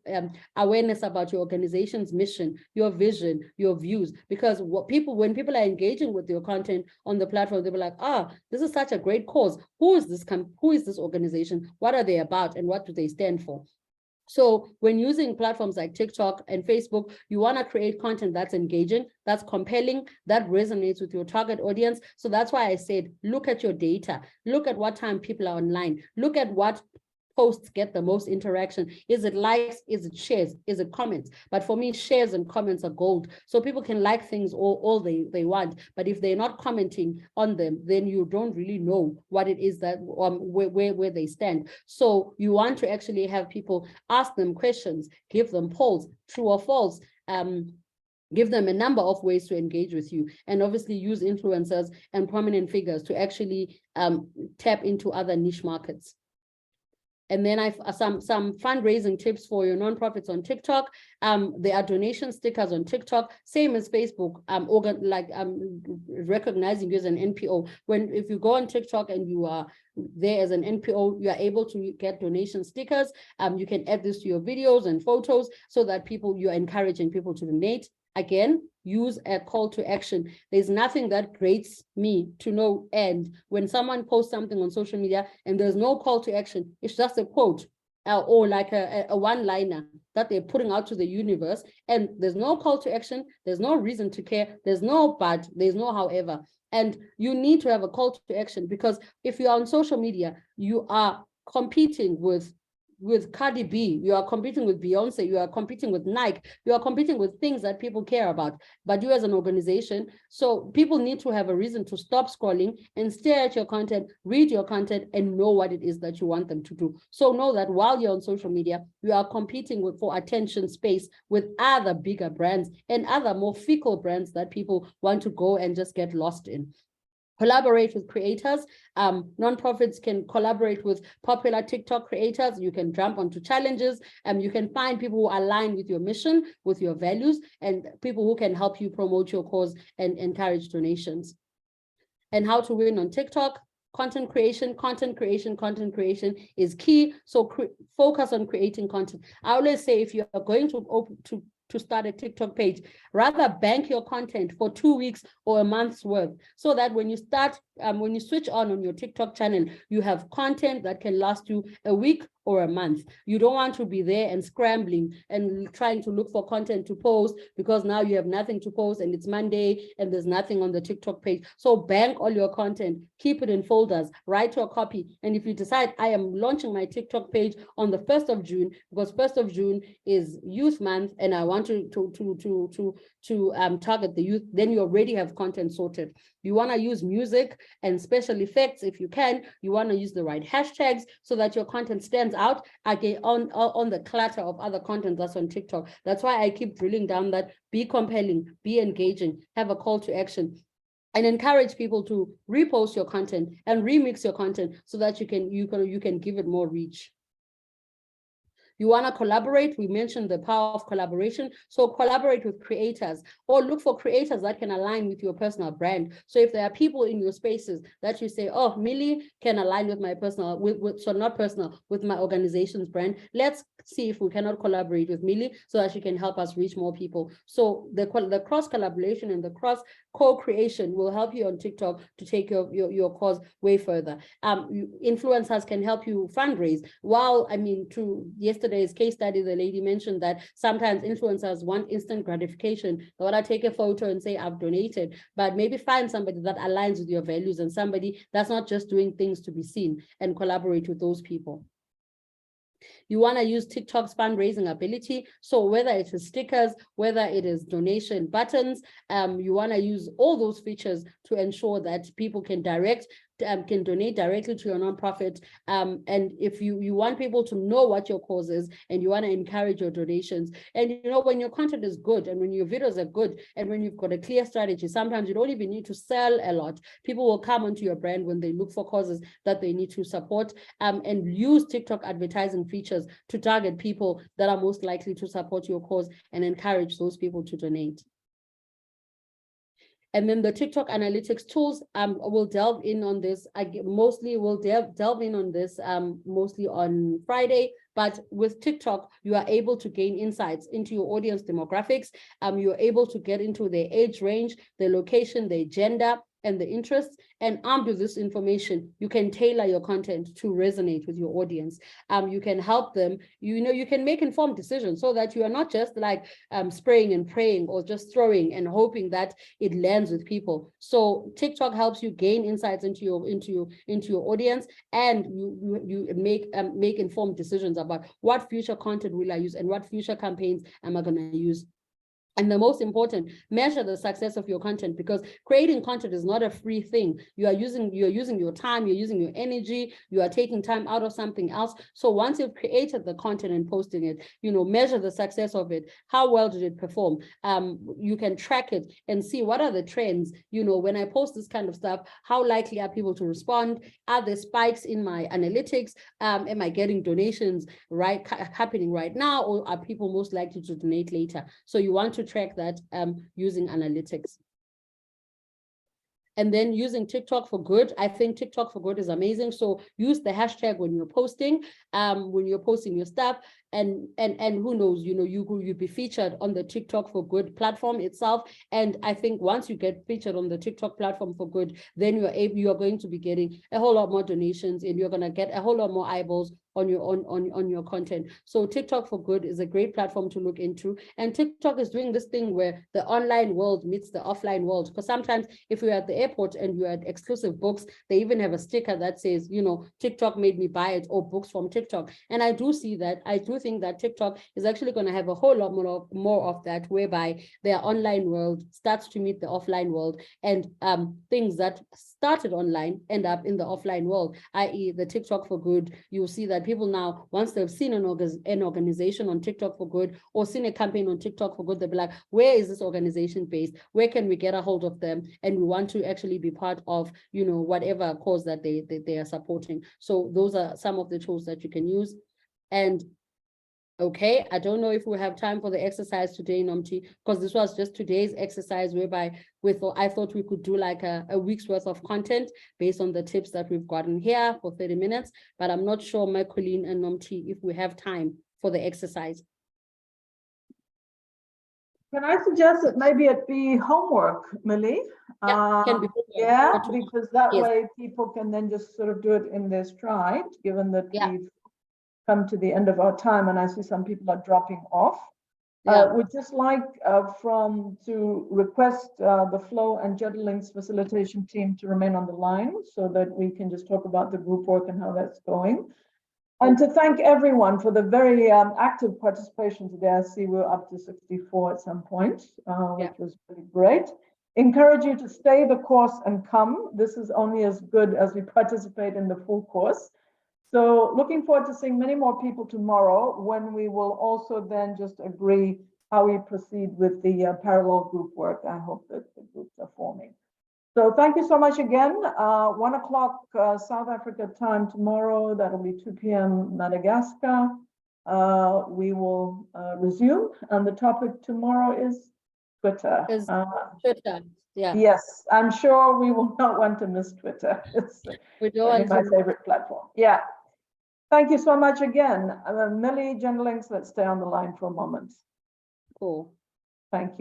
awareness about your organization's mission, your vision, your views. Because when people are engaging with your content on the platform, they'll be like, this is such a great cause. Who is this organization? What are they about? And what do they stand for? So when using platforms like TikTok and Facebook, you want to create content that's engaging, that's compelling, that resonates with your target audience. So that's why I said, look at your data, look at what time people are online, look at what posts get the most interaction. Is it likes? Is it shares? Is it comments? But for me, shares and comments are gold. So people can like things all they want, but if they're not commenting on them, then you don't really know what it is that where they stand. So you want to actually have people ask them questions, give them polls, true or false, give them a number of ways to engage with you, and obviously use influencers and prominent figures to actually tap into other niche markets. And then I've some fundraising tips for your nonprofits on TikTok. There are donation stickers on TikTok, same as Facebook, recognizing you as an NPO. If you go on TikTok and you are there as an NPO, you are able to get donation stickers. You can add this to your videos and photos so that you're encouraging people to donate. Again, use a call to action. There's nothing that grates me to no end when someone posts something on social media and there's no call to action. It's just a quote or like a one-liner that they're putting out to the universe, and there's no call to action. There's no reason to care. There's no but, there's no however. And you need to have a call to action, because if you're on social media, you are competing with Cardi B, you are competing with Beyonce, you are competing with Nike, you are competing with things that people care about, but you as an organization. So people need to have a reason to stop scrolling and stare at your content, read your content, and know what it is that you want them to do. So know that while you're on social media, you are competing for attention space with other bigger brands and other more fickle brands that people want to go and just get lost in. Collaborate with creators. Nonprofits can collaborate with popular TikTok creators. You can jump onto challenges, and you can find people who align with your mission, with your values, and people who can help you promote your cause and encourage donations. And how to win on TikTok. Content creation is key. So focus on creating content. I always say, if you are going to start a TikTok page, rather bank your content for 2 weeks or a month's worth, so that when you start, when you switch on your TikTok channel, you have content that can last you a week or a month. You don't want to be there and scrambling and trying to look for content to post, because now you have nothing to post and it's Monday and there's nothing on the TikTok page. So bank all your content, keep it in folders, write your copy. And if you decide, I am launching my TikTok page on the 1st of June, because 1st of June is Youth Month and I want to target the youth, then you already have content sorted. You want to use music and special effects if you can. You want to use the right hashtags so that your content stands out again on the clutter of other content that's on TikTok. That's why I keep drilling down that be compelling, be engaging, have a call to action, and encourage people to repost your content and remix your content so that you can give it more reach. You want to collaborate? We mentioned the power of collaboration. So collaborate with creators or look for creators that can align with your personal brand. So if there are people in your spaces that you say, oh, Millie can align with my personal, so not personal, with my organization's brand, let's see if we cannot collaborate with Millie so that she can help us reach more people. So the cross collaboration and the cross co-creation will help you on TikTok to take your cause way further. Influencers can help you fundraise. While, I mean, to yesterday's case study, the lady mentioned that sometimes influencers want instant gratification. They want to take a photo and say, I've donated, but maybe find somebody that aligns with your values and somebody that's not just doing things to be seen, and collaborate with those people. You want to use TikTok's fundraising ability. So whether it is stickers, whether it is donation buttons, you want to use all those features to ensure that people can donate directly to your nonprofit. And if you want people to know what your cause is and you want to encourage your donations, and you know, when your content is good and when your videos are good and when you've got a clear strategy, sometimes you don't even need to sell a lot. People will come onto your brand when they look for causes that they need to support, and use TikTok advertising features to target people that are most likely to support your cause and encourage those people to donate. And then the TikTok analytics tools, we'll delve in on this. We'll delve in on this mostly on Friday. But with TikTok, you are able to gain insights into your audience demographics. You're able to get into their age range, their location, their gender, and the interests. And armed with this information, you can tailor your content to resonate with your audience. You can help them, you can make informed decisions so that you are not just like spraying and praying or just throwing and hoping that it lands with people. So TikTok helps you gain insights into your audience, and you make informed decisions about what future content will I use and what future campaigns am I going to use. And the most important, measure the success of your content, because creating content is not a free thing. You're using your time, you're using your energy, you are taking time out of something else. So once you've created the content and posting it, measure the success of it. How well did it perform? You can track it and see what are the trends. When I post this kind of stuff, how likely are people to respond? Are there spikes in my analytics? Am I getting donations happening right now, or are people most likely to donate later? So you want to track that using analytics. And then using TikTok for good. I think TikTok for good is amazing. So use the hashtag when you're posting your stuff, and who knows, you'll be featured on the TikTok for good platform itself. And I think once you get featured on the TikTok platform for good, then you are going to be getting a whole lot more donations, and you're going to get a whole lot more eyeballs on your content. So TikTok for good is a great platform to look into. And TikTok is doing this thing where the online world meets the offline world. Because sometimes if you're at the airport and you're at exclusive books, they even have a sticker that says, TikTok made me buy it, or books from TikTok. And I do see that. I do think that TikTok is actually going to have a whole lot more of that, whereby their online world starts to meet the offline world, and things that started online end up in the offline world, i.e. the TikTok for good. You'll see that people now, once they've seen an organization on TikTok for good, or seen a campaign on TikTok for good, they'll be like, where is this organization based? Where can we get a hold of them? And we want to actually be part of, whatever cause that they are supporting. So those are some of the tools that you can use. And okay, I don't know if we have time for the exercise today, Nomti, because this was just today's exercise, whereby I thought we could do like a week's worth of content based on the tips that we've gotten here for 30 minutes, but I'm not sure, Colleen and Nomti, if we have time for the exercise. Can I suggest that maybe it be homework, Millie? Can be homework. Yeah, because that way people can then just sort of do it in their stride, given that we've come to the end of our time, and I see some people are dropping off. Would just like to request the Flow and JetLinks facilitation team to remain on the line so that we can just talk about the group work and how that's going. And to thank everyone for the very active participation today. I see we're up to 64 at some point, which was really great. Encourage you to stay the course and come. This is only as good as we participate in the full course. So looking forward to seeing many more people tomorrow, when we will also then just agree how we proceed with the parallel group work. I hope that the groups are forming. So thank you so much again. 1 o'clock South Africa time tomorrow. That'll be 2 p.m. Madagascar. we will resume. And the topic tomorrow is Twitter. Twitter, yeah. Yes, I'm sure we will not want to miss Twitter. It's We don't want my to- favorite platform. Yeah. Thank you so much again. Millie, Jen Links, let's stay on the line for a moment. Cool. Thank you.